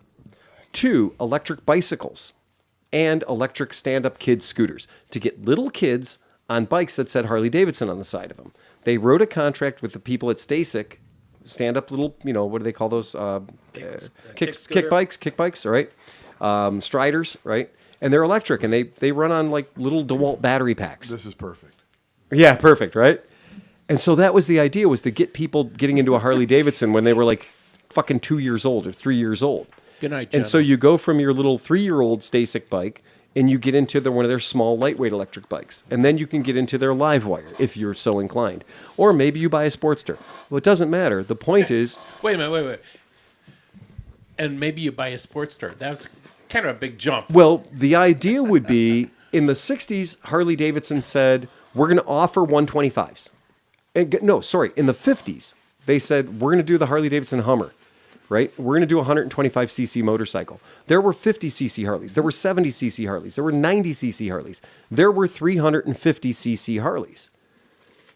2, electric bicycles. And electric stand-up kids scooters to get little kids on bikes that said Harley Davidson on the side of them. They wrote a contract with the people at Stasic, stand-up little, what do they call those? Kick bikes, all right? Striders, right? And they're electric, and they run on like little DeWalt battery packs. This is perfect. Yeah, perfect, right? And so that was the idea, was to get people getting into a Harley Davidson when they were like fucking 2 years old or 3 years old. Good night, And so gentlemen. you go from your little 3-year-old Stasic bike and you get into one of their small lightweight electric bikes. And then you can get into their Livewire if you're so inclined. Or maybe you buy a Sportster. Well, it doesn't matter. The point is... Wait a minute, wait. And maybe you buy a Sportster. That's kind of a big jump. Well, the idea would be, in the 60s, Harley-Davidson said, we're going to offer 125s. In the 50s, they said, we're going to do the Harley-Davidson Hummer. Right? We're going to do a 125cc motorcycle. There were 50cc Harleys. There were 70cc Harleys. There were 90cc Harleys. There were 350cc Harleys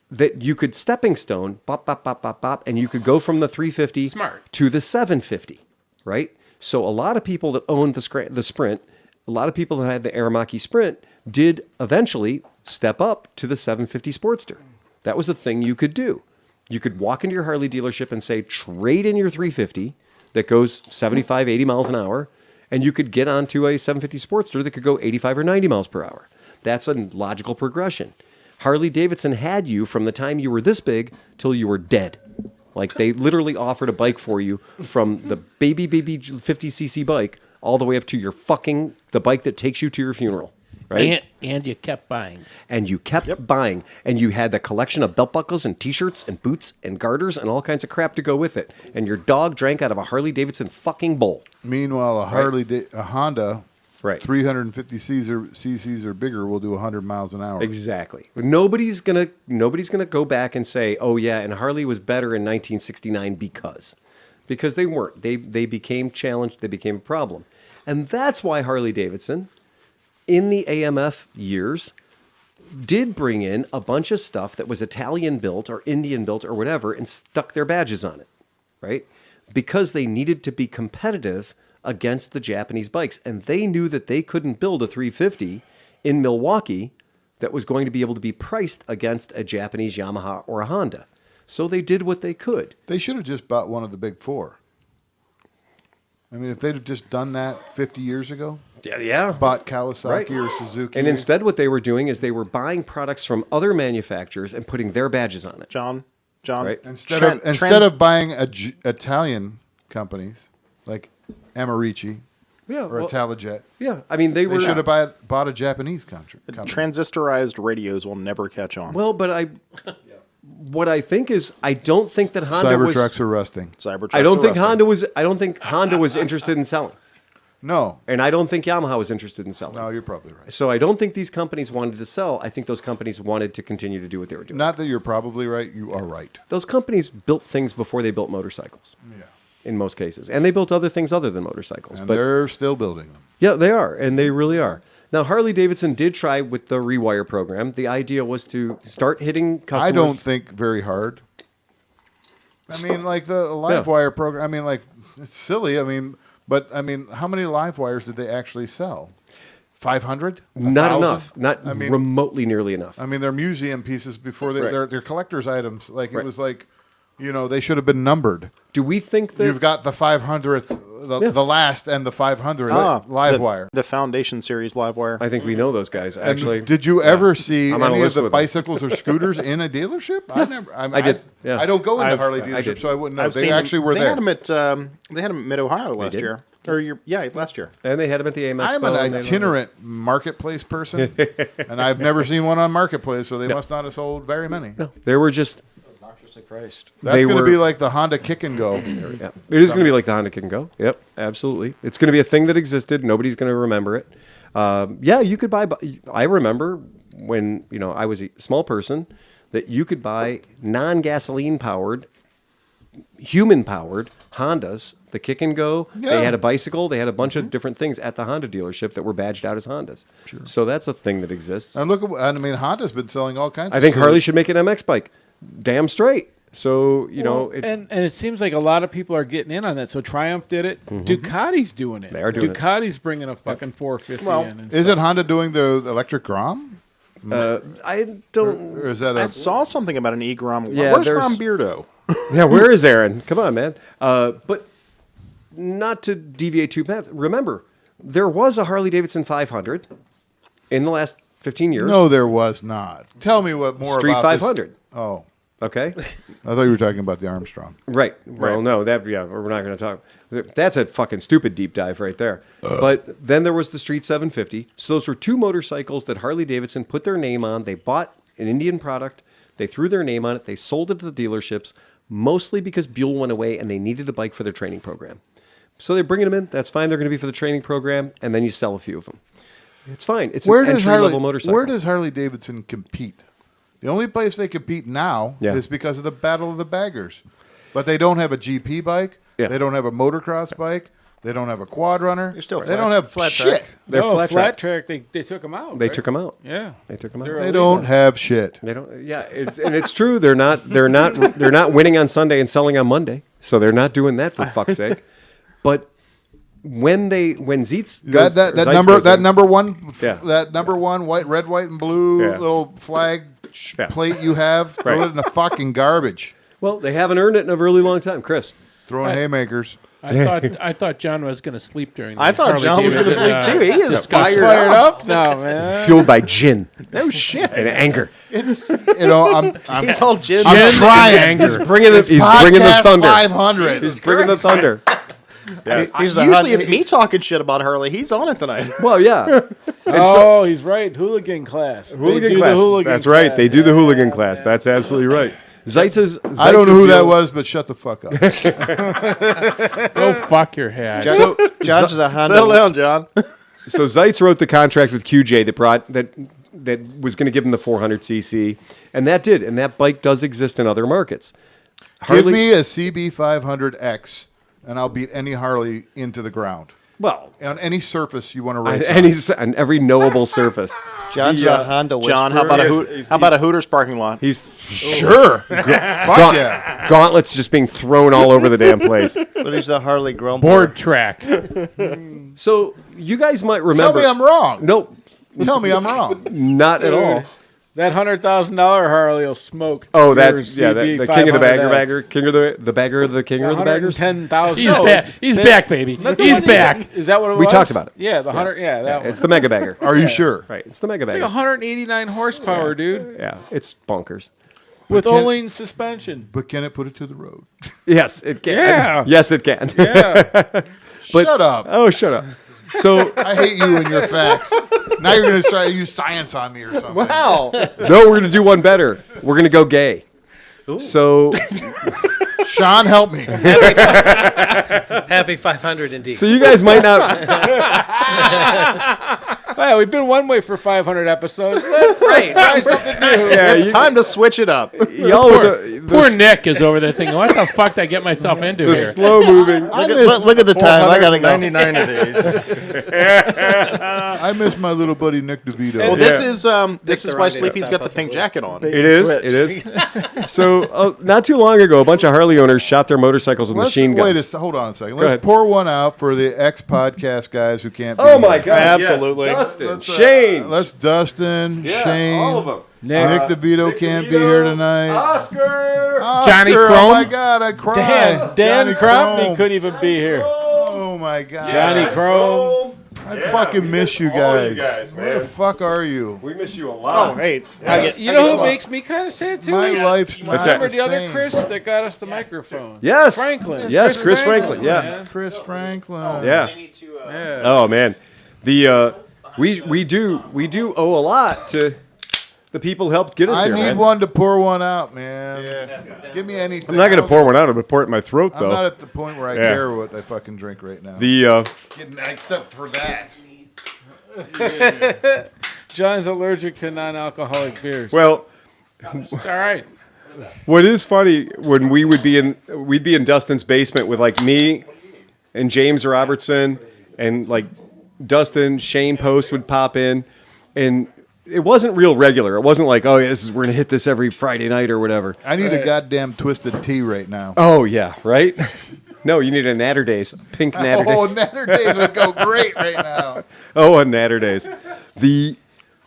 that you could stepping stone, bop, bop, bop, bop, bop, and you could go from the 350 to the 750, right? So a lot of people that owned the Sprint, a lot of people that had the Aramaki Sprint did eventually step up to the 750 Sportster. That was a thing you could do. You could walk into your Harley dealership and say, trade in your 350 that goes 75, 80 miles an hour, and you could get onto a 750 Sportster that could go 85 or 90 miles per hour. That's a logical progression. Harley Davidson had you from the time you were this big till you were dead. Like, they literally offered a bike for you from the baby 50cc bike all the way up to the bike that takes you to your funeral. Right? And you kept buying. And you kept buying. And you had a collection of belt buckles and T-shirts and boots and garters and all kinds of crap to go with it. And your dog drank out of a Harley Davidson fucking bowl. Meanwhile, a Honda, Right. 350 cc's or bigger will do 100 miles an hour. Exactly. Nobody's gonna go back and say, oh yeah, and Harley was better in 1969 because they weren't. They became challenged. They became a problem, and that's why Harley Davidson, in the AMF years, did bring in a bunch of stuff that was Italian built or Indian built or whatever and stuck their badges on it, right? Because they needed to be competitive against the Japanese bikes. And they knew that they couldn't build a 350 in Milwaukee that was going to be able to be priced against a Japanese Yamaha or a Honda. So they did what they could. They should have just bought one of the big four. I mean, if they'd have just done that 50 years ago, Yeah. bought Kawasaki Right. or Suzuki. And instead what they were doing is they were buying products from other manufacturers and putting their badges on it. John, Right. Instead of buying Italian companies like Americi or Italojet, I mean, they should have bought a Japanese company. transistorized radios will never catch on. Well, but what I think is, I don't think that Honda was. Cybertrucks are rusting. Cybertrucks I don't are think rusting. Honda was interested in selling, No, and I don't think Yamaha was interested in selling. no, you're probably right. So I don't think these companies wanted to sell. I think those companies wanted to continue to do what they were doing. Not that you're probably right. You are right. Those companies built things before they built motorcycles. Yeah. In most cases, and they built other things other than motorcycles. And but they're still building them. yeah, they are, and they really are. Now, Harley Davidson did try with the Rewire program. The idea was to start hitting customers. I don't think very hard. I mean, like the LiveWire program. I mean, like, it's silly. I mean, but I mean, how many live wires did they actually sell? 500? Not enough. Not remotely nearly enough. I mean, they're museum pieces before they, Right. they're collector's items. Like, Right. it was like, you know, they should have been numbered. Do we think that You've got the 500th, the last and the 500th live wire. The Foundation Series live wire. I think we know those guys And actually? did you ever see I'm on a any of list the with them. bicycles or scooters in a dealership? I never. I did, yeah. I don't go into I've- Harley I dealerships, did. so I wouldn't know. I've They seen actually them, were they there. Had them they had them at Mid Ohio last did? year. last year. And they had them at the AMX. I'm an itinerant marketplace person, and I've never seen one on Marketplace, so they must not have sold very many. No, they were just. Obnoxiously priced. That's They going to were- be like the Honda Kick and Go. Yeah, it is going to be like the Honda Kick and Go. Yep, absolutely. It's going to be a thing that existed. Nobody's going to remember it. Yeah, you could buy. I remember when I was a small person that you could buy non-gasoline powered, human powered Hondas. The Kick and Go. Yeah. They had a bicycle. They had a bunch of different things at the Honda dealership that were badged out as Hondas. Sure. So that's a thing that exists. And look, I mean, Honda's been selling all kinds. I think of Harley should make an MX bike. Damn straight. So and it seems like a lot of people are getting in on that. So Triumph did it. Ducati's doing it. They are doing it. Ducati's bringing a fucking 450 in. And Is it Honda doing the electric Grom? I don't. Or is that I a? saw something about an e-Grom. Yeah, Where's there's- Grom Beardo? Yeah, where is Aaron? Come on, man. But not to deviate too bad. Remember, there was a Harley Davidson 500 in the last 15 years. No, there was not. Tell me what more Street about 500. This. Oh, Okay. I thought you were talking about the Armstrong. Right. Well, no, we're not going to talk. That's a fucking stupid deep dive right there. But then there was the Street 750. So those were two motorcycles that Harley Davidson put their name on. They bought an Indian product. They threw their name on it. They sold it to the dealerships, mostly because Buell went away and they needed a bike for their training program. So they're bringing them in. That's fine. They're going to be for the training program, and then you sell a few of them. It's fine. It's an entry-level motorcycle. Where does Harley Davidson compete? The only place they compete now is because of the Battle of the Baggers. But they don't have a GP bike. Yeah. They don't have a motocross bike. They don't have a quad runner. You're still they flat- don't have flat shit. track. They're no, flat track. They took them out. They right? took them out. Yeah, They took them out. They're They illegal. don't have shit. They don't. Yeah, it's true. They're not winning on Sunday and selling on Monday. So they're not doing that for fuck's sake. But when Zeitz goes, That or Zeitz number goes in- that number one white, red, white, and blue Yeah. little flag Yeah. plate you have, throw Right. it in the fucking garbage. Well, they haven't earned it in a really long time, Chris. Throwing haymakers. I thought John was going to sleep during. I thought Harley John was going to Davidson, sleep too. He is discussion. fired up. now, man. Fueled by gin No shit. and anger. It's I'm He's all gin. I'm trying. He's bringing the Podcast thunder. 500. He's bringing the thunder. Yes. Usually it's me talking shit about Harley. He's on it tonight. Well, yeah. Oh, he's right. Hooligan class. Hooligan They do class. The hooligan That's right. class. They do the hooligan class. That's absolutely right. Zeitz's I don't know who that was, but shut the fuck up. Go fuck your head. So, John's a Honda. Settle down, John. so Zeitz wrote the contract with QJ that was going to give him the 400cc, and that did. And that bike does exist in other markets. Give me a CB500X, and I'll beat any Harley into the ground. Well, On any surface you want to on, race on every knowable surface. John's a Honda whisperer. John, how about a Hooters parking lot? He's Sure. Fuck yeah. gauntlets just being thrown all over the damn place. But he's the Harley grumbler. Board track. So you guys might Tell remember. me I'm wrong. Nope, Tell me I'm wrong. not at all. That $100,000 Harley will smoke. Oh, that your yeah, CB the king of the 500X. bagger, king of the bagger of the king of the baggers. $110,000. He's back. He's back, baby. He's back. Is that what it was? We talked about it. Yeah, the 100. Yeah, that one. It's the mega bagger. Are you sure? Right, it's the mega It's bagger. like 189 horsepower, dude, Yeah, it's bonkers. with can- Olin suspension. But can it put it to the road? Yes, it can. Yeah. Yes, it can. Yeah. But- Shut up. Oh, shut up. So I hate you and your facts. Now you're going to try to use science on me or something. Wow. no, we're gonna do one better. We're gonna go gay. So Sean, help me. Happy 500 indeed. you guys might not. Yeah, we've been one way for 500 episodes. Let's try something new. Yeah, It's time to switch it up. y'all with Poor Nick is over there thinking, what the fuck did I get myself into the here? slow moving. Look at the time. I gotta go. 99 of these. I miss my little buddy Nick DeVito. Well, this is why Rendezvous Sleepy's got the stop pink jacket on. It is. Switch. It is. So not too long ago, a bunch of Harley owners shot their motorcycles with machine guns. Hold on a second. ahead. Let's pour one out for the ex-podcast guys who can't be Oh my here. God! Absolutely. Yes. Dustin, Let's, Shane, Let's Dustin, yeah, Shane. all of them. Nick DeVito can't be here tonight. Oscar. Johnny Oscar, Crome. Oh my God, I cried. Dan Johnny Crompney Crome. couldn't even be here. Oh my God. Johnny Crome. I fucking miss you All guys. you guys, Where the man. fuck are you? We miss you a Oh, lot. hey. You know who makes me kind of sad too? My life's not What's that? Remember the other same. Chris that got us the microphone? Yes. Franklin. Yes, Chris Franklin. Yeah. man. Chris Franklin. Yeah. Yeah. Oh man, the we do owe a lot to the people who helped get us I here, need man. one to pour one out, man. Give me anything. I'm not gonna pour one out. I'm gonna pour it in my throat I'm not though. at the point where I Yeah. care what I fucking drink right now. Except for that. John's allergic to non-alcoholic beers. Well, It's all right. what is funny when we'd be in Dustin's basement with like me and James Robertson and like Dustin, Shane Post would pop in, and it wasn't real regular. It wasn't like, oh yeah, we're gonna hit this every Friday night or whatever. I need a goddamn twisted tea right now. Oh yeah, right. No, you need a Natter Days, pink Natter Oh, Days. Natter Days would go great right now. Oh, a Natter Days.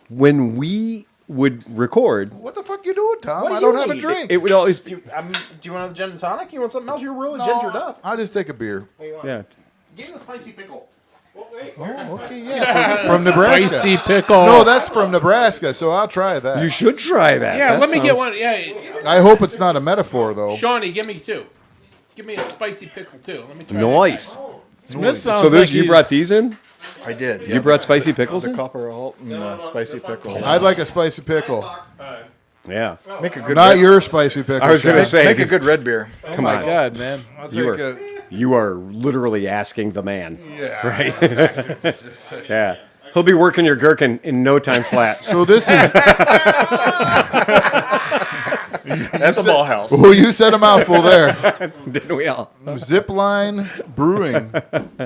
When we would record, What the fuck you doing, Tom? What do I you don't have a need? drink. it would always Do you want a gin and tonic? You want something else? You're really No, gingered up. I'll just take a beer. yeah. Give me the spicy pickle. Oh, okay, yeah. From Nebraska. Spicy pickle. No, that's from Nebraska, so I'll try that. You should try that. Yeah, That let me get sounds- one. Yeah, I hope it's not a metaphor, though. Shawnee, give me two. Give me a spicy pickle too. Let me try. Nice. Smith sounds So like you he's- brought these in? I did. You brought spicy pickles the in? copper alt and the spicy pickle. I'd like a spicy pickle. Yeah. Make a good Not red, your spicy pickle. I was going to Sean. say, make a good red beer. come My on. God, man. I'll You take are, a. you are literally asking the man. Yeah. Right? Yeah. He'll be working your gherkin in no time flat. So this is. At the ball house. Oh, you said a mouthful there. Didn't we all? Zipline Brewing,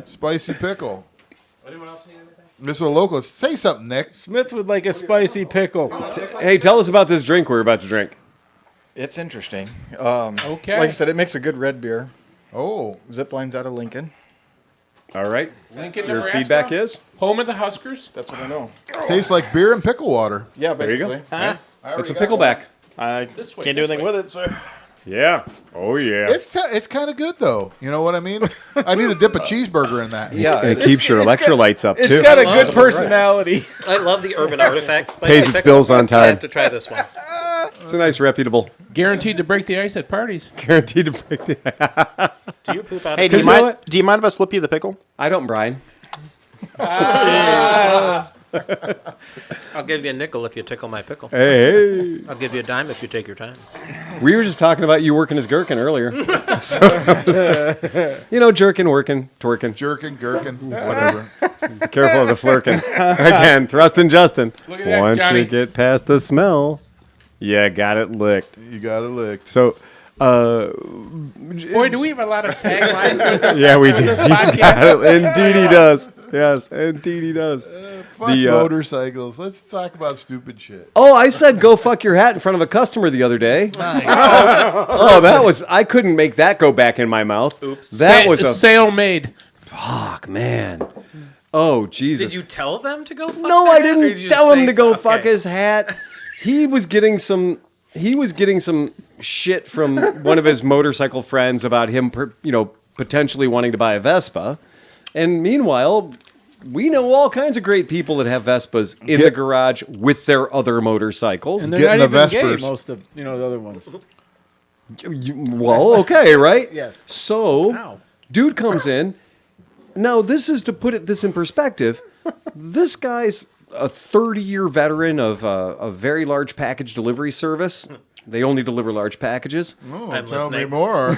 spicy pickle. This is a local. Say something, Nick. Smith would like a spicy pickle. Hey, tell us about this drink we're about to drink. It's interesting. Okay. Like I said, it makes a good red beer. Oh, Zipline's out of Lincoln. All right. Lincoln, Your Nebraska. feedback is? Home of the Huskers. That's what I know. tastes like beer and pickle water. Yeah, There you go. basically. It's a pickleback. I This way, can't do this anything way. with it, so. Yeah. Oh, yeah. It's kind of good, though. You know what I mean? I need to dip a cheeseburger in that. Yeah, And it keeps your electrolytes up, too. It's got a good personality. I love the urban artifacts. Pays its bills on I time. have to try this one. It's a nice, reputable. Guaranteed to break the ice at parties. Guaranteed to break the... Do you poop out Hey, of do you you know mind? what? Do you mind if I slip you the pickle? I don't, Brian. I'll give you a nickel if you tickle my pickle. Hey. I'll give you a dime if you take your time. We were just talking about you working as gherkin earlier. Jerkin, working, twerking. Jerkin, gherkin, whatever. Be careful of the flirking. Again, thrusting Justin. Look at that, Once Johnny. you get past the smell, you got it licked. You got it licked. So, Boy, do we have a lot of taglines with this. yeah, we with do. this He's got podcast. it. Indeed he does. Yes, indeed he does. Fuck The, motorcycles. Let's talk about stupid shit. Oh, I said go fuck your hat in front of a customer the other day. Oh, that was, I couldn't make that go back in my mouth. Oops. That was a, sale made. fuck, man. Oh, Jesus. Did you tell them to go fuck No, their I hat, or did didn't you tell just him say to go so? fuck Okay. his hat. He was getting some shit from one of his motorcycle friends about him, potentially wanting to buy a Vespa. And meanwhile, we know all kinds of great people that have Vespas in the garage with their other motorcycles. And they're Getting not the even gay, Vespers. most of the other ones. Well, okay, right? Yes. So, dude comes in. Now, this is to put this in perspective. This guy's a 30-year veteran of a very large package delivery service. They only deliver large packages. Oh, I'm tell me listening. more.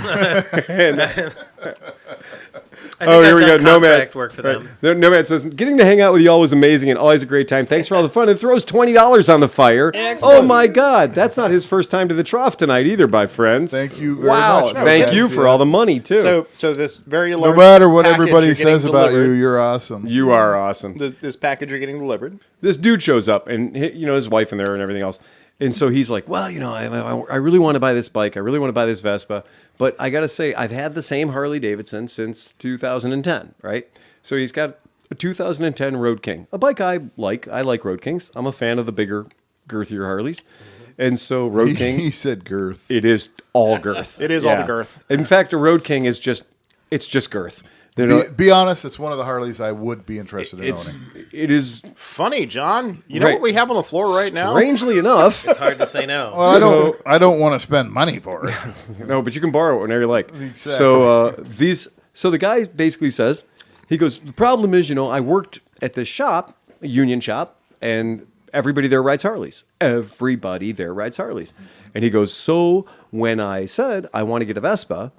I think here I've we go. done Nomad. contract work for them. Nomad says, getting to hang out with y'all was amazing and always a great time. Thanks for all the fun. And throws $20 on the fire. Oh, my God. That's not his first time to the trough tonight either, my friends. Thank you very Wow. much. Thank you for all the money, too. So this very No large matter what package everybody you're getting says about you, delivered- you're awesome. You are awesome. this package you're getting delivered. This dude shows up, and his wife in there and everything else. And so he's like, well, I really want to buy this bike. I really want to buy this Vespa. But I got to say, I've had the same Harley Davidson since 2010, right? So he's got a 2010 Road King, a bike I like. I like Road Kings. I'm a fan of the bigger, girthier Harleys. And so Road King, He said girth. it is all girth. It is all the girth. In fact, a Road King is just girth. They're not- Be honest, it's one of the Harleys I would be interested in owning. it is, Funny, John. You know Right. what we have on the floor right now? strangely enough, It's hard to say no. Well, I don't want to spend money for it. no, but you can borrow it whenever you like. Exactly. So the guy basically says, he goes, the problem is, I worked at this shop, a union shop, and everybody there rides Harleys. Everybody there rides Harleys. And he goes, so when I said I want to get a Vespa,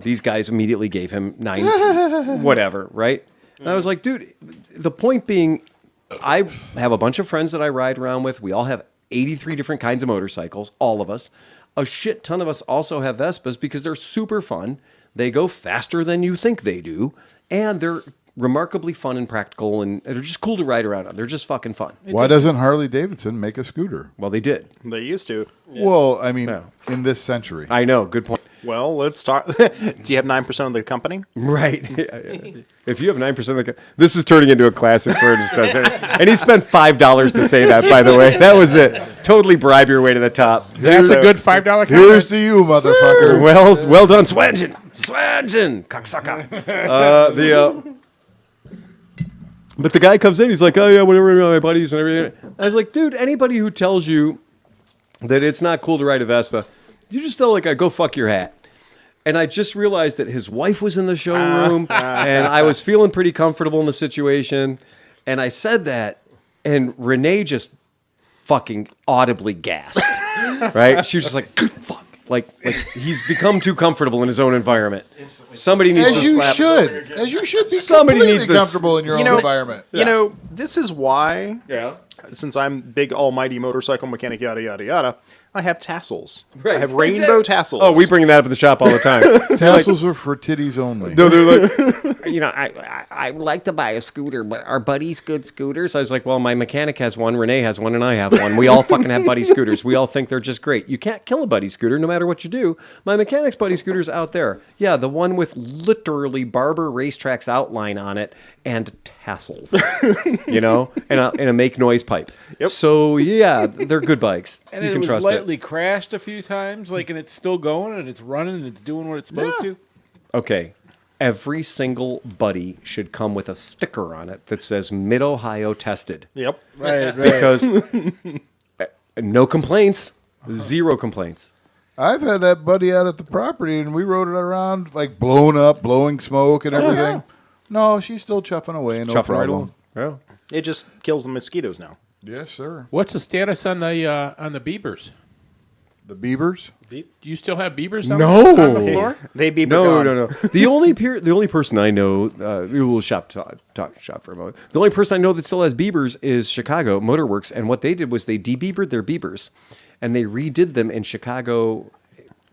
these guys immediately gave him 9, whatever, right? And I was like, dude, the point being, I have a bunch of friends that I ride around with. We all have 83 different kinds of motorcycles, all of us. A shit ton of us also have Vespas because they're super fun. They go faster than you think they do, and they're remarkably fun and practical, and they're just cool to ride around on. They're just fucking fun. Why doesn't Harley Davidson make a scooter? Well, they did. They used to. Well, I mean, in this century. I know. Good point. Well, let's talk. Do you have 9% of the company? Right. If you have 9% of the... This is turning into a classic where it just says it. And he spent $5 to say that, by the way. That was it. Totally bribe your way to the top. That's a good $5 Here's to you, motherfucker. Well done, Swangen. Swangen. Cocksucker. But the guy comes in, he's like, oh, yeah, whatever, my buddies and everything. I was like, dude, anybody who tells you that it's not cool to ride a Vespa, you just tell like, go fuck your hat. And I just realized that his wife was in the showroom, and I was feeling pretty comfortable in the situation. And I said that, and Renee just fucking audibly gasped. Right? She was just like, fuck. Like he's become too comfortable in his own environment. Somebody needs to slap. As you should be Somebody completely needs to comfortable in your own environment. This is why, Yeah. since I'm big almighty motorcycle mechanic, yada, yada, yada, I have tassels. Right. I have rainbow tassels. Oh, we bring that up at the shop all the time. Tassels are for titties only. No, they're like, I like to buy a scooter, but are buddies good scooters? I was like, well, my mechanic has one, Renee has one, and I have one. We all fucking have buddy scooters. We all think they're just great. You can't kill a buddy scooter no matter what you do. My mechanic's buddy scooter's out there. Yeah, the one with literally Barber Racetrack's outline on it and tassels, and a make noise pipe. Yep. So, yeah, they're good bikes. And you it can was trust it. legitimately crashed a few times, like, and it's still going and it's running and it's doing what it's supposed to? Okay. Every single buddy should come with a sticker on it that says Mid-Ohio tested. Yep. Right. Because no complaints, 0 complaints. I've had that buddy out at the property, and we rode it around, like, blown up, blowing smoke and everything. No, she's still chuffing away, no Chuffing right problem. along. Yeah. It just kills the mosquitoes now. Yes, sir. What's the status on the beavers? The beavers? Do you still have beavers on, No. on the floor? They be No. The only person I know, we will talk shop for a moment. The only person I know that still has beavers is Chicago Motorworks, and what they did was they de-beavered their beavers, and they redid them in Chicago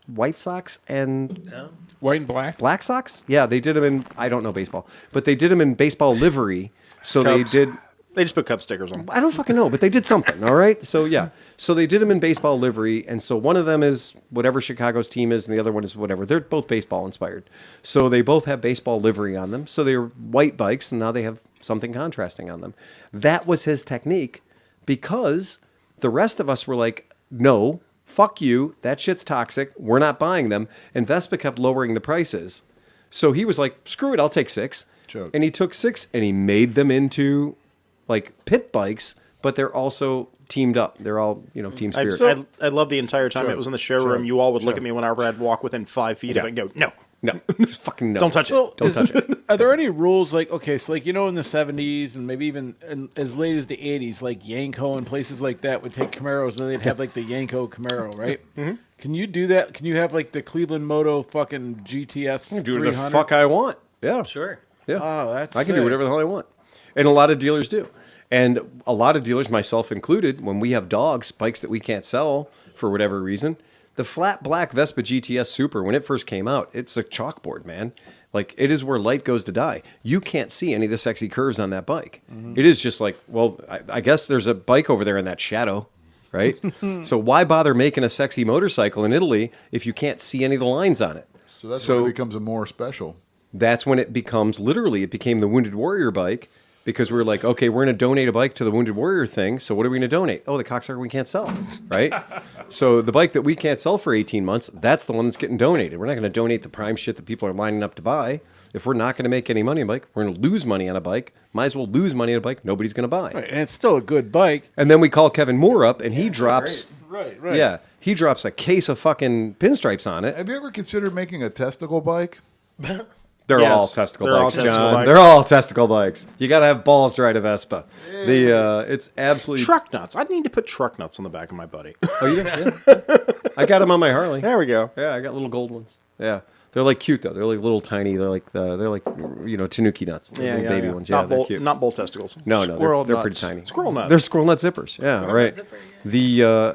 White Sox and White and black? Black Sox. Yeah, they did them in, I don't know baseball, but they did them in baseball livery. So Cubs. they did. They just put Cub stickers on. I don't fucking know, but they did something, all right? So, yeah. So they did them in baseball livery, and so one of them is whatever Chicago's team is, and the other one is whatever. They're both baseball inspired. So they both have baseball livery on them. So they're white bikes, and now they have something contrasting on them. That was his technique because the rest of us were like, no, fuck you. That shit's toxic. We're not buying them. And Vespa kept lowering the prices. So he was like, screw it, I'll take 6. Joke. And he took 6, and he made them into like pit bikes, but they're also teamed up. They're all, team spirit. I love the entire time it was in the showroom. You all would look at me whenever I'd walk within 5 feet of it and go, no. No, fucking no. Don't touch it. Don't touch it. Are there any rules like, okay, so like, in the 70s and maybe even as late as the 80s, like Yanko and places like that would take Camaros and they'd have like the Yanko Camaro, right? Mm-hmm. Can you do that? Can you have like the ClevelandMoto fucking GTS I can do 300? whatever the fuck I want. Yeah. Sure. Yeah. Oh, that's I can do whatever the hell I want. And a lot of dealers do. And a lot of dealers, myself included, when we have dogs, bikes that we can't sell for whatever reason, the flat black Vespa GTS Super, when it first came out, it's a chalkboard, man. Like, it is where light goes to die. You can't see any of the sexy curves on that bike. Mm-hmm. It is just like, well, I guess there's a bike over there in that shadow, right? So why bother making a sexy motorcycle in Italy if you can't see any of the lines on it? So that's when it becomes a more special. That's when it becomes, literally, it became the Wounded Warrior bike. Because we're like, okay, we're going to donate a bike to the Wounded Warrior thing. So what are we going to donate? Oh, the cocksucker we can't sell, right? So the bike that we can't sell for 18 months, that's the one that's getting donated. We're not going to donate the prime shit that people are lining up to buy. If we're not going to make any money on a bike, we're going to lose money on a bike. Might as well lose money on a bike nobody's going to buy. Right, and it's still a good bike. And then we call Kevin Moore up, and he drops... Right. Yeah, he drops a case of fucking pinstripes on it. Have you ever considered making a testicle bike? They're Yes, all testicle they're all bikes, testicle John. bikes. They're all testicle bikes. You got to have balls to ride a Vespa. It's absolutely... Truck nuts. I need to put truck nuts on the back of my buddy. Oh, you did? Yeah. I got them on my Harley. There we go. Yeah, I got little gold ones. Yeah, they're like cute though. They're like little tiny. They're like Tanuki nuts. They're little baby ones. Yeah, they're cute. Not bull testicles. No, Squirrel they're nuts. pretty tiny. Squirrel nuts. They're squirrel nut zippers. Yeah, right. Zipper, yeah.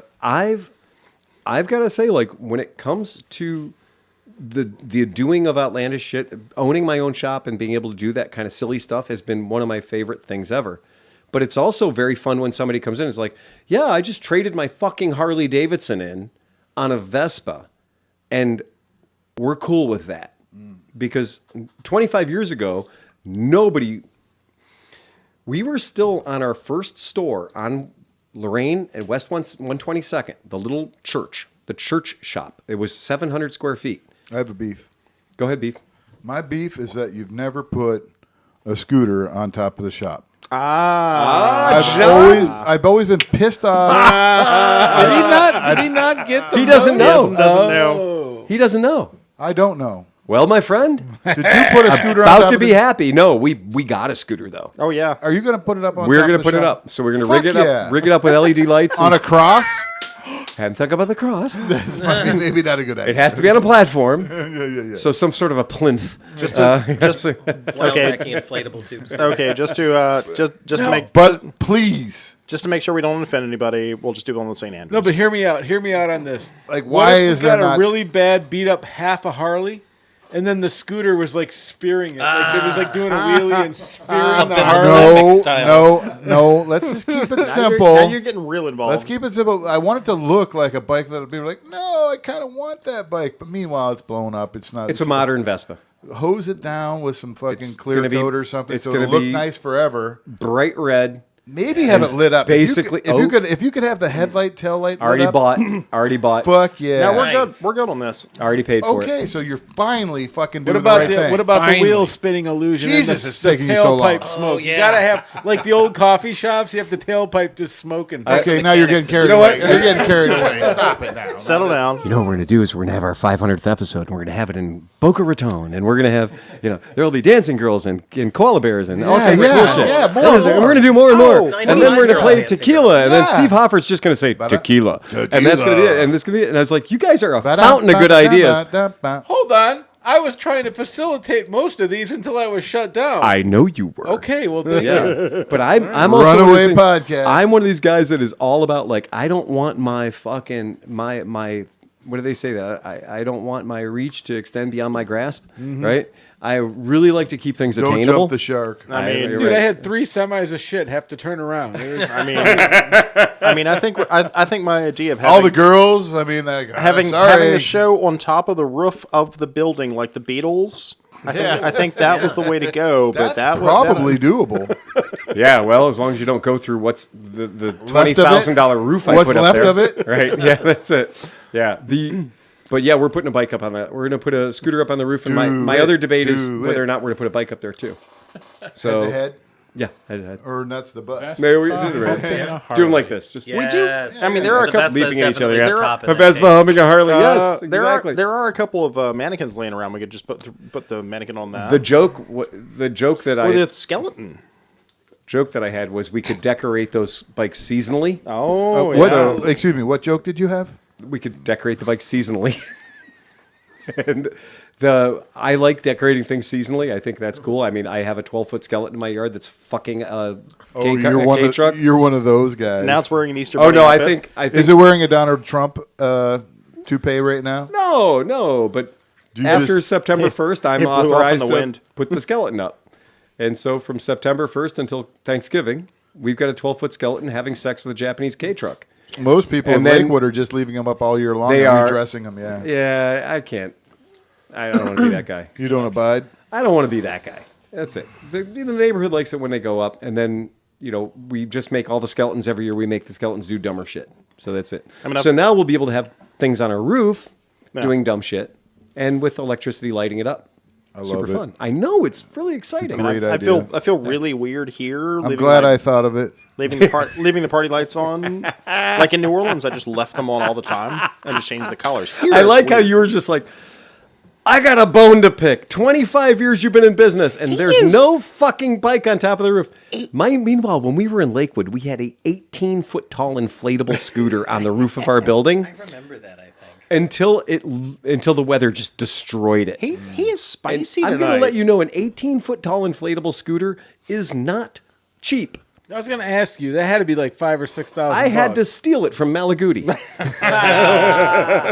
I've got to say, like, when it comes to the doing of outlandish shit, owning my own shop and being able to do that kind of silly stuff has been one of my favorite things ever. But it's also very fun when somebody comes in and is like, yeah, I just traded my fucking Harley Davidson in on a Vespa, and we're cool with that. Because 25 years ago, we were still on our first store on Lorraine and West 122nd, the little church, the church shop. It was 700 square feet. I have a beef. Go ahead, Beef. My beef is that you've never put a scooter on top of the shop. I've always been pissed off. Did he not get the He doesn't know. Doesn't know. He doesn't know. I don't know. Well, my friend, Did you put a scooter on about top to of be the happy. No, we got a scooter though. Oh yeah. Are you going to put it up on We're top gonna of the put it shop? up. So we're gonna Fuck rig it up with LED lights On a cross? Hadn't thought about the cross. Maybe not a good idea. It has to be on a platform. yeah. So some sort of a plinth. Just to, Okay. Inflatable tubes. okay. Just to make But please, just to make sure we don't offend anybody, we'll just do it on the St. Andrews. No, but hear me out. Hear me out on this. like, What why if we is there got not a really bad beat up half a Harley, and then the scooter was like spearing it, like it was like doing a wheelie and spearing the Harley. Olympic style. No. Let's just keep it now simple. Now you're getting real involved. Let's keep it simple. I want it to look like a bike that people are like, no, I kind of want that bike. But meanwhile, it's blown up. It's not. It's a modern Vespa. Hose it down with some fucking It's clear gonna be- coat or something it's so gonna it'll look be- nice forever. Bright red Maybe have it lit up. Basically, if you could have the headlight, tail light lit already up. Already bought. Fuck yeah. Now we're Nice. good. We're good on this. Already paid for it. Okay, so you're finally fucking What doing about the right thing. what about the Finally. wheel spinning illusion? Jesus, and it's taking you so long. tailpipe smoke. You yeah. gotta have like the old coffee shops. You have the tailpipe just smoking. Okay, now you're getting carried know away. what? You're getting carried away. Stop it now. Settle down. You know what we're going to do is we're going to have our 500th episode, and we're going to have it in Boca Raton, and we're going to have, there will be dancing girls and koala bears and all kinds of cool shit. yeah, more And and we're more. going to do more and more. Oh, And then we're going to 99 play dancing tequila, and then Yeah. Steve Hoffer's just going to say tequila. And that's going to be it. And this going to be it. And I was like, you guys are a fountain of good ideas. Hold on, I was trying to facilitate most of these until I was shut down. I know you were. Okay, well, thank you. Yeah, but I'm also one of Runaway those things- podcast. I'm one of these guys that is all about like I don't want my fucking my what do they say that I don't want my reach to extend beyond my grasp, right? I really like to keep things Don't attainable. jump the shark. I mean, you're Dude, right. I had 3 semis of shit have to turn around. It was- I mean, I think my idea of having All the girls, I mean, like, having sorry. the show on top of the roof of the building like the Beatles. I think that was the way to go. That's But that probably doable. Yeah, well, as long as you don't go through what's the Left of it? $20,000 roof I What's put up left there. of it? Right? Yeah, that's it. Yeah. But yeah, we're putting a bike up on that. We're going to put a scooter up on the roof, and my other debate is whether or not we're going to put a bike up there too. So Head to head, yeah, head. or nuts the butt. Maybe we do it right. Do them like this. Just Yes. I mean, there are a The couple- Vespa's leaping at each other. definitely Yeah. the top in A that Vespa case. humming a Harley. Yes, exactly. There are a couple of mannequins laying around. We could just put the mannequin on that. The joke that or I the skeleton. had was we could decorate those bikes seasonally. Oh, What? yeah. Excuse me. What joke did you have? We could decorate the bikes seasonally. And I like decorating things seasonally. I think that's cool. I mean, I have a 12-foot skeleton in my yard that's fucking a K truck. You're one of those guys. Now it's wearing an Easter. Oh Bunny no, I outfit. think Is it wearing a Donald Trump toupee right now? no. But you after just- September 1st, I'm It blew off in authorized the to wind. put the skeleton up. And so from September 1st until Thanksgiving, we've got a 12-foot skeleton having sex with a Japanese K truck. Most people And in then- Lakewood are just leaving them up all year long They and are. redressing them. Yeah. Yeah, I can't. I don't want to be that guy. You don't abide. I don't want to be that guy. That's it. The neighborhood likes it when they go up, and then we just make all the skeletons every year. We make the skeletons do dumber shit. So that's it. So now we'll be able to have things on our roof doing dumb shit, and with electricity lighting it up. Super love it. fun. I know it's really exciting. Great I idea. feel really weird here. I'm glad I thought of it. leaving the party lights on. Like in New Orleans, I just left them on all the time and just changed the colors. Here, I it's like how weird. you were just like, I got a bone to pick. 25 years you've been in business, and there's no fucking bike on top of the roof. Meanwhile, when we were in Lakewood, we had a 18-foot tall inflatable scooter on the roof of our building. I remember that, I think. Until the weather just destroyed it. He is spicy I'm tonight. going to let you know an 18-foot tall inflatable scooter is not cheap. I was gonna ask you. That had to be like $5,000 or $6,000. I had to steal it from Malaguti.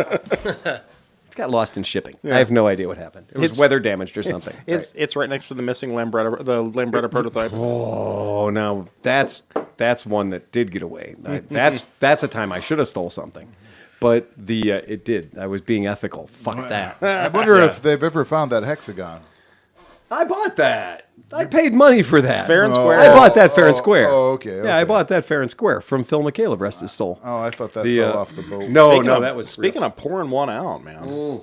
It got lost in shipping. I have no idea what happened. It was It's- weather damaged or something. It's right next to the missing Lambretta prototype. Oh, now that's one that did get away. That's a time I should have stole something, but it did. I was being ethical. Fuck that. I wonder if they've ever found that hexagon. I bought that. I paid money for that. Fair and square. I bought that fair and square. Oh, okay. Yeah, I bought that fair and square from Phil McCaleb, rest his soul. Oh, I thought that The, fell off the boat. No, that was Speaking of pouring one out, man.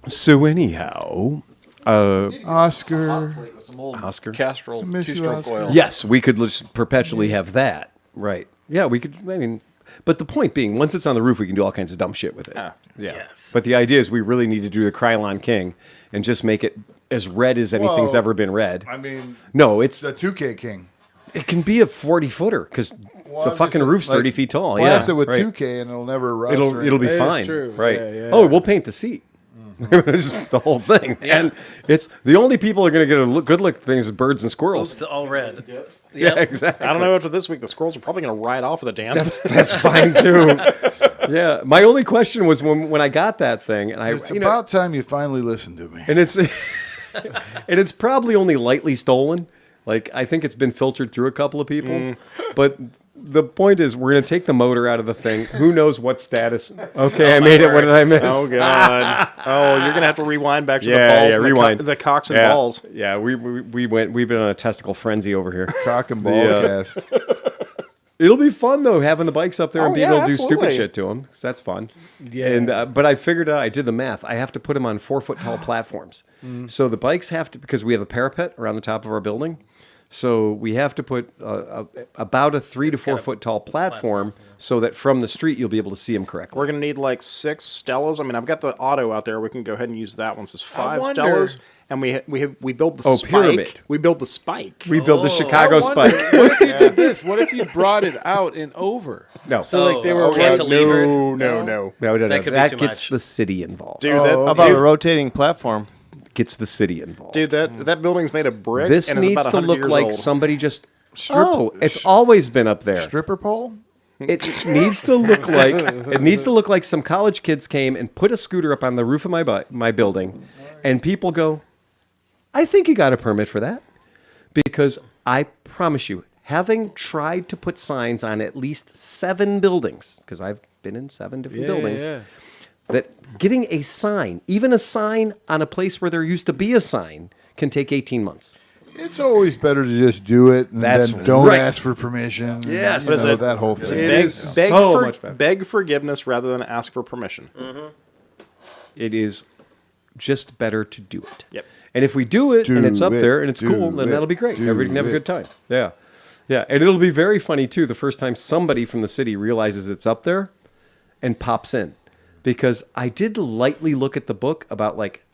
So anyhow, Oscar. With some old Oscar. Castrol miss you, two-stroke Oscar. oil. Yes, we could just perpetually have that. Right. Yeah, we could. I mean, but the point being, once it's on the roof, we can do all kinds of dumb shit with it. Yeah. Yes. But the idea is we really need to do the Krylon King and just make it as red as anything's Whoa. ever been read. I mean, No, it's the 2K King. it can be a 40-footer because Well, the I'm fucking just, roof's like, 30 feet tall. Blast Yeah, it with right. 2K and it'll never rust. It'll be That is fine. true. Right. Yeah, yeah. Oh, we'll paint the seat. Just the whole thing. And it's the only people who are going to get a good look at things is birds and squirrels. It's all red. Yeah, exactly. I don't know after this week, the squirrels are probably going to ride off with the damn. That's fine too. Yeah. My only question was when I got that thing, and It's about time you finally listened to me. and it's and it's probably only lightly stolen. Like, I think it's been filtered through a couple of people, but the point is, we're going to take the motor out of the thing. Who knows what status? Okay, I made it. What did I miss? Oh God! Oh, you're gonna have to rewind back to the balls. Yeah, and rewind. the cocks and balls. Yeah, we've been on a testicle frenzy over here. Cock and ball cast. It'll be fun though, having the bikes up there and being able to do stupid absolutely. shit to them. That's fun. Yeah. And but I figured out, I did the math. I have to put them on 4-foot tall platforms. So the bikes have to, because we have a parapet around the top of our building. So we have to put about a 3 to 4 foot tall platform so that from the street you'll be able to see them correctly. We're gonna need like 6 Stellas. I mean, I've got the auto out there. We can go ahead and use that one. So it's 5 wonder- Stellas, and we build the spike. pyramid. We build the spike. We build the Chicago I Spike. wonder, what if you did this? What if you brought it out and over? No. So like they were cantilevered. No. No. That could be That too gets much. the city involved. Dude, How about a rotating platform? Gets the city involved. dude, that building's made of brick. This and it's needs about to 100 look years like old. somebody just. It's always been up there. Stripper pole? It needs to look like some college kids came and put a scooter up on the roof of my building, and people go, "I think you got a permit for that," because I promise you, having tried to put signs on at least 7 buildings, because I've been in 7 different buildings, that getting a sign, even a sign on a place where there used to be a sign, can take 18 months. It's always better to just do it and That's then don't right. ask for permission. Yes. You What is know, it? that whole thing. It Beg, is beg, so much better. beg forgiveness rather than ask for permission. It is just better to do it. Yep. And if we do it and it's up Do there it, and it's do cool, then it, that'll be great. do Everybody can have a it. good time. Yeah. Yeah. And it'll be very funny, too, the first time somebody from the city realizes it's up there and pops in. Because I did lightly look at the book about, like,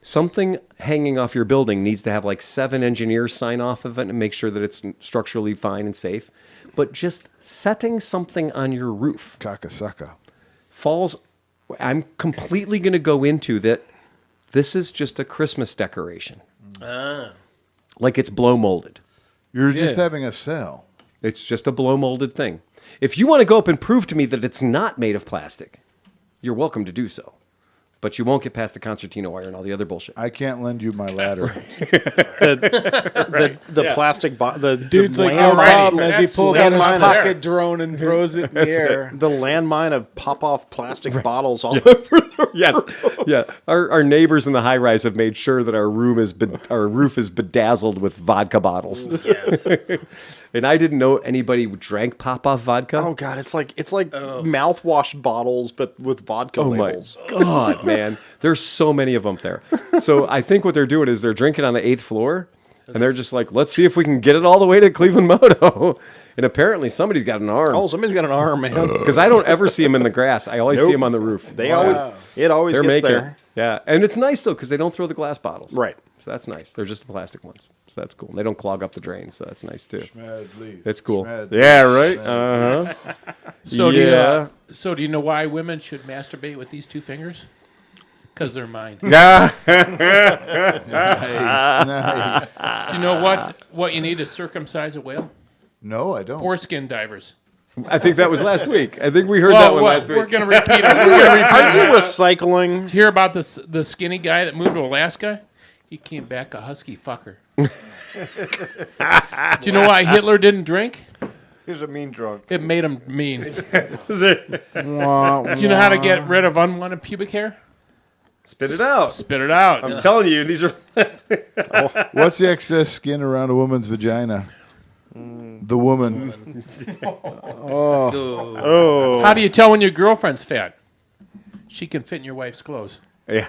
something hanging off your building needs to have, like, 7 engineers sign off of it and make sure that it's structurally fine and safe. But just setting something on your roof Kakasaka. falls. I'm completely going to go into that. This is just a Christmas decoration. Like it's blow molded. You're just having a sale. It's just a blow molded thing. If you want to go up and prove to me that it's not made of plastic, you're welcome to do so. But you won't get past the concertina wire and all the other bullshit. I can't lend you my ladder. The plastic, the Dude's like, landmine- no problem, as he pulls out his landmine pocket drone and throws it in the air. the landmine of pop-off plastic bottles all over the Yes, yeah. Our neighbors in the high rise have made sure that our roof is bedazzled with vodka bottles. Yes. And I didn't know anybody drank pop-off vodka. Oh god, it's like mouthwash bottles, but with vodka Oh my labels. God, man. There's so many of them there. So I think what they're doing is they're drinking on the 8th floor, and they're just like, let's see if we can get it all the way to Cleveland Moto. And apparently somebody's got an arm. Oh, somebody's got an arm, man. Because I don't ever see them in the grass. I always see them on the roof. They always They're gets making there. it. Yeah. And it's nice, though, because they don't throw the glass bottles. Right. So that's nice. They're just the plastic ones. So that's cool. And they don't clog up the drains, so that's nice, too. Schmedley. That's cool. Schmedley. Yeah, right? Uh-huh. So Yeah. do you know why women should masturbate with these 2 fingers? Because they're mine. Yeah. Nice. Do you know what you need to circumcise a whale? No, I don't. Foreskin divers. I think that was last week. I think we heard that one last week. We're going to repeat it. We're going to repeat Are you it. recycling? Hear about the skinny guy that moved to Alaska? He came back a husky fucker. Do you know why Hitler didn't drink? He's a mean drunk. It made him mean. Do you know how to get rid of unwanted pubic hair? Spit it out. Spit it out. I'm telling you, these are. What's the excess skin around a woman's vagina? The woman. How do you tell when your girlfriend's fat? She can fit in your wife's clothes. Yeah.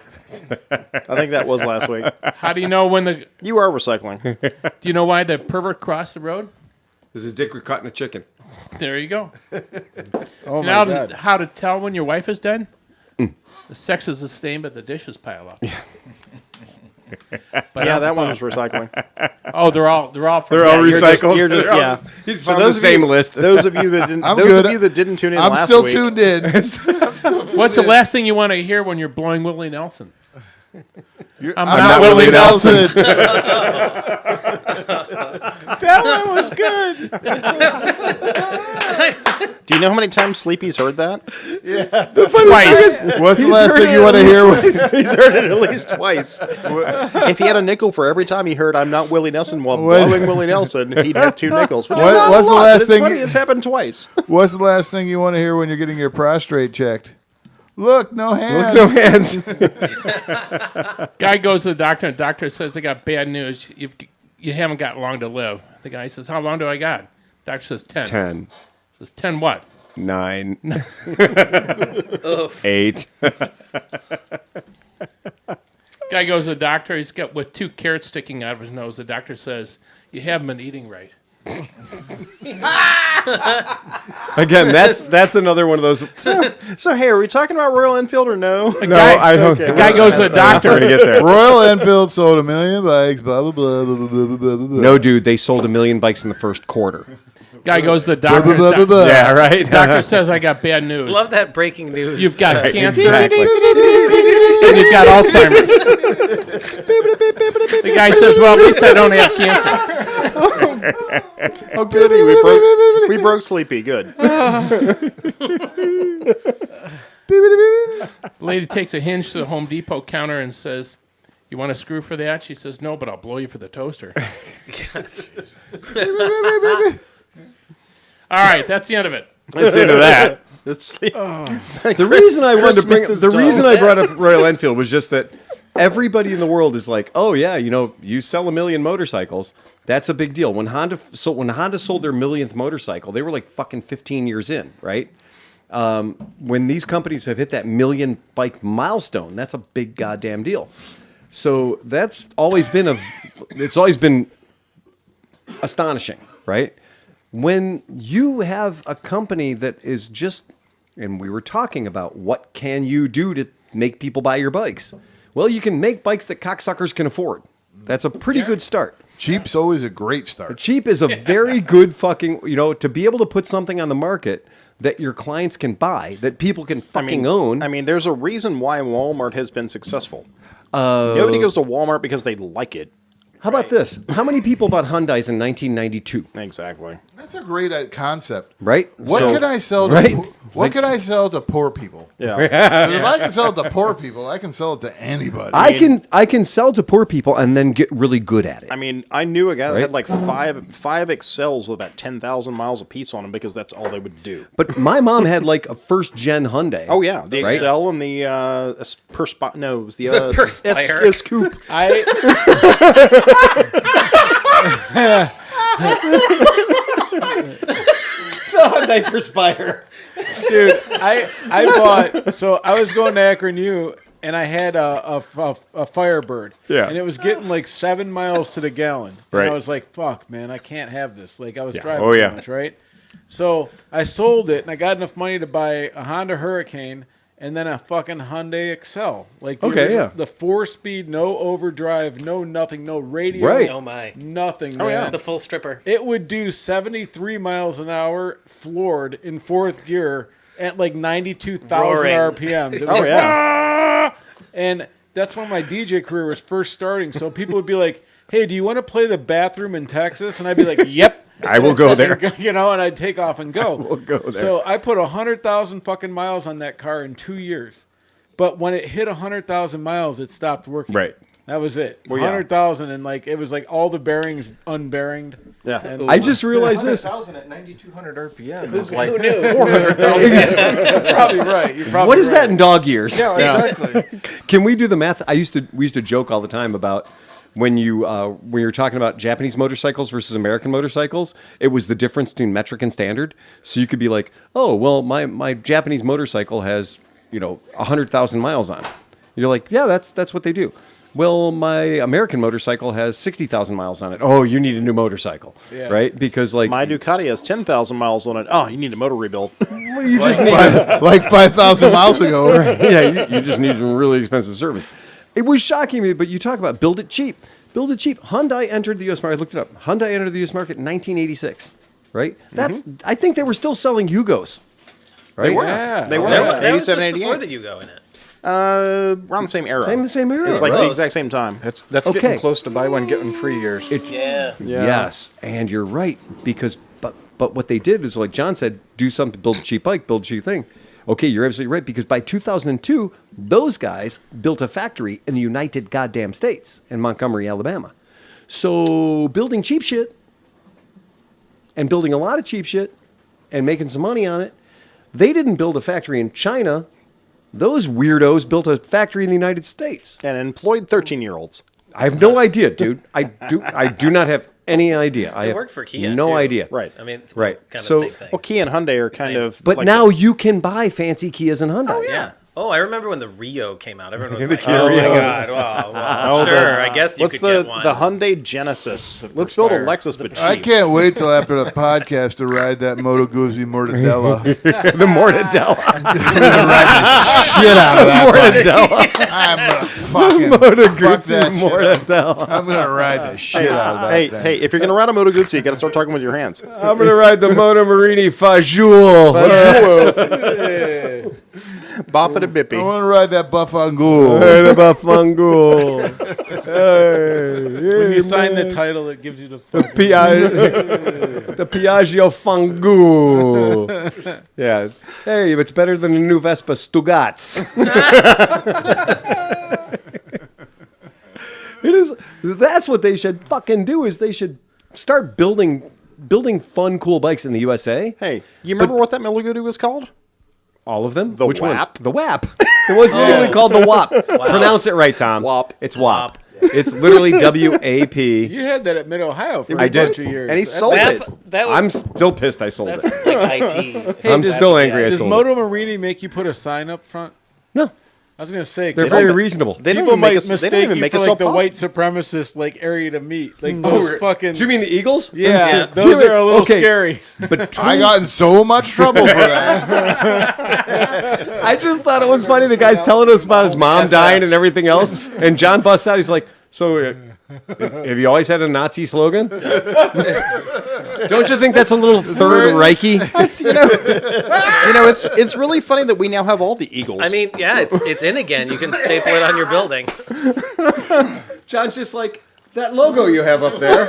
I think that was last week. How do you know when the? You are recycling. Do you know why the pervert crossed the road? This is dick caught in a chicken. There you go. Oh Now, my God. how to tell when your wife is dead? The sex is the same, but the dishes pile up. But Yeah, that one was recycling. Oh, they're all They're all you're just- recycled. you're just- They're all yeah. He's So found the those of same you- list. Those of you that didn't, I'm those good. of you that didn't tune in I'm last still week, tuned in. What's the last thing you want to hear when you're blowing Willie Nelson? I'm not Willie Nelson. That one was good. do you know how many times Sleepy's heard that? Twice. What's the last thing you want to hear? He's heard it at least twice. If he had a nickel for every time he heard "I'm not Willie Nelson" while blowing Willie Nelson, he'd have 2 nickels. Which is not what's a the lot, last but thing? It's funny, it's happened twice. What's the last thing you want to hear when you're getting your prostate checked? Look, no hands. No hands. Guy goes to the doctor, and the doctor says, "I got bad news. You haven't got long to live." The guy says, "How long do I got?" Doctor says, 10. 10, Says, 10 what? 9, 8. Guy goes to the doctor. He's got with 2 carrots sticking out of his nose. The doctor says, "You haven't been eating right." Again, that's another one of those. So, hey, are we talking about Royal Enfield or no? No, I don't. The guy goes to the doctor. Trying to get there. Royal Enfield sold 1 million bikes. Blah blah blah blah blah blah blah. blah. No, dude, they sold 1 million bikes in the first quarter. Guy goes to the doctor. Blah, blah, blah, blah. Yeah, right. Doctor says, "I got bad news. Love that breaking news. You've got cancer Exactly. and you've got Alzheimer's." The guy says, "Well, at least I don't have cancer." Oh, goody. We broke Sleepy. Good. Lady takes a hinge to the Home Depot counter and says, "You want a screw for that?" She says, "No, but I'll blow you for the toaster." Yes. All right, that's the end of it. Let's into that. The reason I wanted to bring Smith is the done. reason I brought up Royal Enfield was just that everybody in the world is like, oh yeah, you sell 1 million motorcycles, that's a big deal. When Honda sold their 1,000,000th motorcycle, they were like fucking 15 years in, right? When these companies have hit that 1,000,000 bike milestone, that's a big goddamn deal. So that's always been astonishing, right? When you have a company that is just, and we were talking about what can you do to make people buy your bikes? Well, you can make bikes that cocksuckers can afford. That's a pretty good start. Cheap's always a great start. Cheap is a very good fucking, to be able to put something on the market that your clients can buy, that people can fucking own. I mean, there's a reason why Walmart has been successful. Nobody goes to Walmart because they like it. How about this? How many people bought Hyundais in 1992? Exactly. That's a great concept. Right? What So- could I sell to right? what could I sell to poor people? Yeah. 'Cause if I can sell it to poor people, I can sell it to anybody. I can sell to poor people and then get really good at it. I mean, I knew a guy that Right? had like five Excels with about 10,000 miles apiece on them because that's all they would do. But my mom had like a first gen Hyundai. Oh yeah, the Right? Excel and the no, it was the Perspire. S Coupe. Hyundai Perspire. Dude, I bought. So I was going to Akron U, and I had a Firebird. Yeah. And it was getting like 7 miles to the gallon. And Right. I was like, "Fuck, man, I can't have this." Like I was Yeah. driving Oh, too yeah. much, right? So I sold it, and I got enough money to buy a Honda Hurricane and then a fucking Hyundai Excel. Like Okay, the 4-speed, no overdrive, no nothing, no radio, Right. Oh my. nothing. Oh, man. yeah. The full stripper. It would do 73 miles an hour floored in 4th gear at like 92,000 Roaring. RPMs. It was Oh like, yeah. "Ah!" And that's when my DJ career was first starting. So people would be like, "Hey, do you want to play the bathroom in Texas?" And I'd be like, "Yep." I will go there. And I'd take off and go. will go there. So I put 100,000 fucking miles on that car in 2 years. But when it hit 100,000 miles, it stopped working. Right. That was it. Well, yeah. 100,000, and like it was like all the bearings unbearinged. Yeah. And I just realized this. 100,000 at 9,200 RPM is like Who knew? 400,000. Probably right. You're probably What is right. that in dog years? yeah, exactly. Can we do the math? We used to joke all the time about when you're talking about Japanese motorcycles versus American motorcycles, it was the difference between metric and standard. So you could be like, oh, well, my Japanese motorcycle has 100,000 miles on it. You're like, yeah, that's what they do. Well, my American motorcycle has 60,000 miles on it. Oh, you need a new motorcycle, right? Because like My Ducati has 10,000 miles on it. Oh, you need a motor rebuild. you just need like 5,000 miles ago. yeah, you just need some really expensive service. It was shocking me, but you talk about build it cheap. Build it cheap. Hyundai entered the U.S. market. I looked it up. Hyundai entered the U.S. market in 1986, right? I think they were still selling Yugos, right? They were. Yeah. They were. Yeah. That was just 87, before 88. the Yugo in it. Around the same era. Same era. It's like right? the exact same time. That's Okay. getting close to buy one, get one free years. Yeah. Yeah. Yes, and you're right, because but But what they did is, like John said, do something, build a cheap bike, build a cheap thing. Okay, you're absolutely right, because by 2002, those guys built a factory in the United goddamn States in Montgomery, Alabama. So building cheap shit and building a lot of cheap shit and making some money on it, they didn't build a factory in China. Those weirdos built a factory in the United States. And employed 13-year-olds. I have no idea, dude. I do not have any idea. I It have worked for Kia, no too. idea. Right. I mean, it's Right. kind of So- the same thing. Well, Kia and Hyundai are kind of... But like now this. you can buy fancy Kias and Hyundais. Oh, yeah. Oh, I remember when the Rio came out. Everyone was The like, Kia oh, my Rio. God. Well, Oh, sure. I guess you What's could the get one. the Hyundai Genesis? Let's build a Lexus, but cheap. I can't wait till after the podcast to ride that Moto Guzzi Mortadella. The Mortadella. I'm gonna ride the shit out of that bike. Mortadella. I'm gonna fucking Moto fuck Guzzi that shit up. Mortadella. I'm gonna ride the shit out of that Hey, thing. hey! If you're gonna ride a Moto Guzzi, you got to start talking with your hands. I'm gonna ride the Moto Marini Fajoule. Bop it a I bippy. want to ride that Buffangul. When you sign the title, it gives you the fucking... The Piaggio Fangu. Yeah. Hey, it's better than the new Vespa Stugats. It is. That's what they should fucking do. Is they should start building fun, cool bikes in the USA. Hey, you remember what that Moto Guzzi was called? All of them. The Which ones? WAP? The WAP. It was literally called the WAP. Pronounce it right, Tom. WAP. It's WAP. It's literally WAP. You had that at Mid-Ohio for I a did. bunch of years. And he sold it. That was, I'm still pissed I sold that's it. like IT. I'm still angry I Does sold Moto it. Marini make you put a sign up front? No, I was gonna say they're 'cause very reasonable. They don't people even might make us. They mistake don't even you make for us like so the white positive. supremacist like area to meet. Like those fucking. Do you mean the Eagles? Yeah, Yeah. those are a little Okay. scary. But I got in so much trouble for that. I just thought it was funny. The guy's telling us about his mom dying and everything else, and John busts out. He's like, "So, have you always had a Nazi slogan? Don't you think that's a little Third Reichy?" It's, it's really funny that we now have all the Eagles. I mean, yeah, it's in again. You can staple it on your building. John's just like, that logo you have up there.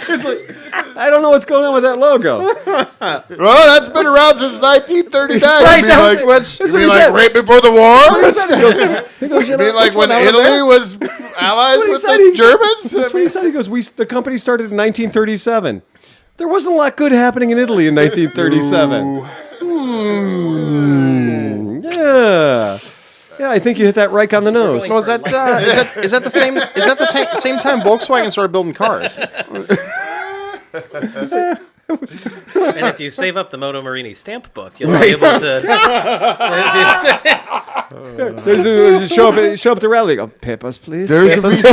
It's like, I don't know what's going on with that logo. Well, that's been around since 1939. Right, You mean that was- like, that's what you mean he like said. right before the war? He goes, You mean like when "Which one out of Italy there?" was allies What he with said, the he said- Germans? That's what he said. He goes, the company started in 1937. There wasn't a lot good happening in Italy in 1937. Yeah. Yeah, I think you hit that right on the nose. so is that the same time Volkswagen started building cars? And if you save up the Moto Marini stamp book, you'll be able to. Show up at the rally. Go, pip us, please. There's a reason.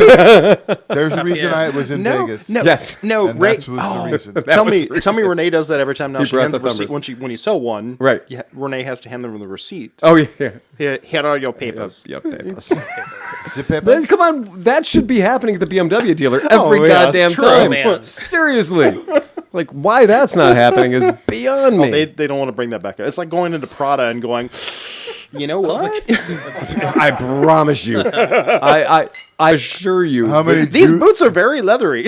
There's a reason I was in Vegas. No, Yes. no. And Ray, that's was the reason. tell was me, the tell me, reason. Renee does that every time. Now He she brought hands the the receipt thumbers. when you sell one. Right. Renee has to hand them the receipt. Oh, yeah. Here are your papers. Yep, pip us. Zip it. Then, come on, that should be happening at the BMW dealer every yeah, that's goddamn true. time. Man. Seriously. Like, why that's not happening is beyond me. They don't want to bring that back. It's like going into Prada and going, you know what? I promise you. I assure you. How many These Jew- boots are very leathery.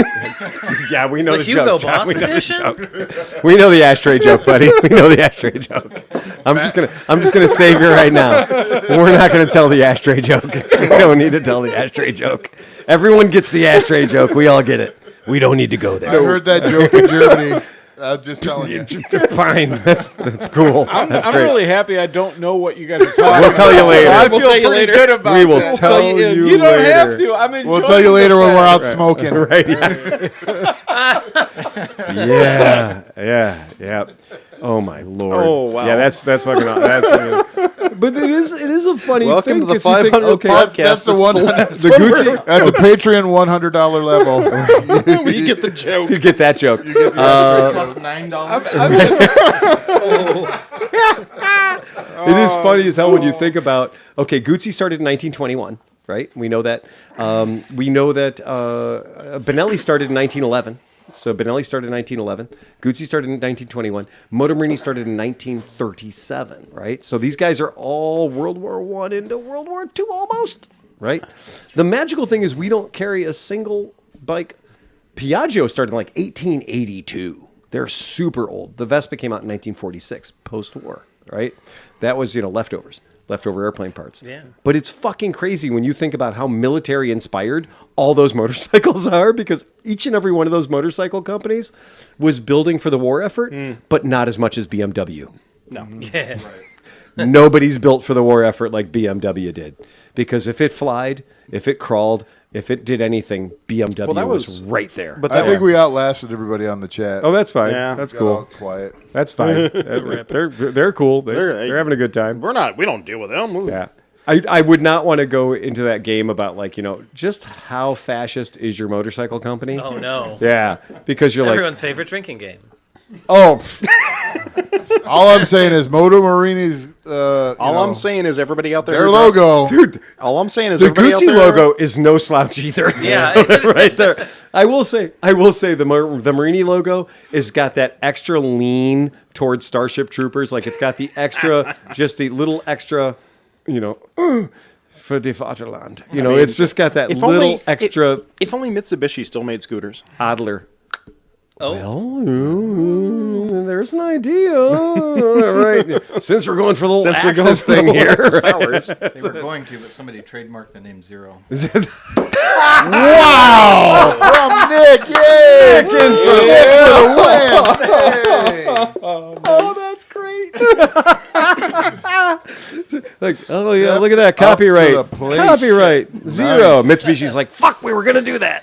Yeah, we know The the, Hugo joke. John. Boss We know the edition? joke. We know the ashtray joke, buddy. We know the ashtray joke. I'm just gonna save you right now. We're not gonna tell the ashtray joke. We don't need to tell the ashtray joke. Everyone gets the ashtray joke. We all get it. We don't need to go I there. heard that joke in Germany. I'm just telling you. Fine. That's cool. That's I'm great. really happy I don't know what you guys are talking about. We'll tell you later. I We'll feel tell you pretty later. good about We will that. tell you You don't later. have to. I'm enjoying We'll tell you later when we're out fact. smoking. Right. Yeah. Oh my lord. Oh, wow. Yeah, that's fucking. But it is a funny Welcome thing. to the 'cause you think, 500th okay, podcast. That's the This is one. last the one Guzzi. we're- At the Patreon $100 level. you get the joke. You get that joke. Cost $9. It is funny as hell when you think about. Okay, Guzzi started in 1921, right? We know that. We know that Benelli started in 1911. So Benelli started in 1911. Guzzi started in 1921. Moto Marini started in 1937, right? So these guys are all World War I into World War II almost, right? The magical thing is we don't carry a single bike. Piaggio started in like 1882. They're super old. The Vespa came out in 1946, post-war, right? That was, leftover airplane parts. Yeah. But it's fucking crazy when you think about how military inspired all those motorcycles are, because each and every one of those motorcycle companies was building for the war effort, but not as much as BMW. No. Yeah. Nobody's built for the war effort like BMW did, because if it flied, if it crawled, if it did anything, BMW was right there. But I think we outlasted everybody on the chat. Oh, that's fine. Yeah. That's Got all cool. quiet. That's fine. They're cool. They're having a good time. we don't deal with them. Yeah. I would not want to go into that game about just how fascist is your motorcycle company? Oh no. Yeah, because you're Everyone's favorite drinking game. oh, All I'm saying is Moto Marini's. All I'm saying is everybody out there. Their logo. dude, All I'm saying is the everybody Guzzi out there, logo is no slouch either. Yeah. So, right there. I will say the Marini logo has got that extra lean towards Starship Troopers. Like it's got the extra, just the little extra, for the Vaterland. It's just got that little extra If only Mitsubishi still made scooters. Adler. Oh. Well, there's an idea. All right. Since we're going for the little Axis thing here. Powers. They were going to, but somebody trademarked the name Zero. Wow! From Nick, yay! Nick for the win! Hey. Oh, that's great. Look at that. Copyright. to the plate. Copyright. Zero. Nice. Mitsubishi's like, fuck, we were going to do that.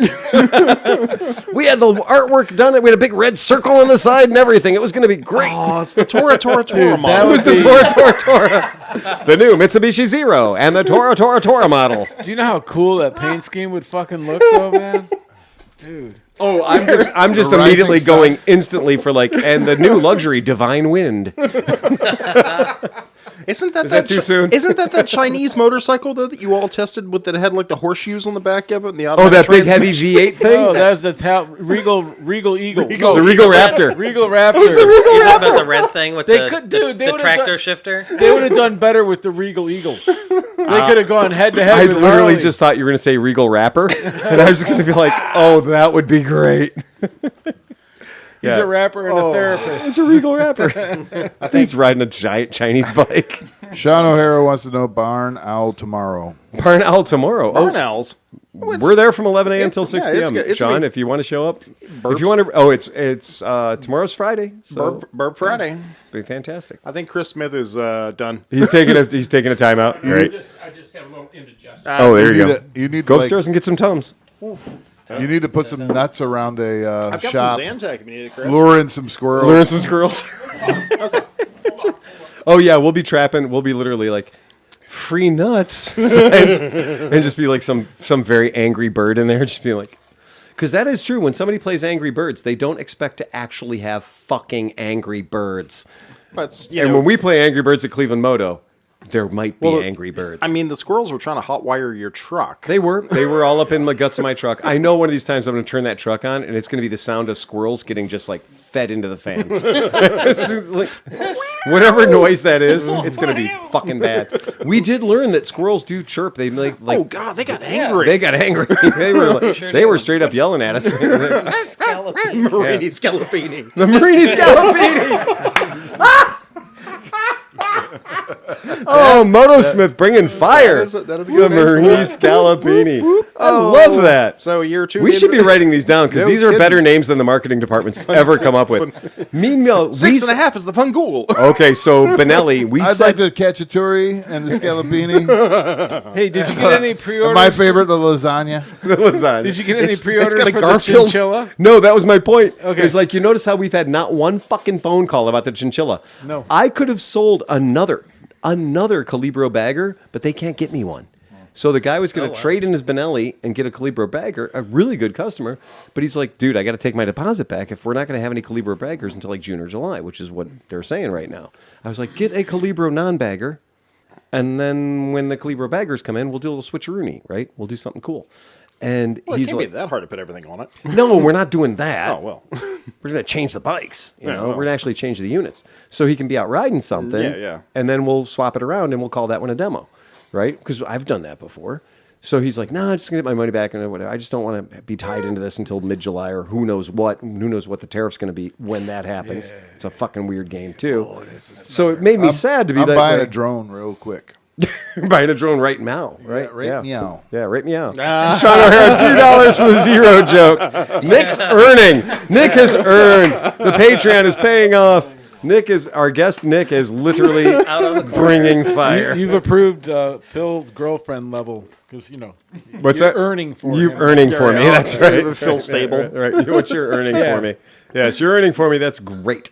We had the artwork done. We had a big red circle on the side and everything. It was going to be great. Oh, it's the Tora model. That was the Tora. The new Mitsubishi Zero and the Tora model. Do you know how cool that paint scheme would fucking look, though, man? Dude. Oh, I'm just The rising immediately sun. going instantly for and the new luxury Divine Wind. Isn't that Is that too soon? Isn't that Chinese motorcycle though that you all tested with that had like the horseshoes on the back of it and the Oh, that big heavy V8 thing? Oh, that was the Regal Eagle. No, The Regal Raptor. Regal Raptor. It was the Regal You talking Raptor. about the red thing with They the, could- dude, they the would've tractor done- shifter? They would have done better with the Regal Eagle. They could have gone head to head I with literally Harley. just thought you were going to say Regal Rapper. And I was just going to be like, oh, that would be great. He's a rapper and a therapist. It's a Regal Rapper. He's riding a giant Chinese bike. Sean O'Hara wants to know Barn Owl tomorrow. Barn Owl tomorrow. Barn owls. We're there from 11 a.m. till 6 yeah, it's p.m. good. It's Sean, gonna be- if you want to show up. Burbs. If you want to. Oh, it's tomorrow's Friday. So Burp Friday. be fantastic. I think Chris Smith is done. He's taking a time out. Great. I just have a little indigestion. Oh, there you go. You need Go like, upstairs and get some Tums. you need to put some nuts around the I've got shop. some Zantac if you need it, Chris. Lure in some squirrels. Learn some squirrels. Oh yeah, we'll be trapping. We'll be literally like free nuts signs, and just be like some very angry bird in there, just being like, because that is true. When somebody plays Angry Birds, they don't expect to actually have fucking Angry Birds. But And when we play Angry Birds at Cleveland Moto, there might be Angry Birds. I mean, the squirrels were trying to hotwire your truck. They were all up in the guts of my truck. I know one of these times I'm going to turn that truck on, and it's going to be the sound of squirrels getting just like fed into the fan. It's just like, whatever noise that is, it's going to be fucking bad. We did learn that squirrels do chirp. They like oh God, they got angry. they got angry. They were straight up yelling at us. Marini Scalapini. The Marini Scalapini. Oh, Motosmith bringing fire. That is a The good name. Marini Scalapini. I love that. So year two. We should be writing these down because No these are kidding. better names than the marketing department's ever come up with. Meanwhile, 6.5 is the Pangul. Okay, so Benelli, we I'd said like the cacciatore and the scalapini. Hey, did you get any pre-orders? My favorite, the lasagna. the lasagna. Did you get any It's pre-orders got a for Garfield. the chinchilla? No, that was my point. Okay. It's like, you notice how we've had not one fucking phone call about the chinchilla. No. I could have sold another Calibro bagger, but they can't get me one. So the guy was going to trade in his Benelli and get a Calibro bagger, a really good customer, but he's like, dude, I got to take my deposit back if we're not going to have any Calibro baggers until like June or July, which is what they're saying right now. I was like, get a Calibro non-bagger, and then when the Calibro baggers come in, we'll do a little switcheroony, right? We'll do something cool. And Well, it he's can't like, be that hard to put everything on it. no, we're not doing that. Oh well. We're going to change the bikes. You know, well. we're going to actually change the units. So he can be out riding something. Yeah, yeah. And then we'll swap it around and we'll call that one a demo, right? Because I've done that before. So he's like, no, I'm just going to get my money back and whatever. I just don't want to be tied into this until mid-July or who knows what the tariff's going to be when that happens. It's a fucking weird game, too. So it made me sad to be I'm that buying way. a drone real quick. Buying a drone right now, right? Yeah, meow. Yeah, right meow. Sean O'Hara, $2 for the zero joke. Nick's earning. Nick has earned. The Patreon is paying off. Our guest Nick is literally bringing fire. You've approved Phil's girlfriend level because What's you're that? earning for You're him. earning for me. That's right. Phil Stable. Right. What you're earning for me. Yes, you're earning for me. That's great.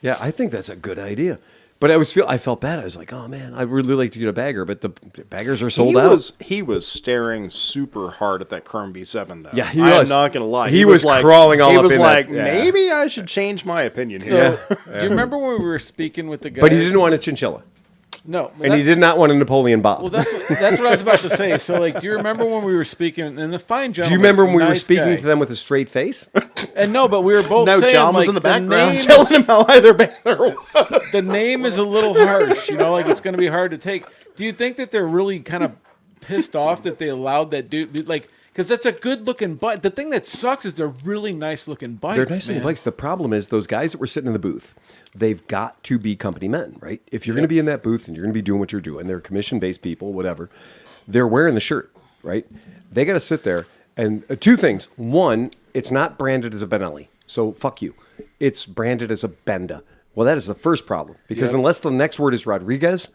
Yeah, I think that's a good idea. But I felt bad. I was like, oh man, I'd really like to get a bagger, but the baggers are sold out. He was staring super hard at that Chrome B7 though. Yeah, he I'm was. not gonna lie. He was like, crawling all he up was in like, that- yeah. maybe I should change my opinion So, here. do you remember when we were speaking with the guy? But he didn't want a chinchilla. No, And he did not want a Napoleon Bob. Well, that's what I was about to say. So, like, do you remember when we were speaking? And the fine Do gentleman. you remember when we were nice speaking guy. to them with a straight face? And no, but we were both No, saying, John was like, in the background name telling him is- how either banner was. the name is a little harsh. Like it's going to be hard to take. Do you think that they're really kind of pissed off that they allowed that dude? Like, because that's a good looking bike. The thing that sucks is they're really nice looking bikes. They're nice looking man. bikes. The problem is those guys that were sitting in the booth, they've got to be company men, right? If you're going to be in that booth and you're going to be doing what you're doing, they're commission-based people, whatever. They're wearing the shirt, right? They got to sit there. And two things. One, it's not branded as a Benelli. So fuck you. It's branded as a Benda. Well, that is the first problem. Because unless the next word is Rodriguez,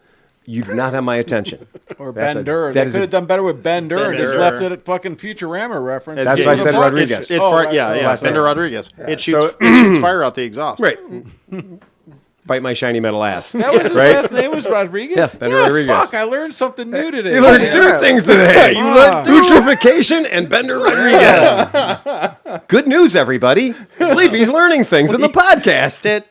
you do not have my attention. Or That's Bender. that They is could have done better with Bender and just Bender. left it at fucking Futurama reference. That's why I said Rodriguez. Yeah, Bender Rodriguez. It shoots fire out the exhaust. Right. Bite my shiny metal ass. That was his right? last name was Rodriguez? Yeah, Bender Rodriguez. Fuck, I learned something new today. You learned two things today. You learned Eutrification and Bender Rodriguez. Good news, everybody. Sleepy's learning things in the podcast. The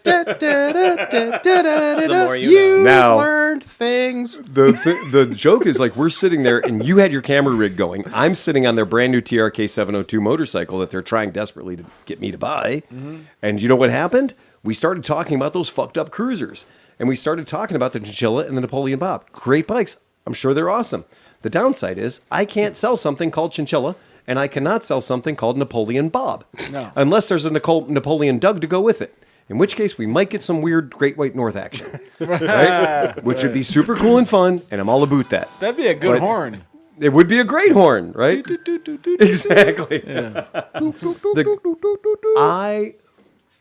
more you know. Now- learned things. The joke is like we're sitting there and you had your camera rig going. I'm sitting on their brand new TRK 702 motorcycle that they're trying desperately to get me to buy. And you know what happened? We started talking about those fucked up cruisers. And we started talking about the Chinchilla and the Napoleon Bob. Great bikes. I'm sure they're awesome. The downside is I can't sell something called Chinchilla and I cannot sell something called Napoleon Bob. No. Unless there's a Napoleon Doug to go with it. In which case, we might get some weird Great White North action. Right? Which would be super cool and fun, and I'm all about that. That'd be a good But- horn. It would be a great horn, right? Exactly.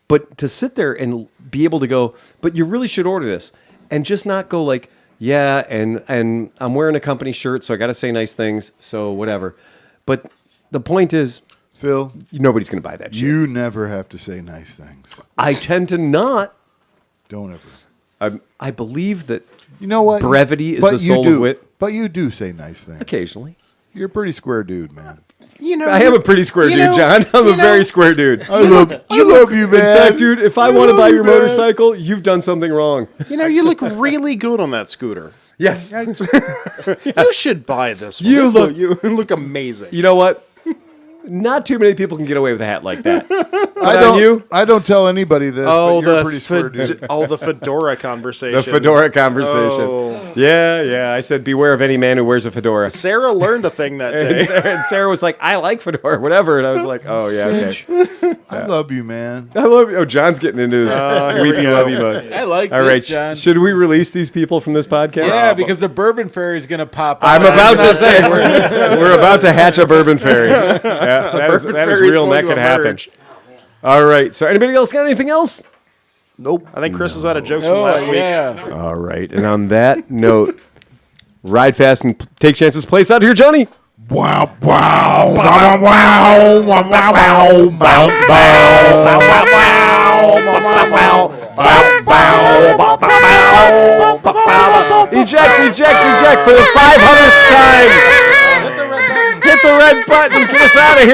But to sit there and be able to go, but you really should order this, and just not go like, yeah, and I'm wearing a company shirt, so I got to say nice things, so whatever. But the point is, Phil, nobody's going to buy that shit. you never have to say nice things. I tend to not. Don't ever. I believe that You know what? brevity is But the you soul do. of wit. But you do say nice things. Occasionally. You're a pretty square dude, man. You know, I am a pretty square dude, John. I'm a very square dude. I love you, man. In fact, dude, if I want to buy your motorcycle, you've done something wrong. you look really good on that scooter. Yes. You should buy this one. You You look amazing. You know what? Not too many people can get away with a hat like that. I don't tell anybody this, but you're a pretty square dude. The fedora conversation. The fedora conversation. Oh. Yeah. I said, beware of any man who wears a fedora. Sarah learned a thing that day. And Sarah was like, I like fedora, whatever. And I was like, oh, yeah, okay. I love you, man. I love you. Oh, John's getting into his weepy lovey mode. I like All this, right. John. Should we release these people from this podcast? Yeah, because the Bourbon Fairy is going to pop out. I'm about to say, we're about to hatch a bourbon fairy. Yeah, that is Fairy's real, and going that to could happen. emerge. All right. So anybody else got anything else? Nope. I think Chris is out of jokes from last week. Yeah. All right. And on that note, ride fast and take chances. Place out here, Johnny. Wow, wow, wow, wow, wow, wow, wow, wow, Eject for the 500th time. Hit the red button. Get us out of here.